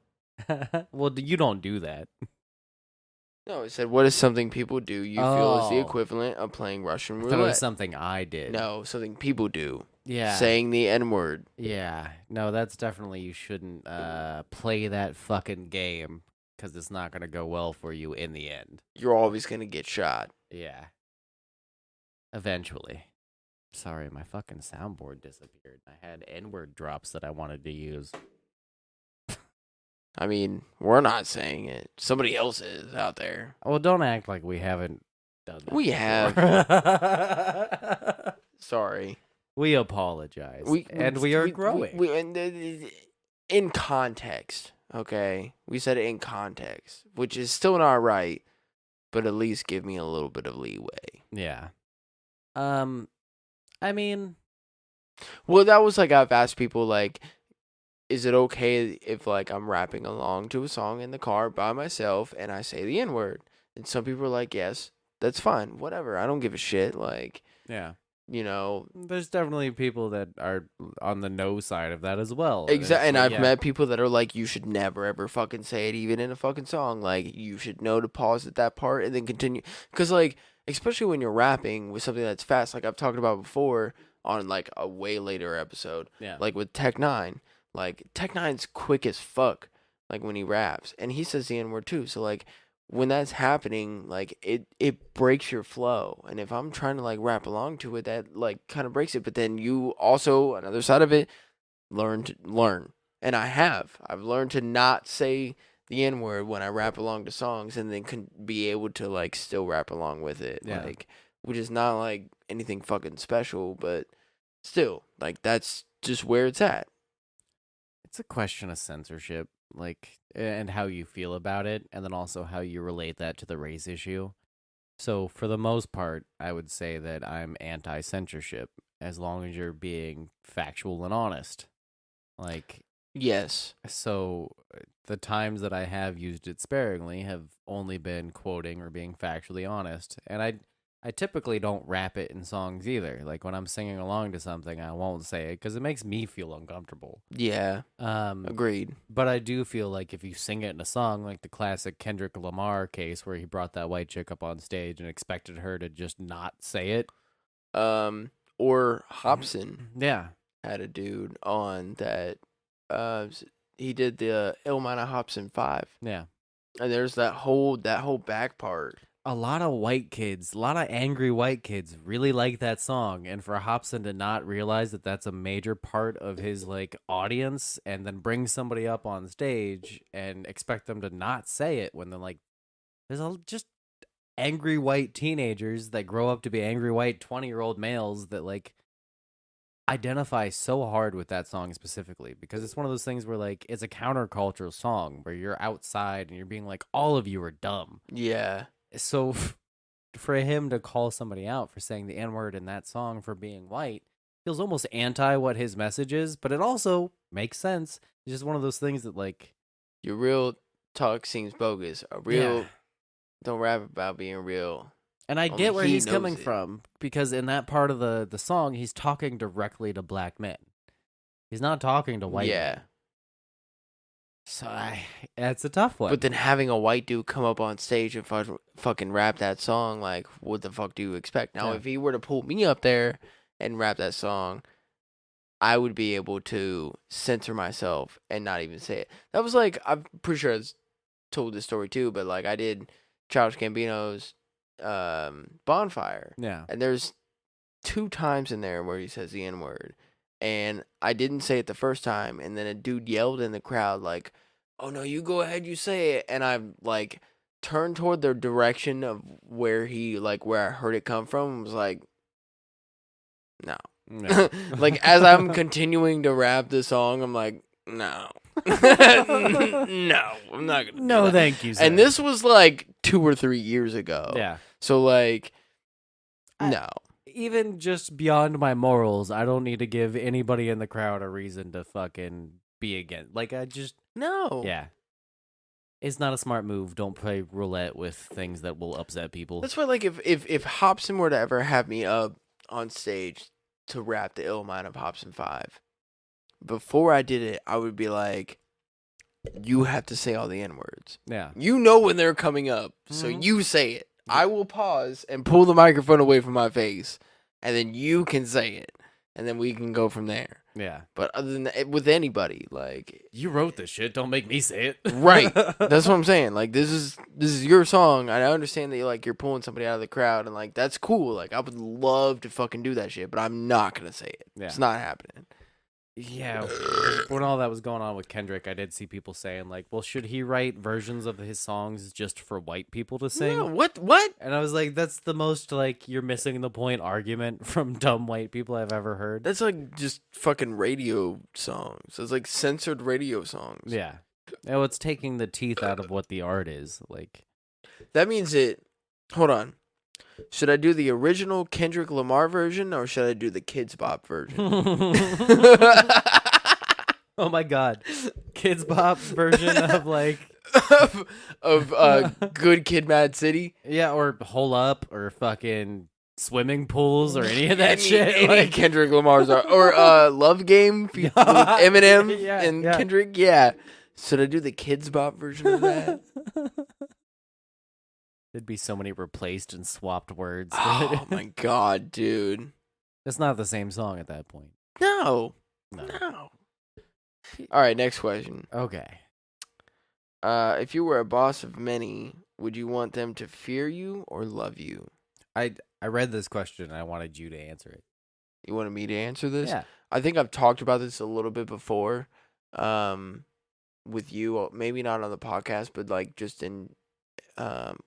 you don't do that. No, it said, what is something people do you feel is the Oh. equivalent of playing Russian I roulette? thought it was something I did. No, something people do. Yeah. Saying the N-word. Yeah. No, that's definitely, you shouldn't play that fucking game, because it's not going to go well for you in the end. You're always going to get shot. Yeah. Eventually. Sorry, my fucking soundboard disappeared. I had N-word drops that I wanted to use. I mean, we're not saying it. Somebody else is out there. Well, don't act like we haven't done that. We before. have. Sorry. We apologize. And we are growing. In context, okay? We said it in context, which is still not right, but at least give me a little bit of leeway. Yeah. I mean, well, that was like I've asked people like, is it okay if like I'm rapping along to a song in the car by myself and I say the N-word? And some people are like, yes, that's fine, whatever. I don't give a shit. Like, yeah. you know, There's definitely people that are on the no side of that as well. exactly. And like, I've met people that are like, you should never ever fucking say it, even in a fucking song. Like, you should know to pause at that part and then continue. Because like, especially when you're rapping with something that's fast, like I've talked about before on like a way later episode, like with Tech 9. Like, Tech 9's quick as fuck, like, when he raps. And he says the N-word, too. So, like, when that's happening, like, it breaks your flow. And if I'm trying to, like, rap along to it, that, like, kind of breaks it. But then you also, another side of it, learn. And I have. I've learned to not say the N-word when I rap along to songs and then can be able to, like, still rap along with it. Yeah. Like, which is not, like, anything fucking special. But still, like, that's just where it's at. It's a question of censorship, like, and how you feel about it, and then also how you relate that to the race issue. So, for the most part, I would say that I'm anti-censorship, as long as you're being factual and honest. Like, yes. So, the times that I have used it sparingly have only been quoting or being factually honest, and I typically don't rap it in songs either. Like, when I'm singing along to something, I won't say it because it makes me feel uncomfortable. Yeah. Agreed. But I do feel like if you sing it in a song, like the classic Kendrick Lamar case where he brought that white chick up on stage and expected her to just not say it. Or Hobson. Yeah. Had a dude on that. He did the Illmind Hobson 5. Yeah. And there's that whole back part. A lot of white kids, a lot of angry white kids really like that song. And for Hobson to not realize that that's a major part of his, like, audience and then bring somebody up on stage and expect them to not say it when they're like, there's just angry white teenagers that grow up to be angry white 20-year-old males that, like, identify so hard with that song specifically because it's one of those things where, like, it's a countercultural song where you're outside and you're being like, all of you are dumb. Yeah. So for him to call somebody out for saying the N-word in that song for being white feels almost anti what his message is, but it also makes sense. It's just one of those things that, like, your real talk seems bogus. A real don't rap about being real. And I get where he's coming from because in that part of the song, he's talking directly to black men. He's not talking to white men. So that's a tough one. But then having a white dude come up on stage and fucking rap that song, like, what the fuck do you expect? Now, if he were to pull me up there and rap that song, I would be able to censor myself and not even say it. That was like, I'm pretty sure I told this story too, but like I did Childish Gambino's Bonfire. Yeah. And there's 2 times in there where he says the N-word. And I didn't say it the first time, and then a dude yelled in the crowd, like, oh, no, you go ahead, you say it. And I, like, turned toward the direction of where I heard it come from, and was like, no. Like, as I'm continuing to rap the song, I'm like, no. No, I'm not going to No, thank you, sir. And this was, like, 2 or 3 years ago. Yeah. So, like, no. Even just beyond my morals, I don't need to give anybody in the crowd a reason to fucking be against. Like, I just... No. Yeah. It's not a smart move. Don't play roulette with things that will upset people. That's why, like, if Hobson were to ever have me up on stage to rap the Illmind of Hobson 5, before I did it, I would be like, you have to say all the N-words. Yeah. You know when they're coming up, so you say it. I will pause and pull the microphone away from my face, and then you can say it, and then we can go from there. Yeah. But other than that, with anybody, like, you wrote this shit, don't make me say it. Right. That's what I'm saying. Like, this is your song, and I understand that you're pulling somebody out of the crowd, and like that's cool. Like, I would love to fucking do that shit, but I'm not gonna say it. Yeah. It's not happening. Yeah, when all that was going on with Kendrick, I did see people saying like, "Well, should he write versions of his songs just for white people to sing?" No, what? And I was like, "That's the most like you're missing the point argument from dumb white people I've ever heard." That's like just fucking radio songs. It's like censored radio songs. Yeah, no, it's taking the teeth out of what the art is. Like, That means it. Hold on. Should I do the original Kendrick Lamar version or should I do the Kids Bop version? oh my god, Kids Bop version of like of Good Kid, Mad City. yeah, or Hole Up or fucking swimming pools or any of that Any shit. Like, Kendrick Lamar's art. Or Love Game with Eminem Yeah, and yeah. Kendrick. Yeah. Should I do the Kids Bop version of that? There'd be so many replaced and swapped words. Oh my god, dude. It's not the same song at that point. No. No. No. All right, next question. Okay. If you were a boss of many, would you want them to fear you or love you? I read this question and I wanted you to answer it. You wanted me to answer this? Yeah. I think I've talked about this a little bit before, with you. Maybe not on the podcast, but like just in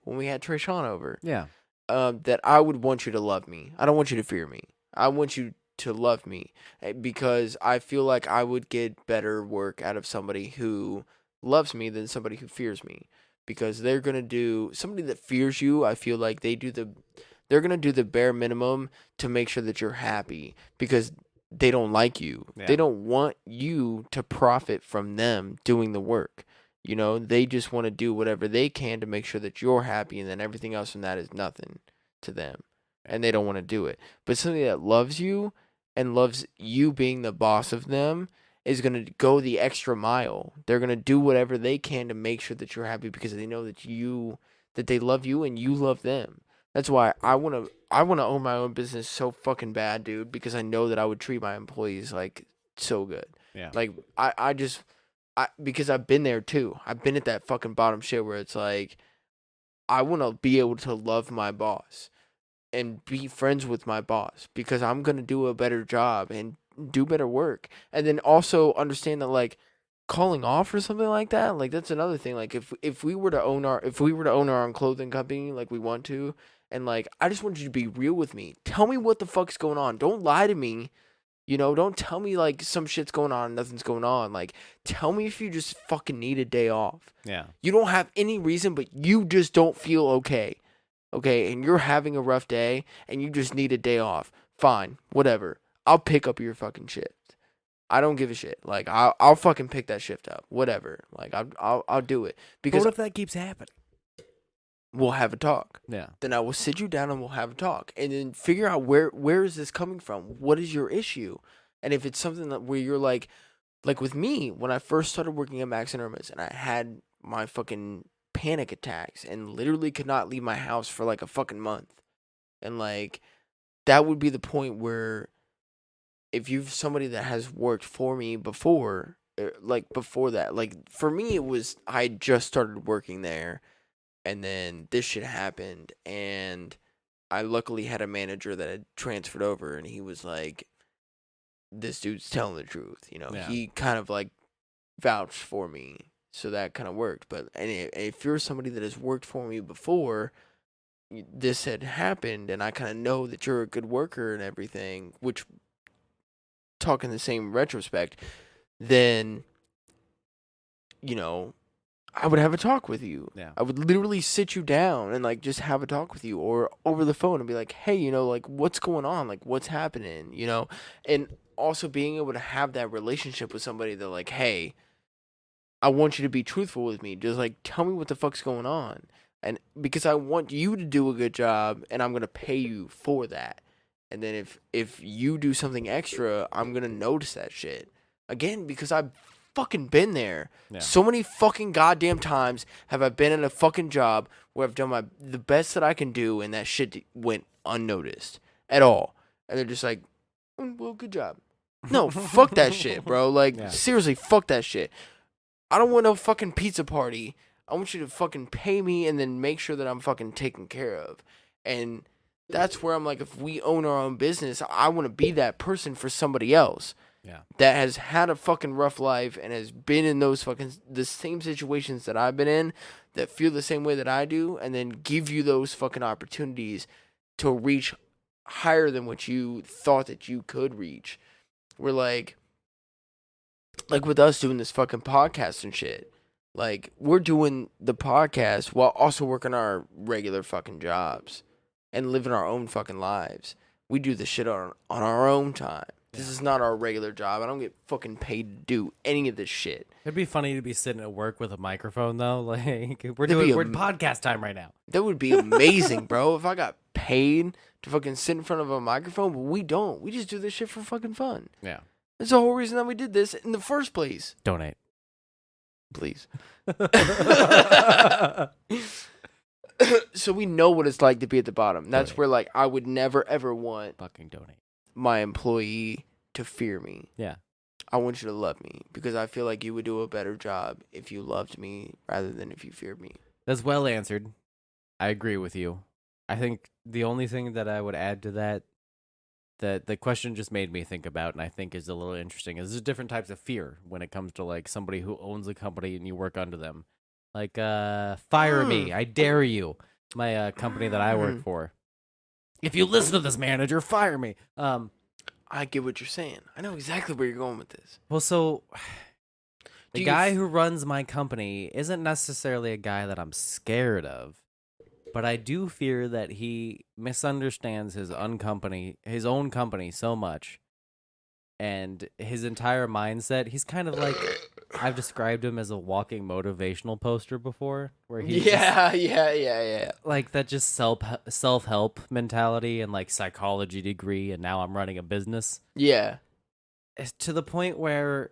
when we had Trayshawn over. Yeah. That I would want you to love me. I don't want you to fear me. I want you to love me because I feel like I would get better work out of somebody who loves me than somebody who fears me, because they're going to do somebody that fears you. I feel like they're going to do the bare minimum to make sure that you're happy because they don't like you. Yeah. They don't want you to profit from them doing the work. You know, they just want to do whatever they can to make sure that you're happy, and then everything else from that is nothing to them. And they don't want to do it. But somebody that loves you and loves you being the boss of them is going to go the extra mile. They're going to do whatever they can to make sure that you're happy because they know that they love you and you love them. That's why I want to own my own business so fucking bad, dude, because I know that I would treat my employees like so good. Yeah. Like because I've been there too. I've been at that fucking bottom shit where it's like, I want to be able to love my boss and be friends with my boss because I'm going to do a better job and do better work. And then also understand that like calling off or something like that, like that's another thing. Like if we were to own our own clothing company like we want to, and like I just want you to be real with me. Tell me what the fuck's going on. Don't lie to me. You know, don't tell me like some shit's going on and nothing's going on. Like, tell me if you just fucking need a day off. Yeah. You don't have any reason, but you just don't feel okay. Okay, and you're having a rough day and you just need a day off. Fine, whatever. I'll pick up your fucking shift. I don't give a shit. Like, I'll fucking pick that shift up. Whatever. Like, I'll do it. Because But what if that keeps happening? we'll have a talk. Yeah. Then I will sit you down and we'll have a talk, and then figure out where is this coming from? What is your issue? And if it's something that where you're like with me when I first started working at Max and Irma's, and I had my fucking panic attacks and literally could not leave my house for like a fucking month, and like that would be the point where if you've somebody that has worked for me before, like before that, like for me it was I just started working there. And then this shit happened, and I luckily had a manager that had transferred over, and he was like, this dude's telling the truth. You know, Yeah. he kind of like vouched for me, so that kind of worked. But if you're somebody that has worked for me before, this had happened, and I kind of know that you're a good worker and everything, which, talking the same retrospect, then, you know, I would have a talk with you. Yeah. I would literally sit you down and like just have a talk with you, or over the phone and be like, hey, you know, like what's going on? Like what's happening, you know? And also being able to have that relationship with somebody that like, hey, I want you to be truthful with me. Just like tell me what the fuck's going on. And because I want you to do a good job and I'm going to pay you for that. And then if you do something extra, I'm going to notice that shit. Again, because I've fucking been there. Yeah. So many fucking goddamn times have I been at a fucking job where I've done the best that I can do, and that shit went unnoticed at all. And they're just like, well, good job. No, fuck that shit, bro. Like, Yeah. seriously, fuck that shit. I don't want no fucking pizza party. I want you to fucking pay me and then make sure that I'm fucking taken care of. And that's where I'm like, if we own our own business, I want to be that person for somebody else. that has had a fucking rough life and has been in those the same situations that I've been in, that feel the same way that I do, and then give you those fucking opportunities to reach higher than what you thought that you could reach. We're like with us doing this fucking podcast and shit. Like, we're doing the podcast while also working our regular fucking jobs and living our own fucking lives. We do this shit on our own time. This is not our regular job. I don't get fucking paid to do any of this shit. It'd be funny to be sitting at work with a microphone, though. Like, we're podcast time right now. That would be amazing, bro. If I got paid to fucking sit in front of a microphone, but we don't. We just do this shit for fucking fun. Yeah. That's the whole reason that we did this in the first place. Donate. Please. So we know what it's like to be at the bottom. That's where, like, I would never, ever want fucking donate my employee to fear me. Yeah. I want you to love me because I feel like you would do a better job if you loved me rather than if you feared me. That's well answered. I agree with you. I think the only thing that I would add to that the question just made me think about, and I think is a little interesting, is there's different types of fear when it comes to, like, somebody who owns a company and you work under them. Like, fire me. I dare you. My company that I work for. If you listen to this, manager, fire me. I get what you're saying. I know exactly where you're going with this. Well, so the guy who runs my company isn't necessarily a guy that I'm scared of, but I do fear that he misunderstands his own company so much, and his entire mindset. He's kind of like, I've described him as a walking motivational poster before, where he's yeah. like that, just self-help mentality and like psychology degree, and now I'm running a business. Yeah. It's to the point where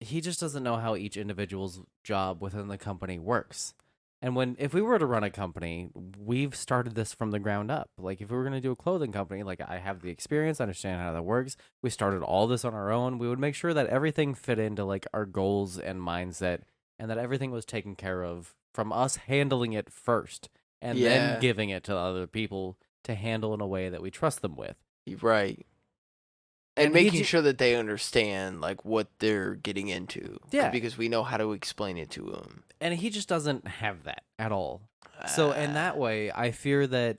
he just doesn't know how each individual's job within the company works. And if we were to run a company, we've started this from the ground up. Like, if we were going to do a clothing company, like, I have the experience, I understand how that works. We started all this on our own. We would make sure that everything fit into, like, our goals and mindset, and that everything was taken care of from us handling it first, and then giving it to other people to handle in a way that we trust them with. Right. And making sure that they understand, like, what they're getting into. Yeah. Because we know how to explain it to them. And he just doesn't have that at all. So in that way, I fear that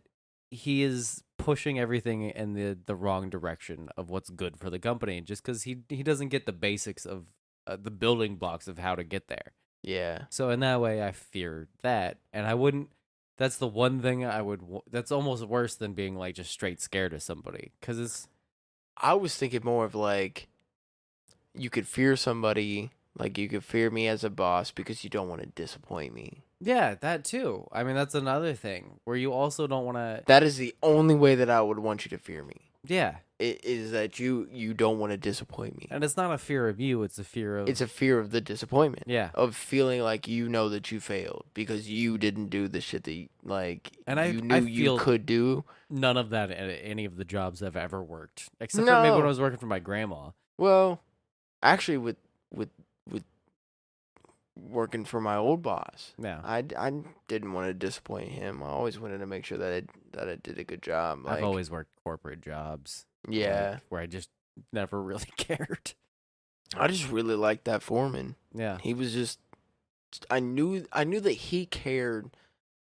he is pushing everything in the wrong direction of what's good for the company, just because he doesn't get the basics of the building blocks of how to get there. Yeah. So in that way, I fear that. And I wouldn't... That's the one thing I would... That's almost worse than being, like, just straight scared of somebody. Because it's... I was thinking more of, like, you could fear somebody, like, you could fear me as a boss because you don't want to disappoint me. Yeah, that too. I mean, that's another thing, where you also don't want to... That is the only way that I would want you to fear me. Yeah. It is that you don't want to disappoint me. And it's not a fear of you, it's a fear of... It's a fear of the disappointment. Yeah. Of feeling like you know that you failed because you didn't do the shit that, you knew you could do. None of that at any of the jobs I've ever worked, except for maybe when I was working for my grandma. Well, actually, with working for my old boss, I didn't want to disappoint him. I always wanted to make sure that I did a good job. I've always worked corporate jobs. Yeah, like, where I just never really cared. I just really liked that foreman. Yeah, he was just. I knew that he cared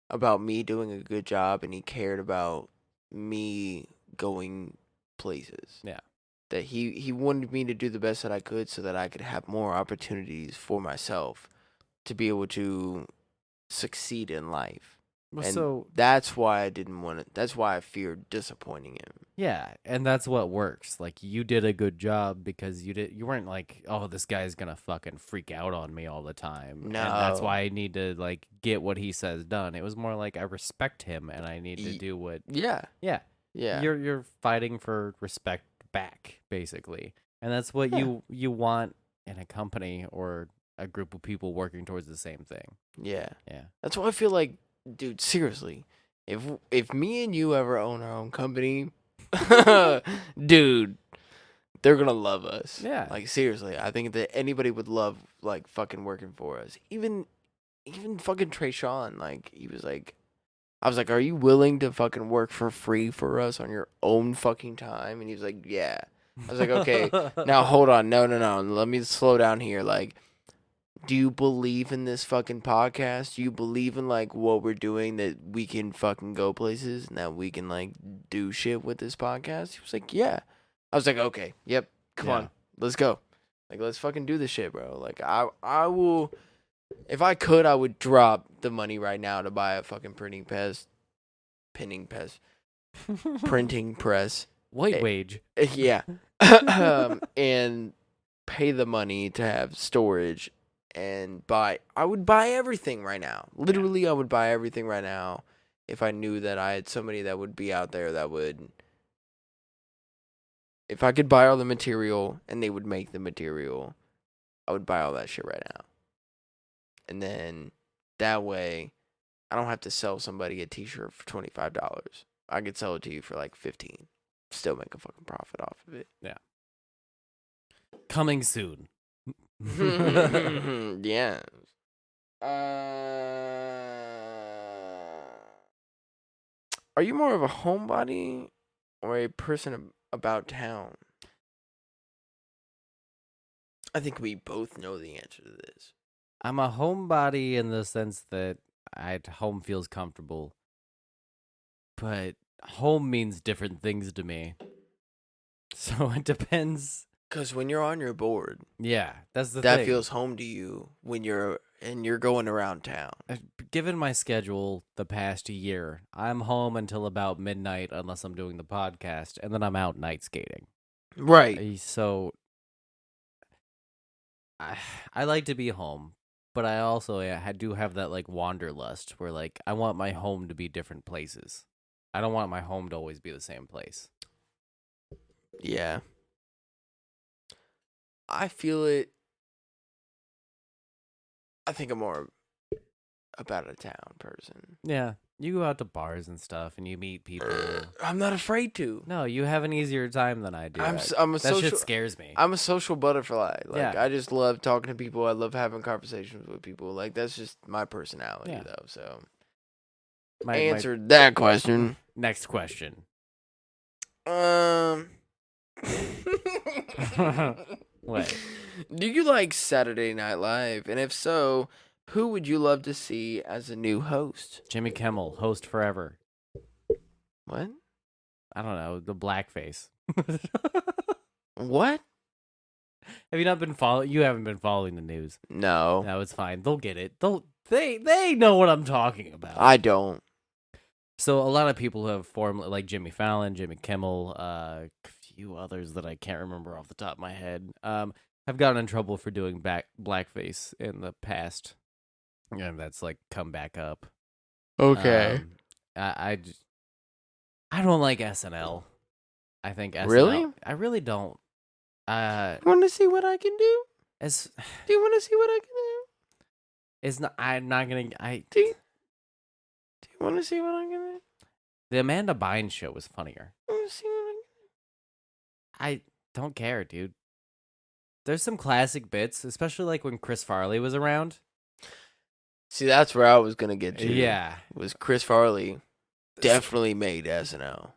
about me doing a good job, and he cared about me going places. Yeah. That he wanted me to do the best that I could so that I could have more opportunities for myself to be able to succeed in life. Well, and so that's why I didn't want to. That's why I feared disappointing him. Yeah, and that's what works. Like, you did a good job because you weren't like, oh, this guy's gonna fucking freak out on me all the time. No, and that's why I need to, like, get what he says done. It was more like, I respect him and I need to do what. Yeah. You're fighting for respect back, basically, and that's what you want in a company or a group of people working towards the same thing. Yeah. Yeah. That's why I feel like, dude, seriously, if me and you ever own our own company, dude, they're gonna love us. Yeah. Like, seriously, I think that anybody would love, like, fucking working for us. Even fucking Trey Sean, like, he was like, I was like, are you willing to fucking work for free for us on your own fucking time? And he was like, yeah. I was like, okay, now hold on. No. Let me slow down here. Like, do you believe in this fucking podcast? Do you believe in, like, what we're doing, that we can fucking go places and that we can, like, do shit with this podcast? He was like, yeah. I was like, okay, yep, come on, let's go. Like, let's fucking do this shit, bro. Like, I will, if I could, I would drop the money right now to buy a fucking printing press. White wage. Yeah. And pay the money to have storage and I would buy everything right now. Literally, I would buy everything right now if I knew that I had somebody that would be out there that would, if I could buy all the material and they would make the material, I would buy all that shit right now. And then that way, I don't have to sell somebody a t-shirt for $25. I could sell it to you for like $15. Still make a fucking profit off of it. Yeah. Coming soon. Yeah. Are you more of a homebody or a person about town? I think we both know the answer to this. I'm a homebody in the sense that home feels comfortable, but home means different things to me. So it depends. Because when you're on your board, Yeah, that's the that thing. feels home to you when you're going around town. Given my schedule the past year, I'm home until about midnight unless I'm doing the podcast, and then I'm out night skating. Right. So I like to be home, but I also do have that like wanderlust where like I want my home to be different places. I don't want my home to always be the same place. Yeah. I feel it. I think I'm more about a town person. Yeah, you go out to bars and stuff, and you meet people. I'm not afraid to. No, you have an easier time than I do. I'm a that social. shit scares me. I'm a social butterfly. Like, Yeah. I just love talking to people. I love having conversations with people. Like, that's just my personality, Yeah. though. So, My answered that question. next question. What? Do you like Saturday Night Live? And if so, who would you love to see as a new host? Jimmy Kimmel, host forever. What? I don't know, the blackface. What? Have you not been following? You haven't been following the news. No. No, it's fine. They'll get it. They know what I'm talking about. I don't. So a lot of people have formed, like Jimmy Fallon, Jimmy Kimmel, a few others that I can't remember off the top of my head, have gotten in trouble for doing blackface in the past, and that's like come back up. Okay. I don't like SNL. I think SNL. Really? I really don't. Want to see what I can do? Do you want to see what I can do? It's not. I'm not gonna. Do you want to see what I can do? The Amanda Bynes show was funnier. Want to see what I can I don't care, dude. There's some classic bits, especially like when Chris Farley was around. See, that's where I was gonna get to. Yeah. Was Chris Farley definitely made SNL?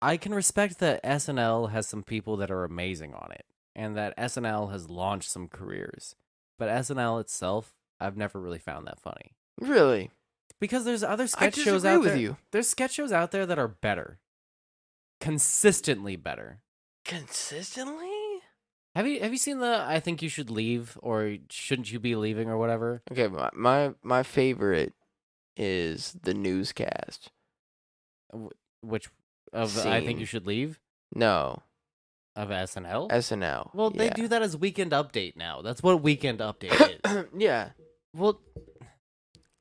I can respect that SNL has some people that are amazing on it, and that SNL has launched some careers. But SNL itself, I've never really found that funny. Really? Because there's other I sketch disagree shows out with there. you. There's sketch shows out there that are better. Consistently better. Consistently? Have you seen the I Think You Should Leave or Shouldn't You Be Leaving or whatever? Okay, my favorite is the newscast. Which of I Think You Should Leave? No. Of SNL? SNL. Well, they yeah. do that as Weekend Update now. That's what Weekend Update is. Yeah. Well,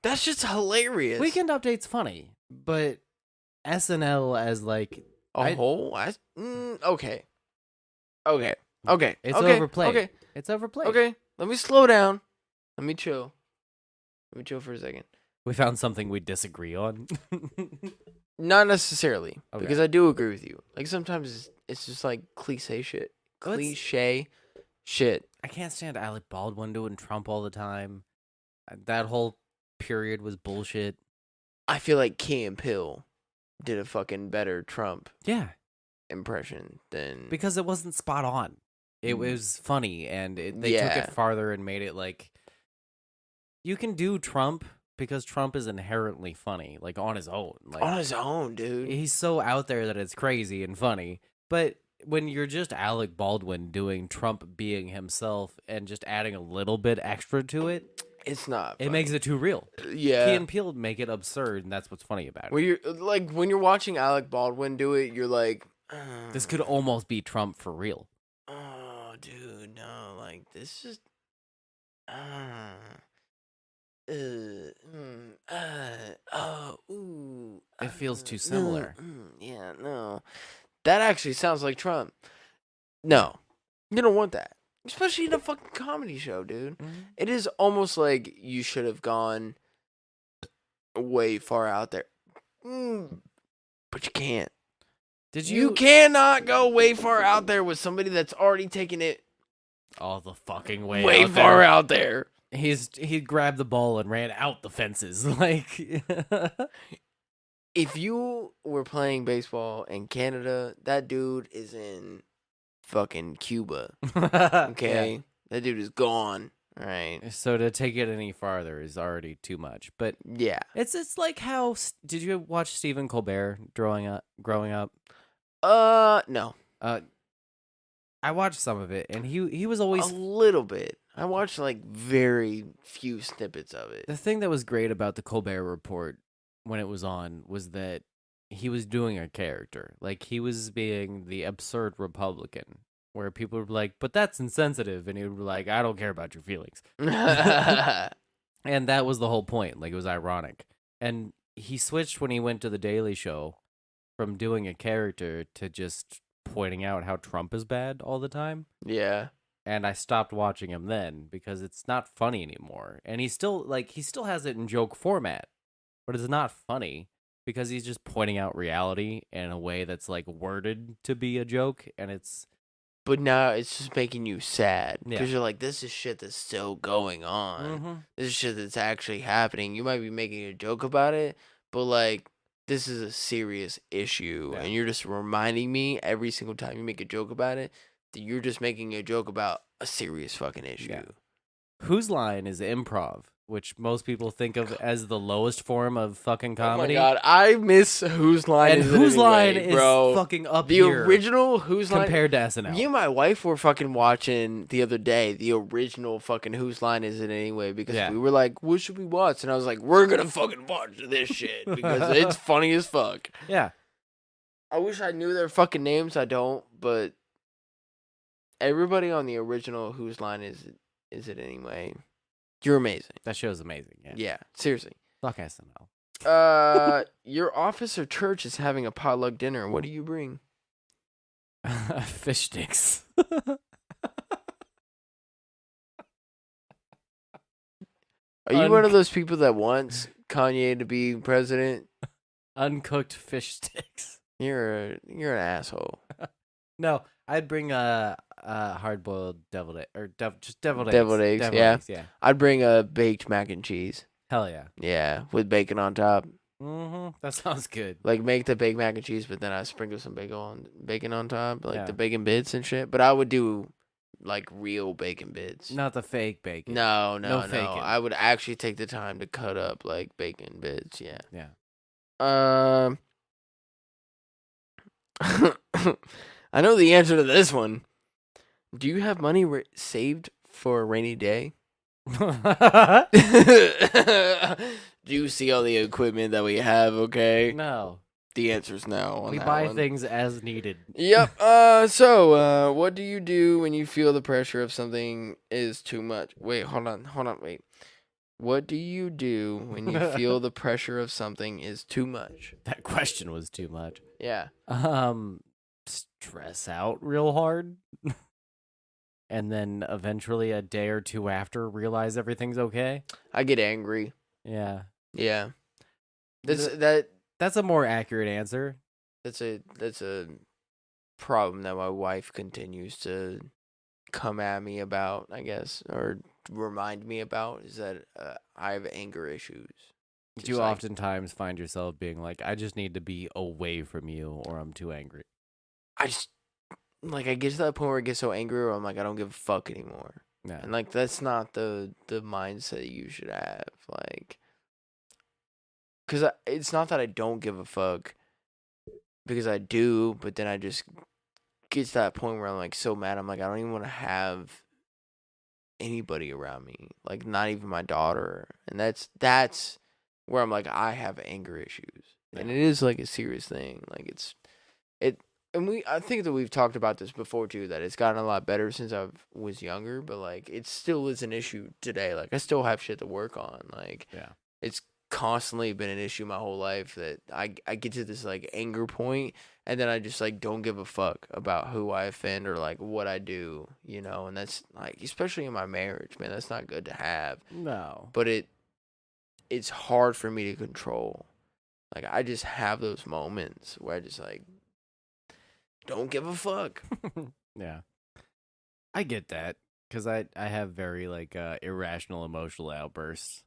that's just hilarious. Weekend Update's funny, but SNL as like whole? Okay. It's okay. overplayed. Okay. It's overplayed. Okay. Let me slow down. Let me chill. Let me chill for a second. We found something we disagree on. Not necessarily, Okay. because I do agree with you. Like, sometimes it's just like cliche shit. Let's- Cliche shit. I can't stand Alec Baldwin doing Trump all the time. That whole period was bullshit. I feel like Key and Peele did a fucking better Trump. Yeah. impression than because it wasn't spot on. It was funny, and they took Yeah. it farther and made it like you can do Trump because Trump is inherently funny, like on his own. Like on his own, dude. he's so out there that it's crazy and funny. But when you're just Alec Baldwin doing Trump being himself and just adding a little bit extra to it, It's not. it makes it too real. Yeah. Key and Peele make it absurd, and that's what's funny about it. When you're watching Alec Baldwin do it, you're like, This could almost be Trump for real. oh, dude, no, like this is, It feels too similar. Yeah, no, that actually sounds like Trump. No, you don't want that, especially in a fucking comedy show, dude. It is almost like you should have gone way far out there, but you can't. Did You cannot go way far out there with somebody that's already taken it all the fucking way way out far there. out there. He grabbed the ball and ran out the fences. Like If you were playing baseball in Canada, that dude is in fucking Cuba. Okay? Yeah. That dude is gone. All right. So to take it any farther is already too much. But Yeah. it's like how did you watch Stephen Colbert growing up? No. I watched some of it, and he was always A little bit. I watched like very few snippets of it. the thing that was great about the Colbert Report when it was on was that he was doing a character. Like he was being the absurd Republican, where people would be like, "But that's insensitive," and he would be like, "I don't care about your feelings." And that was the whole point. Like it was ironic. And he switched when he went to the Daily Show from doing a character to just pointing out how Trump is bad all the time. Yeah. And I stopped watching him then because it's not funny anymore. And he still has it in joke format, but it's not funny because he's just pointing out reality in a way that's like worded to be a joke, and it's But now it's just making you sad Yeah. because you're like, this is shit that's still going on. This is shit that's actually happening. You might be making a joke about it, but like, this is a serious issue, Yeah. and you're just reminding me every single time you make a joke about it that you're just making a joke about a serious fucking issue. Yeah. Whose Line is improv, which most people think of as the lowest form of fucking comedy. Oh my god, I miss Whose Line And Is It Whose Anyway, Line bro. is fucking up the here original Whose Line compared to SNL. Me and my wife were fucking watching the other day the original fucking Whose Line Is It Anyway because Yeah. we were like, what should we watch? And I was like, we're gonna fucking watch this shit because it's funny as fuck. Yeah. I wish I knew their fucking names. I don't, but everybody on the original Whose Line Is It Anyway? You're amazing. That show's amazing. Yeah. Yeah, seriously. Fuck SNL. Your office or church is having a potluck dinner. What do you bring? Fish sticks. Are you one of those people that wants Kanye to be president? Uncooked fish sticks. You're an asshole. No, I'd bring a hard boiled deviled egg or just deviled eggs. Deviled eggs, Deviled yeah. eggs, yeah. I'd bring a baked mac and cheese. Hell yeah. Yeah, with bacon on top. That sounds good. Like make the baked mac and cheese, but then I sprinkle some bacon on top, like Yeah. the bacon bits and shit. But I would do like real bacon bits. Not the fake bacon. No, No no. faking. I would actually take the time to cut up like bacon bits. Yeah. Yeah. I know the answer to this one. Do you have money saved for a rainy day? Do you see all the equipment that we have? Okay. No. The answer's no. On We that buy one. things as needed. Yep. So, what do you do when you feel the pressure of something is too much? Wait, hold on, wait. What do you do when you feel the pressure of something is too much? That question was too much. Yeah. Stress out real hard. And then eventually a day or two after realize everything's okay. I get angry. Yeah. Yeah. That's a more accurate answer. That's a problem that my wife continues to come at me about, I guess, or remind me about, is that I have anger issues. Do you oftentimes find yourself being like, I just need to be away from you or I'm too angry? I just like I get to that point where I get so angry where I'm like I don't give a fuck anymore. Yeah. And like that's not the mindset you should have. Like, cause it's not that I don't give a fuck, because I do. But then I just get to that point where I'm like so mad. I'm like I don't even want to have anybody around me. Like not even my daughter. And that's where I'm like I have anger issues, and it is like a serious thing. Like and I think that we've talked about this before too, that it's gotten a lot better since I was younger, but like it still is an issue today. Like I still have shit to work on. Like it's constantly been an issue my whole life that I get to this like anger point, and then I just like don't give a fuck about who I offend or like what I do, you know, and that's like especially in my marriage, man, that's not good to have. No. But it's hard for me to control. Like I just have those moments where I just like don't give a fuck. Yeah. I get that, because I have very like irrational emotional outbursts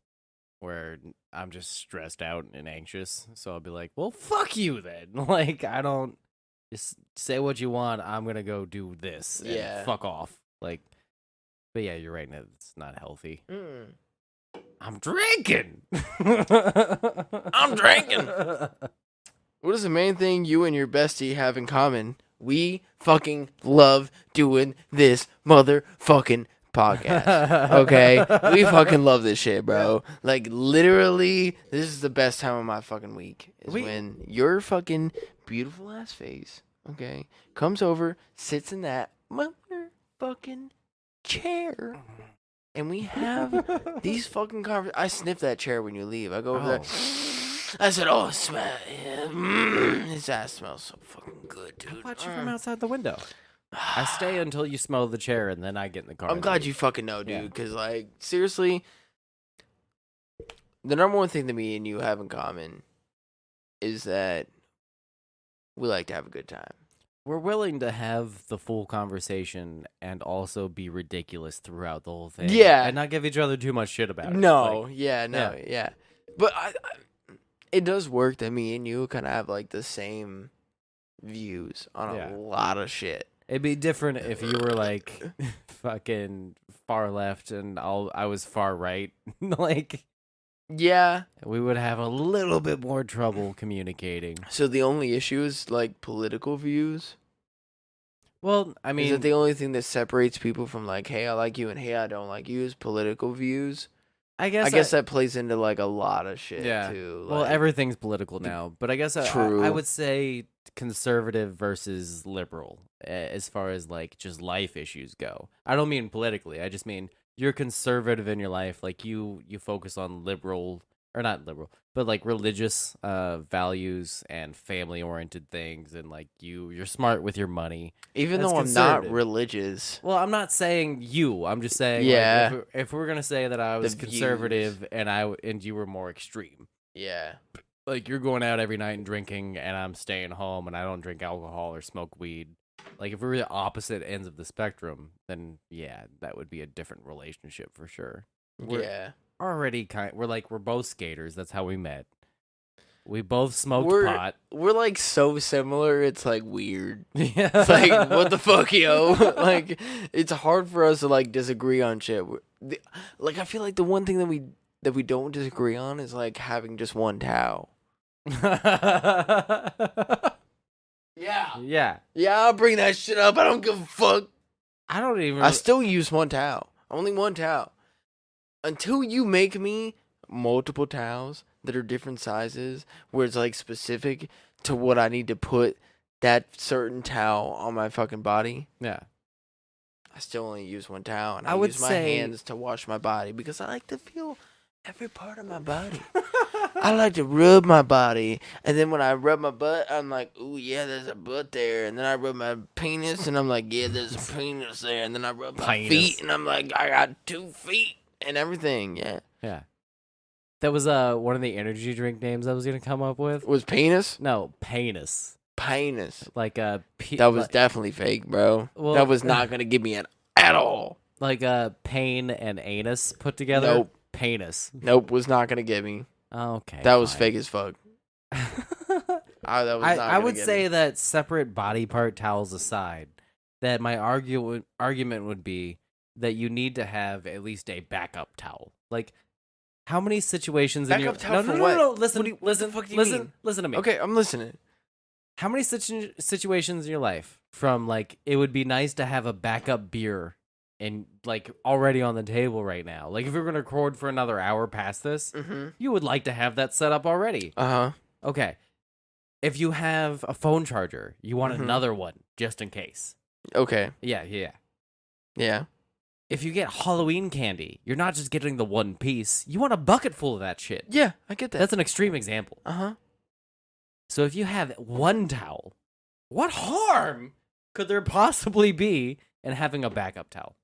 where I'm just stressed out and anxious. So I'll be like, well, fuck you then. Like, I don't just say what you want. I'm going to go do this. And Yeah. fuck off. Like, but yeah, you're right. It's not healthy. I'm drinking. I'm drinking. What is the main thing you and your bestie have in common? We fucking love doing this motherfucking podcast. Okay? We fucking love this shit, bro. Like, literally, this is the best time of my fucking week. Is when your fucking beautiful ass face, okay, comes over, sits in that motherfucking chair, and we have these fucking conversations. I sniff that chair when you leave. I go over there. I said, "Oh, his ass smells so fucking good, dude." I watch you from outside the window. I stay until you smell the chair, and then I get in the car. I'm glad you fucking know, dude. Because, like, seriously, the number one thing that me and you have in common is that we like to have a good time. We're willing to have the full conversation and also be ridiculous throughout the whole thing. Yeah. And not give each other too much shit about it. No, Like, yeah. But it does work that me and you kind of have, like, the same views on a lot of shit. It'd be different if you were, like, fucking far left and I was far right. Like, yeah. We would have a little bit more trouble communicating. So the only issue is, like, political views? Well, I mean... Is it the only thing that separates people from, like, hey, I like you and hey, I don't like you is political views? I guess that plays into, like, a lot of shit, too. Well, like, everything's political now. But I guess True. I would say conservative versus liberal as far as, like, just life issues go. I don't mean politically. I just mean you're conservative in your life. Like, you focus on liberal... Or not liberal, but, like, religious values and family-oriented things. And, like, you're smart with your money. Even That's though I'm conservative. not religious. Well, I'm not saying you. I'm just saying, like, if we're gonna say that I was conservative and you were more extreme. Yeah. Like, you're going out every night and drinking, and I'm staying home and I don't drink alcohol or smoke weed. Like, if we were the opposite ends of the spectrum, then yeah, that would be a different relationship for sure. We're we're both skaters. That's how we met. We both smoked pot. We're like so similar. It's like weird. Yeah. It's like, what the fuck, yo? Like, it's hard for us to like disagree on shit. Like, I feel like the one thing that we don't disagree on is like having just one towel. Yeah. I'll bring that shit up. I don't give a fuck. I still use one towel. Only one towel. Until you make me multiple towels that are different sizes, where it's like specific to what I need to put that certain towel on my fucking body. Yeah. I still only use one towel, and I I would use my say- hands to wash my body because I like to feel every part of my body. I like to rub my body, and then when I rub my butt, I'm like, ooh, yeah, there's a butt there. And then I rub my penis, and I'm like, yeah, there's a penis there. And then I rub my feet, and I'm like, I got 2 feet and everything. Yeah. That was one of the energy drink names I was gonna come up with. Was penis? No, penis. Penis. Like that was definitely fake, bro. Well, that was not gonna give me an at all. Like pain and anus put together. Nope. Penis. Nope, was not gonna get me. Okay. That was fake as fuck. I would say that separate body part towels aside, that my argument would be that you need to have at least a backup towel. Like, how many situations in your Backup towel for what? No, listen, What the fuck do you mean? listen to me. Okay, I'm listening. How many situations in your life from like it would be nice to have a backup beer and like already on the table right now? Like if we we're gonna record for another hour past this, you would like to have that set up already. Okay. If you have a phone charger, you want another one just in case. Okay. Yeah. Yeah. If you get Halloween candy, you're not just getting the one piece. You want a bucket full of that shit. Yeah, I get that. That's an extreme example. Uh-huh. So if you have one towel, what harm could there possibly be in having a backup towel?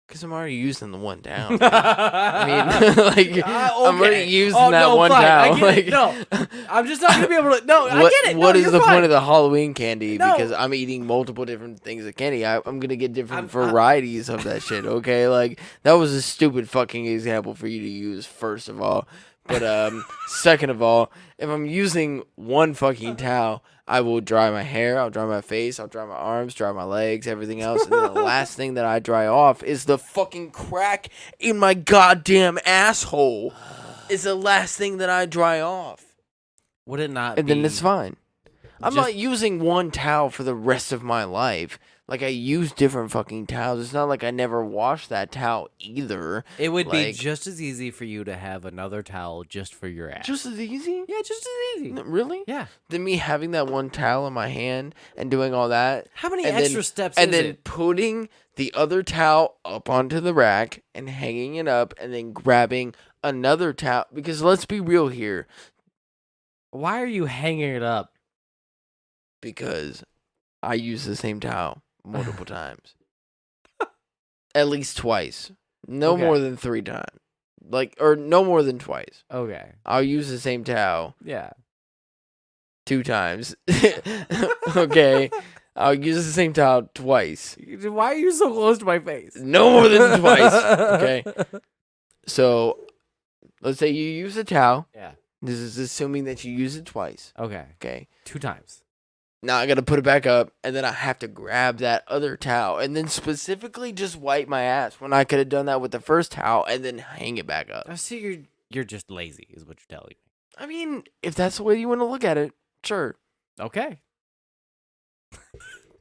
Because I'm already using the one down. I mean, like, I'm already using that one fine. towel. I get it. No, I'm just not going to be able to. No, I get it. What no, is the fine. point of the Halloween candy? No. Because I'm eating multiple different things of candy. I'm going to get different varieties of that shit, okay? Like, that was a stupid fucking example for you to use, first of all. But second of all, if I'm using one fucking towel, I will dry my hair, I'll dry my face, I'll dry my arms, dry my legs, everything else. And then the last thing that I dry off is the fucking crack in my goddamn asshole. Is the last thing that I dry off. Would it not And then it's fine. I'm not using one towel for the rest of my life. Like, I use different fucking towels. It's not like I never wash that towel either. It would be just as easy for you to have another towel just for your ass. Just as easy? Yeah, just as easy. Really? Yeah. Than me having that one towel in my hand and doing all that. How many extra steps and is then it? putting the other towel up onto the rack and hanging it up and then grabbing another towel. Because let's be real here. Why are you hanging it up? Because I use the same towel multiple times. At least twice. No more than 3 times. Or no more than twice. Okay. I'll use the same towel. Yeah. 2 times. Okay. I'll use the same towel twice. Why are you so close to my face? No more than twice. Okay. So, let's say you use a towel. Yeah. This is assuming that you use it twice. Okay. Okay. 2 times. Now I got to put it back up, and then I have to grab that other towel, and then specifically just wipe my ass when I could have done that with the first towel, and then hang it back up. I see you're just lazy, is what you're telling me. I mean, if that's the way you want to look at it, sure. Okay.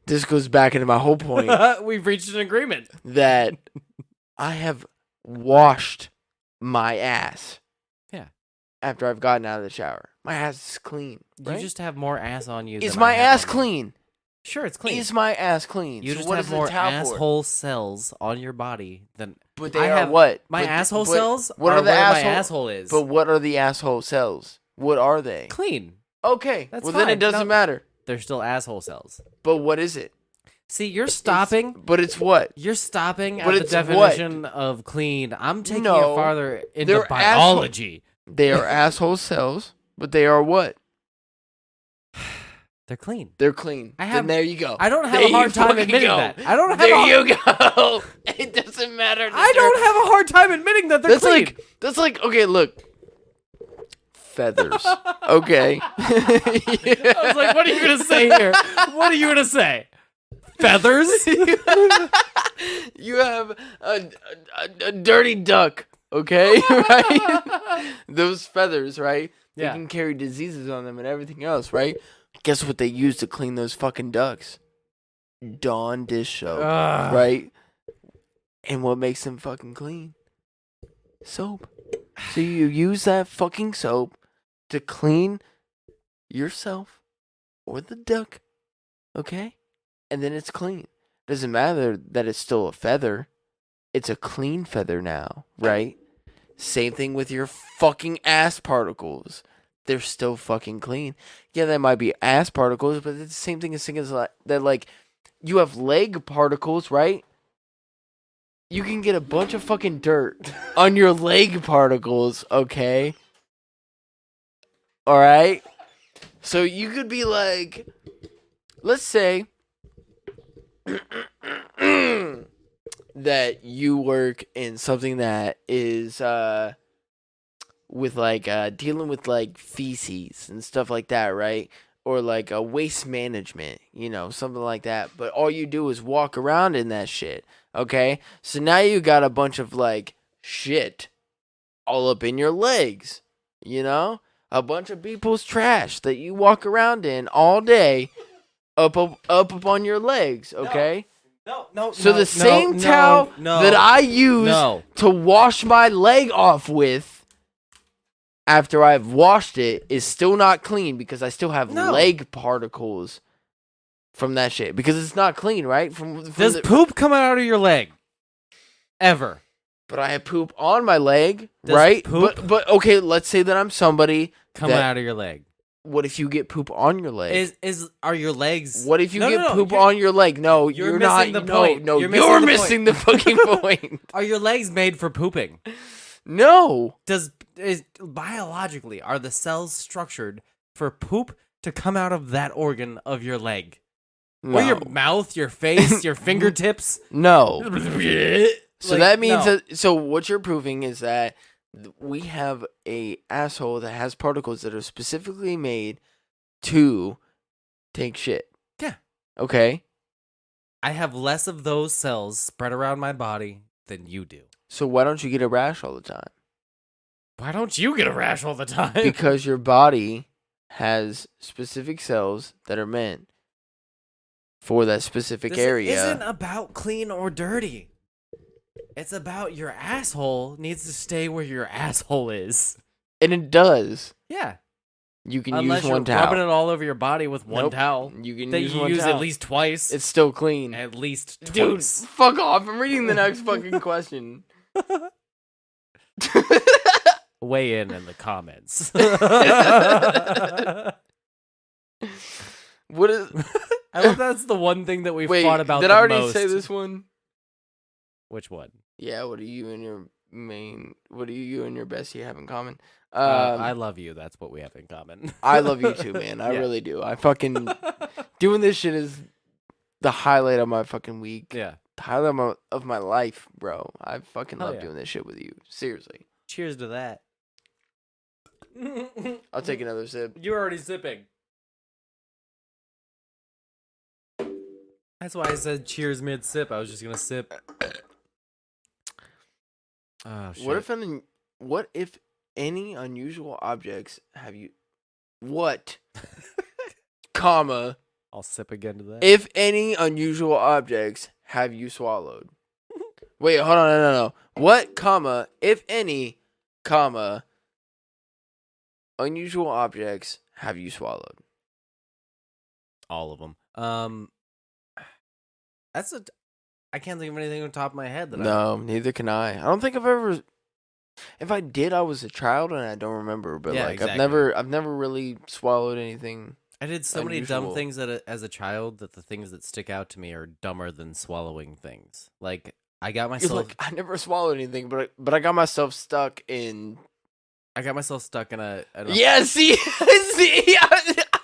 This goes back into my whole point. We've reached an agreement. That I have washed my ass. Yeah. After I've gotten out of the shower. My ass is clean. Right? You just have more ass on you. Is my ass clean? Sure, it's clean. Is my ass clean? You so just what have is the more towel asshole cells on your body than. But they are what? My asshole but cells. What are the where asshole? my asshole is? But what are the asshole cells? What are they? Clean. Okay. That's well, fine. then it doesn't matter. They're still asshole cells. But what is it? See, you're stopping. But it's what? You're stopping But at the it's definition of clean. I'm taking it farther into they're biology. They are asshole cells, but they are what? They're clean. They're clean. Then there you go. I don't have there a hard time fucking admitting go. that. I don't have. There you go. It doesn't matter. I don't have a hard time admitting that they're clean. That's like okay. Look, feathers. Okay. I was like, what are you gonna say here? What are you gonna say? Feathers? You have a dirty duck. Okay, right? Those feathers, right? Yeah. They can carry diseases on them and everything else, right? Guess what they use to clean those fucking ducks? Dawn dish soap, right? And what makes them fucking clean? Soap. So you use that fucking soap to clean yourself or the duck, okay? And then it's clean. Doesn't matter that it's still a feather. It's a clean feather now, right? Same thing with your fucking ass particles. They're still fucking clean. Yeah, there might be ass particles, but it's the same thing as saying that, like, you have leg particles, right? You can get a bunch of fucking dirt on your leg particles, okay? Alright? So you could be like, let's say that you work in something that is with like dealing with like feces and stuff like that, right? Or like a waste management, you know, something like that. But all you do is walk around in that shit. Okay, so now you got a bunch of like shit all up in your legs, you know, a bunch of people's trash that you walk around in all day, up on your legs. Okay. No. So the same towel that I use to wash my leg off with after I've washed it is still not clean because I still have leg particles from that shit because it's not clean, right? Does poop come out of your leg? Ever? But I have poop on my leg, Does right? poop But okay, let's say that I'm somebody coming out of your leg. What if you get poop on your leg? Are your legs? What if you get poop on your leg? No, you're not. Missing the point. No, you're missing the fucking point. Are your legs made for pooping? No. Biologically, are the cells structured for poop to come out of that organ of your leg? No. Or your mouth, your face, your fingertips? No. So Like, that means no. that. So what you're proving is that we have a asshole that has particles that are specifically made to take shit. Yeah. Okay. I have less of those cells spread around my body than you do. So why don't you get a rash all the time? Why don't you get a rash all the time? Because your body has specific cells that are meant for that specific this area. isn't about clean or dirty. It's about your asshole needs to stay where your asshole is. And it does. Yeah. You can Unless use one you're towel. rubbing it all over your body with one towel. You can that use you one use towel. at least twice. It's still clean. At least Dude, twice. fuck off. I'm reading the next fucking question. Weigh in the comments. What is... I love that's the one thing that we fought about did the I already most. say this one? Which one? Yeah, what do you and your bestie have in common? I love you. That's what we have in common. I love you too, man. I Yeah. really do. I fucking... Doing this shit is the highlight of my fucking week. Yeah. The highlight of my life, bro. I fucking Hell love yeah. doing this shit with you. Seriously. Cheers to that. I'll take another sip. You're already sipping. That's why I said cheers mid-sip. I was just gonna sip. Oh, shit. What if any unusual objects have you... What? Comma. I'll sip again to that. If any unusual objects have you swallowed? Wait, hold on, no. What, comma, if any, comma, unusual objects have you swallowed? All of them. I can't think of anything on the top of my head that No, neither can I. I don't think I've ever... If I did, I was a child and I don't remember. But Yeah, like, exactly. I've never really swallowed anything. I did so many unusual. dumb things as a child that the things that stick out to me are dumber than swallowing things. Like I got It's myself. like, I never swallowed anything, but I got myself stuck in... I got myself stuck in a Yeah, see?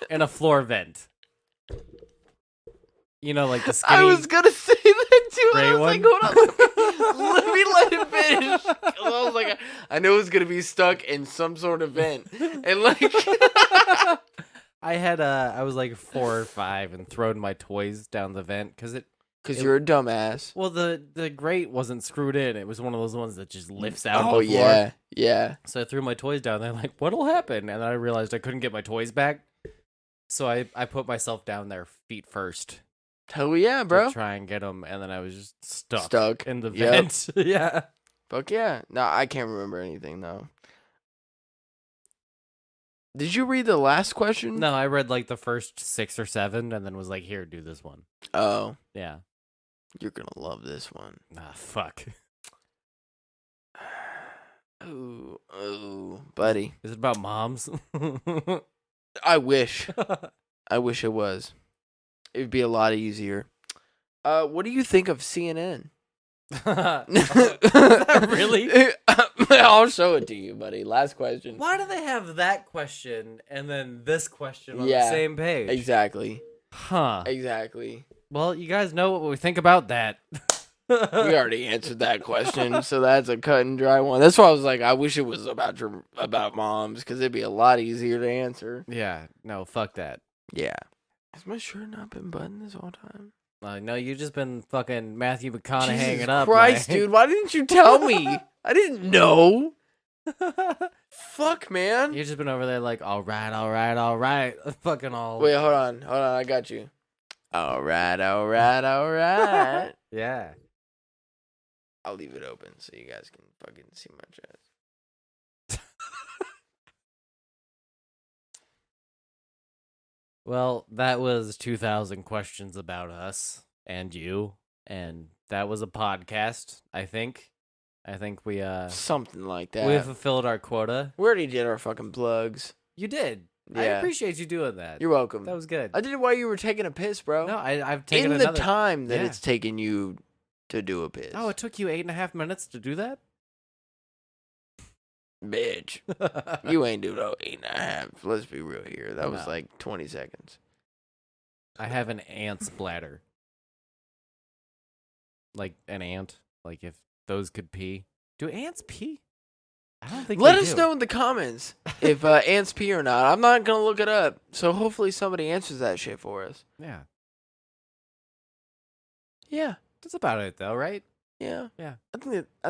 in a floor vent. You know, like the skinny. I was gonna say that too. gray I was one? like, hold on, let him finish. 'Cause I was like, I knew it was gonna be stuck in some sort of vent, and like, I was like 4 or 5 and thrown my toys down the vent because you're a dumbass. Well, the grate wasn't screwed in. It was one of those ones that just lifts out. Oh of the floor. yeah, yeah. So I threw my toys down there, like, what'll happen? And then I realized I couldn't get my toys back. So I put myself down there feet first. Hell yeah, bro. To try and get them, and then I was just Stuck. in the Yep. vent. Yeah. Fuck yeah. No, I can't remember anything though. Did you read the last question? No, I read like the first 6 or 7, and then was like, here, do this one. Oh, Yeah. you're gonna love this one. Ah, fuck. Ooh, buddy. Is it about moms? I wish. I wish it was. It would be a lot easier. What do you think of CNN? Really? I'll show it to you, buddy. Last question. Why do they have that question and then this question on the Yeah, same page? Exactly. Huh. Exactly. Well, you guys know what we think about that. We already answered that question, so that's a cut and dry one. That's why I was like, I wish it was about moms, because it'd be a lot easier to answer. Yeah, no, fuck that. Yeah. Has my shirt not been buttoned this whole time? No, you just been fucking Matthew McConaughey Jesus hanging up. Christ, like... dude, why didn't you tell me? I didn't know. Fuck, man. You just been over there like, all right. Fucking all. Wait, hold on, I got you. All right. Yeah. I'll leave it open so you guys can fucking see my chest. Well, that was 2,000 questions about us and you, and that was a podcast. I think we something like that. we fulfilled our quota. We already did our fucking plugs. You did. I Yeah. appreciate you doing that. You're welcome. That was good. I did it while you were taking a piss, bro. No, I've taken in the another... time that Yeah. it's taken you to do a piss. Oh, it took you 8.5 minutes to do that? Bitch. You ain't do no 8.5. Let's be real here. That was No. like 20 seconds. I have an ant's bladder. Like an ant. Like if those could pee. Do ants pee? I don't think Let they us do. know in the comments if ants pee or not. I'm not going to look it up. So hopefully somebody answers that shit for us. Yeah. Yeah. That's about it though, right? Yeah. Yeah. I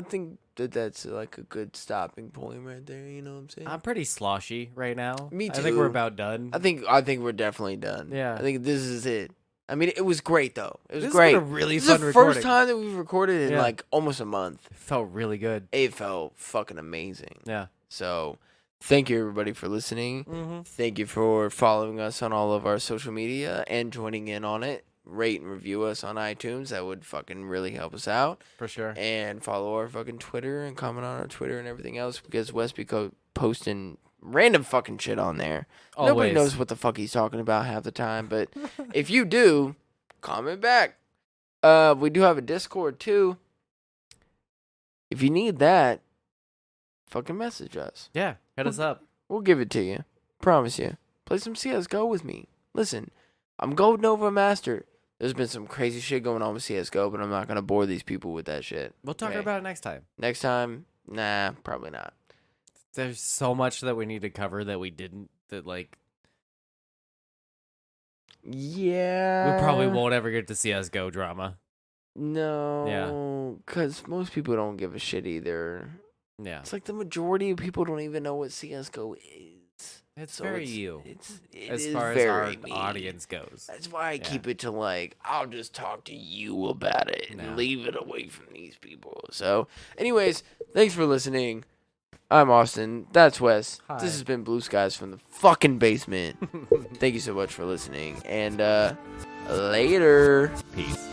think that that's like a good stopping point right there, you know what I'm saying? I'm pretty sloshy right now. Me I think we're too. about done. I think we're definitely done. Yeah. I think this is it. I mean, it was great though. It was This has great. been a really This fun is the recording. first time that we've recorded in Yeah. like almost a month. It felt really good. It felt fucking amazing. Yeah. So, thank you everybody for listening. Mm-hmm. Thank you for following us on all of our social media and joining in on it. Rate and review us on iTunes. That would fucking really help us out. For sure. And follow our fucking Twitter and comment on our Twitter and everything else, because Wes be posting random fucking shit on there. Nobody Always. knows what the fuck he's talking about half the time, but if you do, comment back. We do have a Discord too. If you need that, fucking message us. Yeah. Hit us up. We'll give it to you. Promise you. Play some CSGO with me. Listen, I'm Gold Nova Master. There's been some crazy shit going on with CSGO, but I'm not going to bore these people with that shit. We'll talk Okay. about it next time. Next time? Nah, probably not. There's so much that we need to cover that we didn't. That like Yeah. we probably won't ever get to CS:GO drama. No. Because most people don't give a shit either. Yeah. It's like the majority of people don't even know what CSGO is. It's So very you. It As is far as our very me. audience goes. That's why I Yeah. keep it to like, I'll just talk to you about it and No. leave it away from these people. So, anyways, thanks for listening. I'm Austin. That's Wes. Hi. This has been Blue Skies from the fucking basement. Thank you so much for listening. And later. Peace.